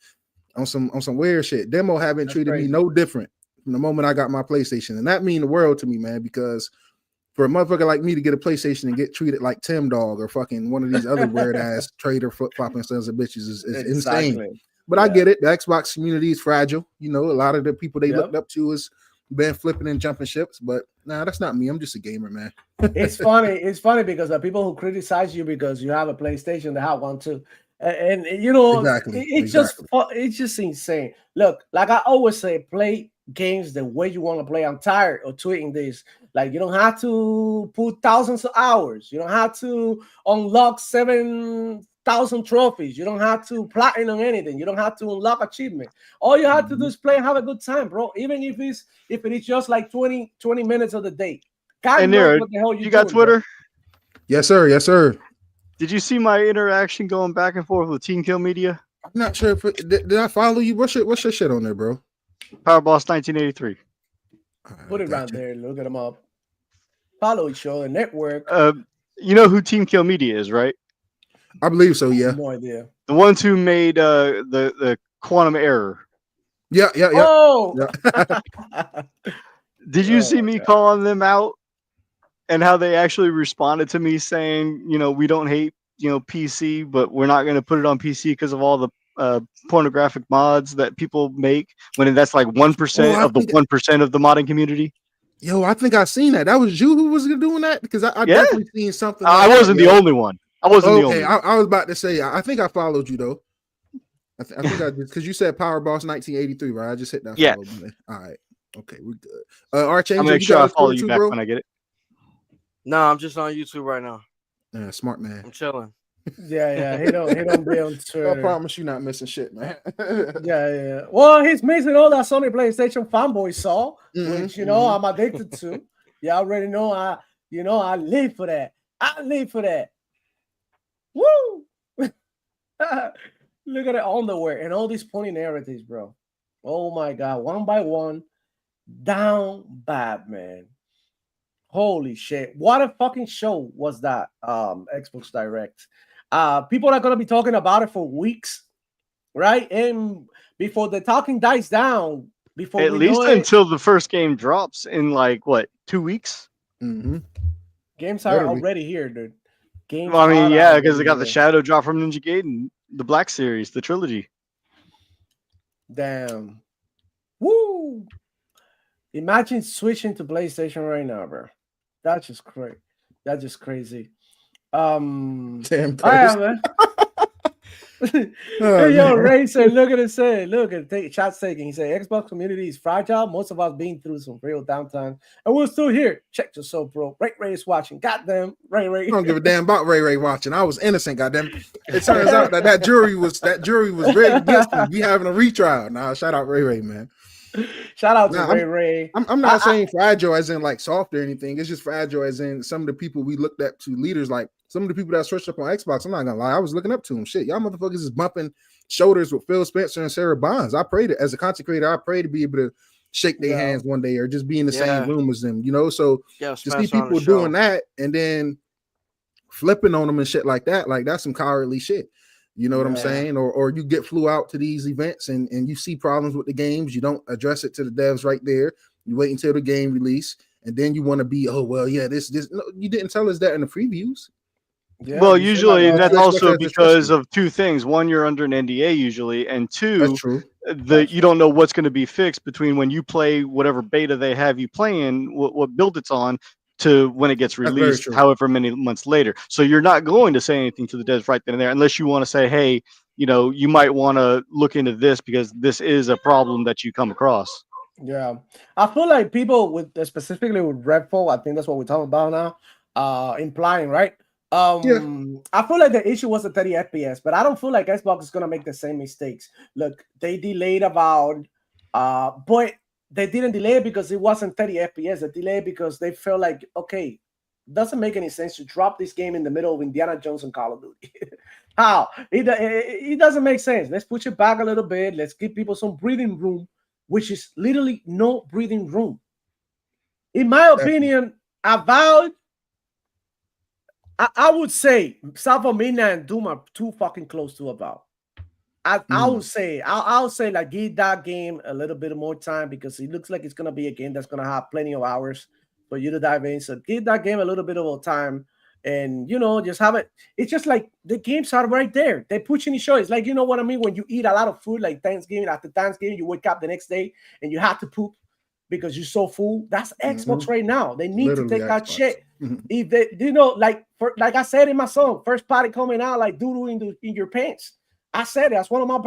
On some weird shit. Demo haven't treated me no different from the moment I got my PlayStation, and that mean the world to me, man. Because for a motherfucker like me to get a PlayStation and get treated like Tim Dog or fucking one of these other weird ass trader flip flopping sons of bitches is insane. But I get it. The Xbox community is fragile. A lot of the people they looked up to has been flipping and jumping ships. But nah, that's not me. I'm just a gamer, man. It's funny. It's funny because the people who criticize you because you have a PlayStation, they have one too. And Exactly. It's just insane. Look, like I always say, play games the way you want to play. I'm tired of tweeting this. Like, you don't have to put thousands of hours. You don't have to unlock 7,000 trophies. You don't have to platinum anything. You don't have to unlock achievement. All you have to do is play and have a good time, bro. Even if it is just like 20 minutes of the day. God knows what the hell you got Twitter? Bro. Yes, sir. Did you see my interaction going back and forth with Team Kill Media? I'm not sure if did I follow you. What's your shit on there, bro? Powerboss 1983. Put it right there. Look at them up. Follow each other. Network. You know who Team Kill Media is, right? I believe so. Yeah. No idea. The ones who made the Quantum Error. Yeah. Oh. Yeah. Did you see me calling them out and how they actually responded to me saying, we don't hate, PC, but we're not going to put it on PC because of all the pornographic mods that people make, when that's like 1% of the 1% of the modding community? Yo, I think I seen that. That was you who was doing that, because I definitely seen something. I wasn't the only one. I wasn't the only one. I was about to say, I think I followed you though. I think I did, because you said Power Boss 1983, right? I just hit that. Yeah. All right. Okay, we're good. Archangel, I'll make sure I follow you back when I get it. No, I'm just on YouTube right now. Yeah, smart man. I'm chilling. Yeah. He don't be on Twitter. I promise you not missing shit, man. Yeah. Well, he's missing all that Sony PlayStation fanboy saw, which I'm addicted to. You already know I live for that. Woo! Look at the underwear and all these funny narratives, bro. Oh my god, one by one, down bad, man. Holy shit. What a fucking show was that Xbox Direct. People are going to be talking about it for weeks, right? And before the talking dies down, before at least until the first game drops in 2 weeks? Games are already here, dude. games. Well, I mean, are yeah, out because they got the there. Shadow drop from Ninja Gaiden, the Black Series, the trilogy. Damn. Woo! Imagine switching to PlayStation right now, bro. That's just crazy. That's just crazy. Damn, All right, man. Oh, Hey, yo, man. Ray said, look at it say, look at take shots taken. He said, Xbox community is fragile. Most of us been through some real downtime, and we're still here. Check yourself, bro. Ray is watching. Goddamn, Ray. I don't give a damn about Ray watching. I was innocent, goddamn. It turns out that jury was rigged against me. We having a retrial. Nah, shout out Ray, man. Shout out to Nah, Ray. I'm not saying fragile as in like soft or anything. It's just fragile as in some of the people we looked up to, leaders, like some of the people that switched up on Xbox. I'm not gonna lie, I was looking up to them. Shit, y'all motherfuckers is bumping shoulders with Phil Spencer and Sarah Bonds. I prayed as a content creator, I pray to be able to shake their hands one day or just be in the same room as them, you know. So Yeah, to see people doing that and then flipping on them and shit like that's some cowardly shit. You know what I'm saying? Or you get flew out to these events and you see problems with the games, you don't address it to the devs right there. You wait until the game release, and then you want to be, oh well, yeah, this. No, you didn't tell us that in the previews. Yeah, Well, usually that's also because discussion. of two things. One, you're under an NDA usually, and two, That's true. you don't know what's going to be fixed between when you play whatever beta they have you playing, what build it's on, to when it gets That's very released, true. however many months later. So you're not going to say anything to the devs right then and there, unless you want to say, hey, you know, you might want to look into this because this is a problem that you come across. Yeah, I feel like people with specifically with Redfall, I think that's what we're talking about now. Implying, right? I feel like the issue was the 30 FPS, but I don't feel like Xbox is gonna make the same mistakes. Look, they delayed about, but they didn't delay it because it wasn't 30 FPS. They delayed because they felt like, okay, doesn't make any sense to drop this game in the middle of Indiana Jones and Call of Duty. How? It doesn't make sense. Let's push it back a little bit. Let's give people some breathing room, which is literally no breathing room. In my opinion, I would say South of Midnight and Doom are too fucking close to about. I would say I'll say like give that game a little bit more time because it looks like it's gonna be a game that's gonna have plenty of hours for you to dive in. So give that game a little bit of time, and you know, just have it. It's just like the games are right there. They push in the show. It's like, you know what I mean, when you eat a lot of food, like Thanksgiving. After Thanksgiving, you wake up the next day and you have to poop because you're so full. That's Xbox right now. They need to take that shit. If they, you know, like I said in my song, first party coming out like doodoo in your pants. I said it. That's one of my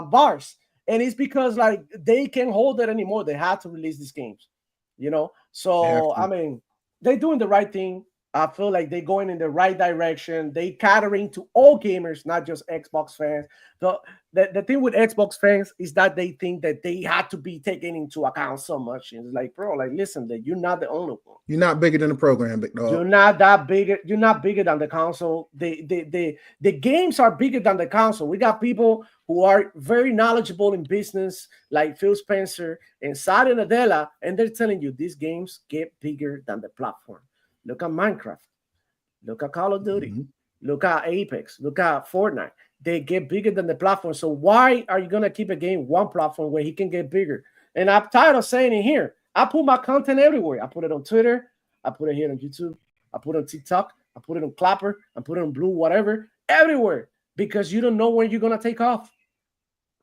bars, and it's because like they can't hold it anymore. They had to release these games, you know. So I mean, they're doing the right thing. I feel like they're going in the right direction. They catering to all gamers, not just Xbox fans. The thing with Xbox fans is that they think that they had to be taken into account so much. And it's like, bro, like listen, that you're not the only one. You're not bigger than the program, big dog. You're not that bigger. You're not bigger than the console. The games are bigger than the console. We got people who are very knowledgeable in business, like Phil Spencer and Satya Nadella, and they're telling you these games get bigger than the platform. Look at Minecraft. Look at Call of Duty. Look at Apex. Look at Fortnite. They get bigger than the platform. So why are you going to keep a game one platform where he can get bigger? And I'm tired of saying it here. I put my content everywhere. I put it on Twitter. I put it here on YouTube. I put it on TikTok. I put it on Clapper. I put it on Blue, whatever, everywhere, because you don't know when you're going to take off.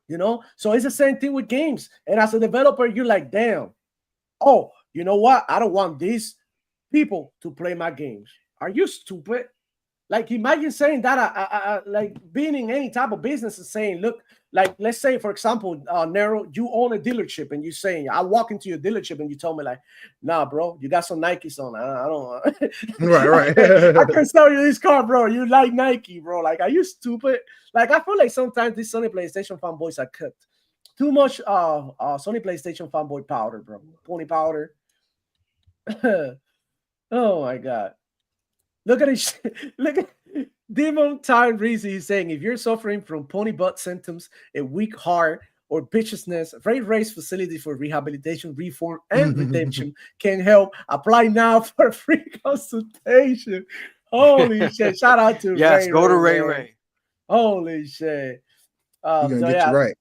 You know? So it's the same thing with games. And as a developer, you're like, damn. Oh, you know what? I don't want these people to play my games. Are you stupid? Like, imagine saying that, like being in any type of business and saying, look, like, let's say, for example, Nero, you own a dealership and you're saying, I walk into your dealership and you told me like, nah, bro, you got some Nikes on. I don't right. I can sell you this car, bro. You like Nike, bro. Like, are you stupid? Like, I feel like sometimes these Sony PlayStation fanboys are cooked. Too much Sony PlayStation fanboy powder, bro. Pony powder. Oh my god. Look at it. Look at Demon Time Reezy. He's saying if you're suffering from pony butt symptoms, a weak heart, or bitchness, Ray Race facility for rehabilitation, reform, and redemption can help. Apply now for a free consultation. Holy shit. Shout out to Yes, Ray. go to Ray. Holy shit. You're gonna get you right.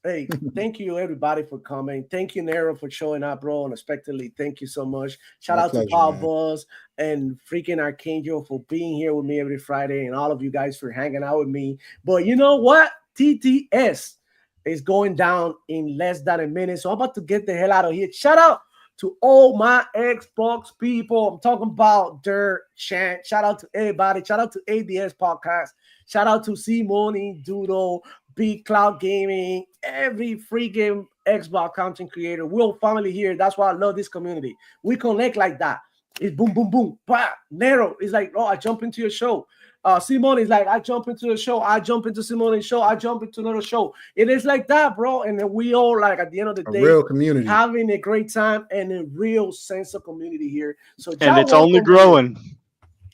Hey, thank you everybody for coming. Thank you, Nero, for showing up, bro, unexpectedly. Thank you so much. Shout My out to pleasure, Paul man. Buzz and freaking Archangel for being here with me every Friday, and all of you guys for hanging out with me. But you know what? TTS is going down in less than a minute, so I'm about to get the hell out of here. Shout out to all my Xbox people. I'm talking about Dirt, Chant. Shout out to everybody. Shout out to ADS Podcast. Shout out to Simone, Doodle, Big Cloud Gaming, every freaking Xbox content creator. We're all family here. That's why I love this community. We connect like that. It's boom, boom, boom. Bah. Nero is like, oh, I jump into your show. Simone is like, I jump into the show. I jump into Simone's show. I jump into another show. It is like that, bro. And then we all, like, at the end of the A day, real community. having a great time and a real sense of community here. So, And it's only growing.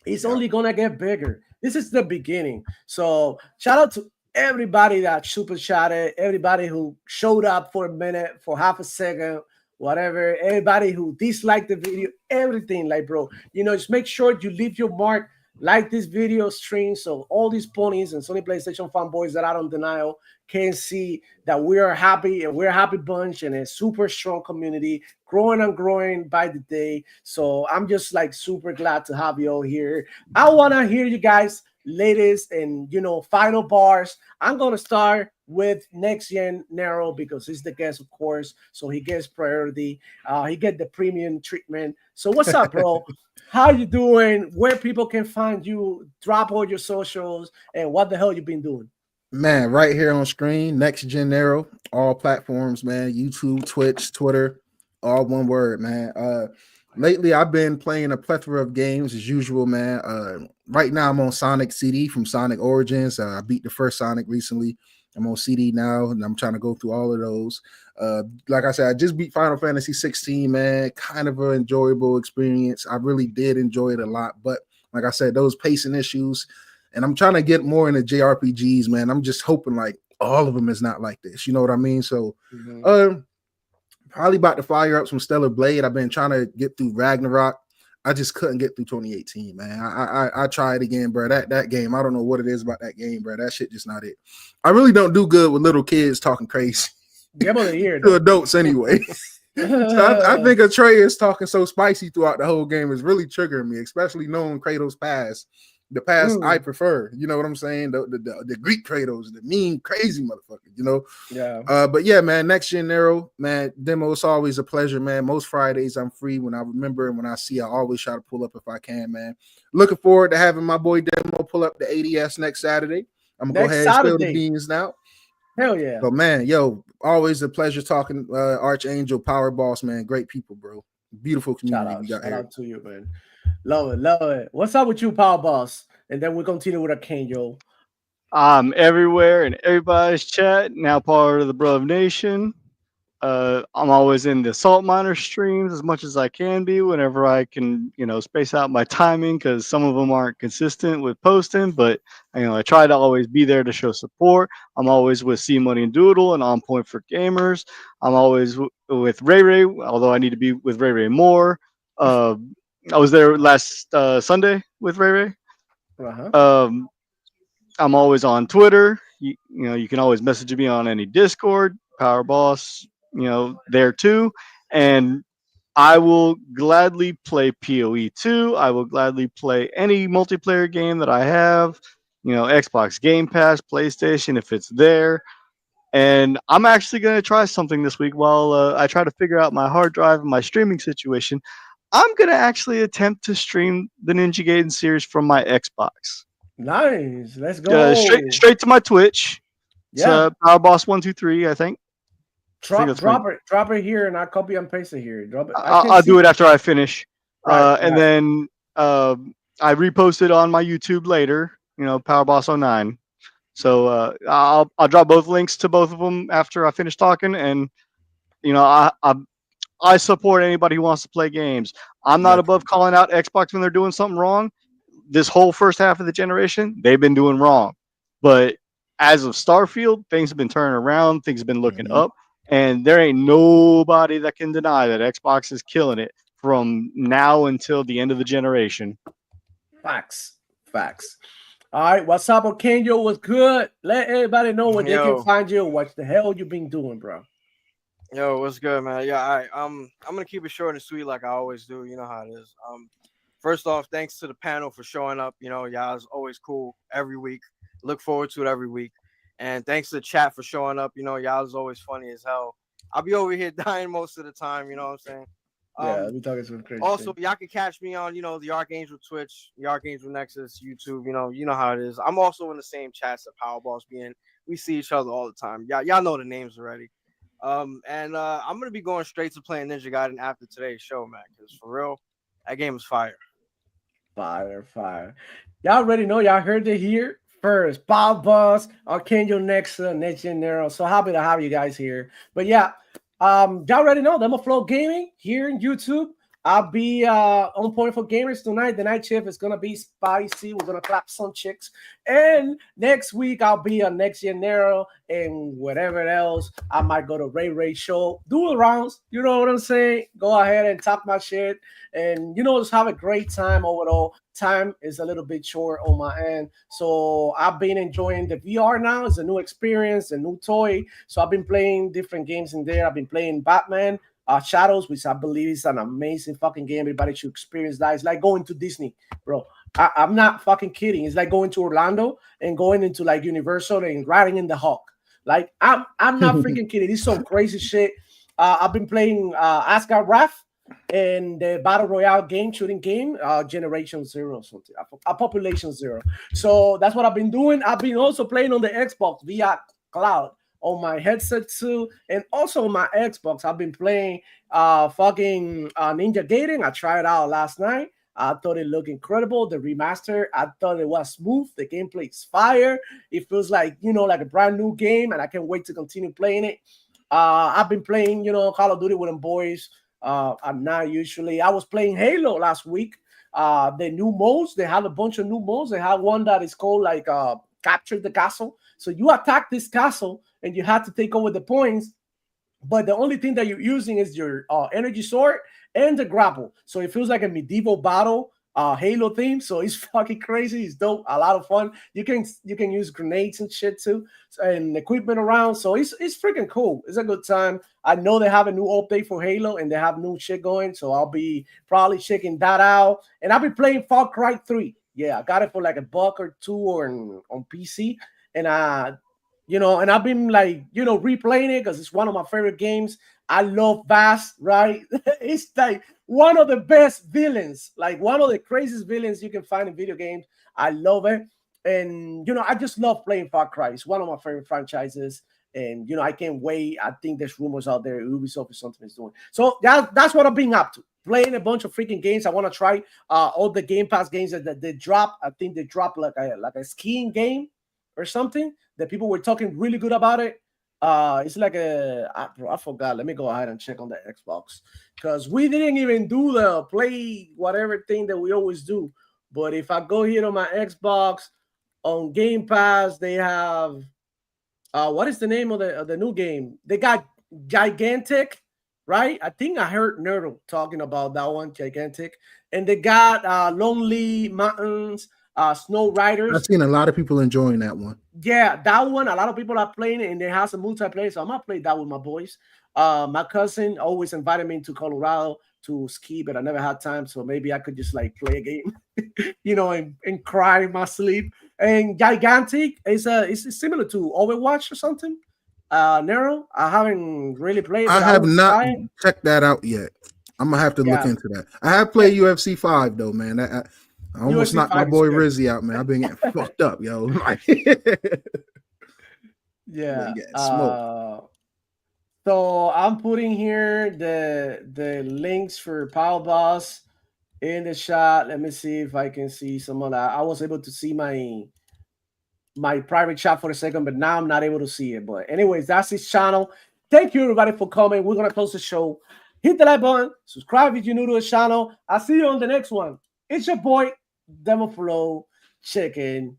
It's only gonna get bigger. This is the beginning. So shout out to everybody that super chatted, everybody who showed up for a minute, for half a second, whatever, everybody who disliked the video, everything, like, bro, just make sure you leave your mark, like this video stream, so all these ponies and Sony PlayStation fanboys that are on denial can see that we are happy, and we're a happy bunch and a super strong community, growing and growing by the day. So I'm just like super glad to have you all here. I want to hear you guys latest and final bars. I'm gonna start with Next Gen Nero because he's the guest, of course, so he gets priority. He get the premium treatment. So what's up, bro? How you doing? Where people can find you? Drop all your socials and what the hell you been doing? Man, right here on screen, Next Gen Nero, all platforms, man. YouTube, Twitch, Twitter, all one word, man. Lately I've been playing a plethora of games as usual, man. Right now I'm on Sonic CD from Sonic Origins. I beat the first Sonic recently. I'm on CD now, and I'm trying to go through all of those. Like I said, I just beat Final Fantasy 16, man. Kind of an enjoyable experience. I really did enjoy it a lot, but like I said, those pacing issues, and I'm trying to get more into JRPGs, man. I'm just hoping like all of them is not like this. You know what I mean? So, probably about to fire up some Stellar Blade. I've been trying to get through Ragnarok. I just couldn't get through 2018, man. I tried again, bro. That game, I don't know what it is about that game, bro. That shit just not it. I really don't do good with little kids talking crazy. Game of the year to adults anyway. So I think Atreus talking so spicy throughout the whole game is really triggering me, especially knowing Kratos' past. The past I prefer, you know what I'm saying? The Greek Kratos, the mean, crazy motherfucker, Yeah. But yeah, man, Next Gen Nero, man, Demo, it's always a pleasure, man. Most Fridays I'm free. When I remember and when I see, I always try to pull up if I can, man. Looking forward to having my boy Demo pull up the ADS next Saturday. I'm gonna go ahead and spill the beans now. Hell yeah. But man, yo, always a pleasure talking. Archangel, Power Boss, man, great people, bro. Beautiful community we got here. Shout out to you, man. Love it. What's up with you, Power Boss? And then we'll continue with Archangel. I'm everywhere in everybody's chat. Now part of the Brother Nation. I'm always in the Salt Miner streams as much as I can be whenever I can, space out my timing because some of them aren't consistent with posting. But I try to always be there to show support. I'm always with C Money and Doodle and On Point for Gamers. I'm always with Ray Ray, although I need to be with Ray Ray more. I was there last Sunday with Ray Ray. I'm always on Twitter. You can always message me on any Discord. Power Boss, there too. And I will gladly play PoE 2. I will gladly play any multiplayer game that I have. Xbox Game Pass, PlayStation, if it's there. And I'm actually going to try something this week while I try to figure out my hard drive and my streaming situation. I'm going to actually attempt to stream the Ninja Gaiden series from my Xbox. Nice. Let's go. Straight to my Twitch. Yeah. It's Power Boss 123, I think. Drop it here, and I copy and paste it here. Drop it. I'll do it after I finish. And then I repost it on my YouTube later. Power Boss 09. So I'll drop both links to both of them after I finish talking. And I support anybody who wants to play games. I'm not above calling out Xbox when they're doing something wrong. This whole first half of the generation, they've been doing wrong. But as of Starfield, things have been turning around. Things have been looking up. And there ain't nobody that can deny that Xbox is killing it from now until the end of the generation. Facts. All right, what's up, Archangel? What's good? Let everybody know where they can Yo. find you. What the hell you been doing, bro? Yo, what's good, man? Yeah, all right. I'm gonna keep it short and sweet like I always do. You know how it is. First off, thanks to the panel for showing up. You know, y'all's always cool every week. Look forward to it every week. And thanks to the chat for showing up. You know, y'all's always funny as hell. I'll be over here dying most of the time. You know what I'm saying? Yeah, we talking some crazy. Also, shit. y'all can catch me on, the Archangel Twitch, the Archangel Nexus, YouTube. You know how it is. I'm also in the same chats that Powerball's be in. We see each other all the time. Y'all know the names already. I'm gonna be going straight to playing Ninja Gaiden after today's show, man. Because for real, that game is fire. Fire. Y'all already know. Y'all heard it here first. Bob Boss, Archangel Nexus, Next Gen Nero. So happy to have you guys here. But yeah, y'all already know Demoflow Gaming here in YouTube. I'll be on point for gamers tonight. The night shift is gonna be spicy. We're gonna clap some chicks. And next week I'll be on Next Gen Nero and whatever else. I might go to Ray show, do the rounds. You know what I'm saying? Go ahead and talk my shit, and just have a great time overall. Time is a little bit short on my end, so I've been enjoying the VR now. It's a new experience, a new toy. So I've been playing different games in there. I've been playing Batman. Shadows, which I believe is an amazing fucking game. Everybody should experience that. It's like going to Disney, bro. I'm not fucking kidding. It's like going to Orlando and going into like Universal and riding in the Hawk. Like I'm not freaking kidding. It's some crazy shit. I've been playing Asgard Wrath and the Battle Royale game, shooting game, Generation Zero, something, a Population Zero. So that's what I've been doing. I've been also playing on the Xbox via cloud on my headset too, and also on my Xbox. I've been playing fucking Ninja Gaiden. I tried it out last night. I thought it looked incredible. The remaster, I thought it was smooth. The gameplay is fire. It feels like like a brand new game, and I can't wait to continue playing it. I've been playing Call of Duty with them boys. I'm not usually. I was playing Halo last week. The new modes, they have a bunch of new modes. They have one that is called like Capture the Castle. So you attack this castle and you have to take over the points, but the only thing that you're using is your energy sword and the grapple. So it feels like a medieval battle Halo theme. So it's fucking crazy. It's dope. A lot of fun. You can use grenades and shit too, and equipment around. So it's freaking cool. It's a good time. I know they have a new update for Halo and they have new shit going. So I'll be probably checking that out. And I'll be playing Far Cry 3. Yeah, I got it for like $1 or $2 or on PC. And and I've been like, replaying it because it's one of my favorite games. I love Bass, right? It's like one of the best villains, like one of the craziest villains you can find in video games. I love it. And, I just love playing Far Cry. It's one of my favorite franchises. And, I can't wait. I think there's rumors out there Ubisoft or something is doing. So that's what I've been up to. Playing a bunch of freaking games. I want to try all the Game Pass games that they drop. I think they dropped like a skiing game or something that people were talking really good about it. It's like I forgot. Let me go ahead and check on the Xbox because we didn't even do the play whatever thing that we always do. But if I go here on my Xbox on Game Pass, they have what is the name of the new game? They got Gigantic, right? I think I heard Nerdle talking about that one, Gigantic, and they got Lonely Mountains. Snow Riders. I've seen a lot of people enjoying that one. Yeah, that one. A lot of people are playing it, and they have some multiplayer. So I'm gonna play that with my boys. My cousin always invited me to Colorado to ski, but I never had time. So maybe I could just like play a game, and cry in my sleep. And Gigantic is similar to Overwatch or something. Nero, I haven't really played. I have not checked that out yet. I'm gonna have to look into that. I have played UFC 5 though, man. I almost knocked my boy Rizzy out, man. I've been getting fucked up, yo. Yeah. So I'm putting here the links for Power Boss in the chat. Let me see if I can see some of that. I was able to see my private chat for a second, but now I'm not able to see it. But anyways, that's his channel. Thank you everybody for coming. We're gonna close the show. Hit the like button, subscribe if you're new to the channel. I'll see you on the next one. It's your boy Demoflow Chicken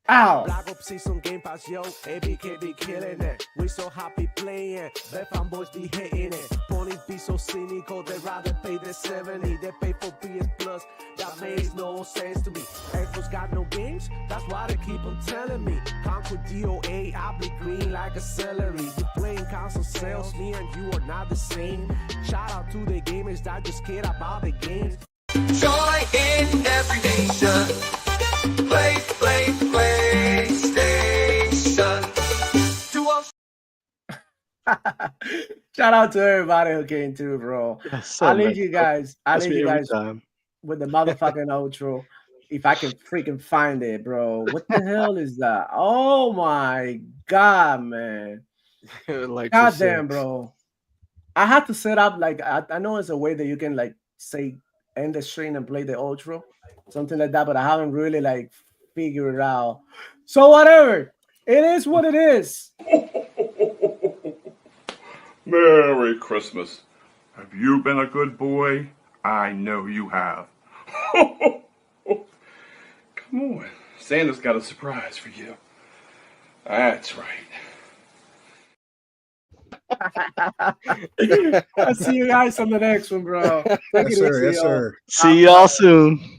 Ow. Black Ops Season Game Pass, yo. ABK be killing it. We so happy playing. The fanboys be hitting it. Ponies be so cynical, they rather pay the 70. They pay for PS Plus. That makes no sense to me. Xbox got no games, that's why they keep on telling me. Conquer DOA, I'll be green like a celery. You playing console sales, me and you are not the same. Shout out to the gamers that just care about the games. Joy in every nation. PlayStation. To all Shout out to everybody who came through, bro. So I need much. you guys. I That's need me you every guys time. with the motherfucking outro. If I can freaking find it, bro. What the hell is that? Oh my god, man. Like God damn, bro. I had to set up like I know it's a way that you can like say end the stream and play the outro, something like that, but I haven't really like figured it out. So whatever. It is what it is. Merry Christmas. Have you been a good boy? I know you have. Come on. Santa's got a surprise for you. That's right. I'll see you guys on the next one, bro. Take Yes, it sir. easy, Yes, y'all. sir. See y'all soon.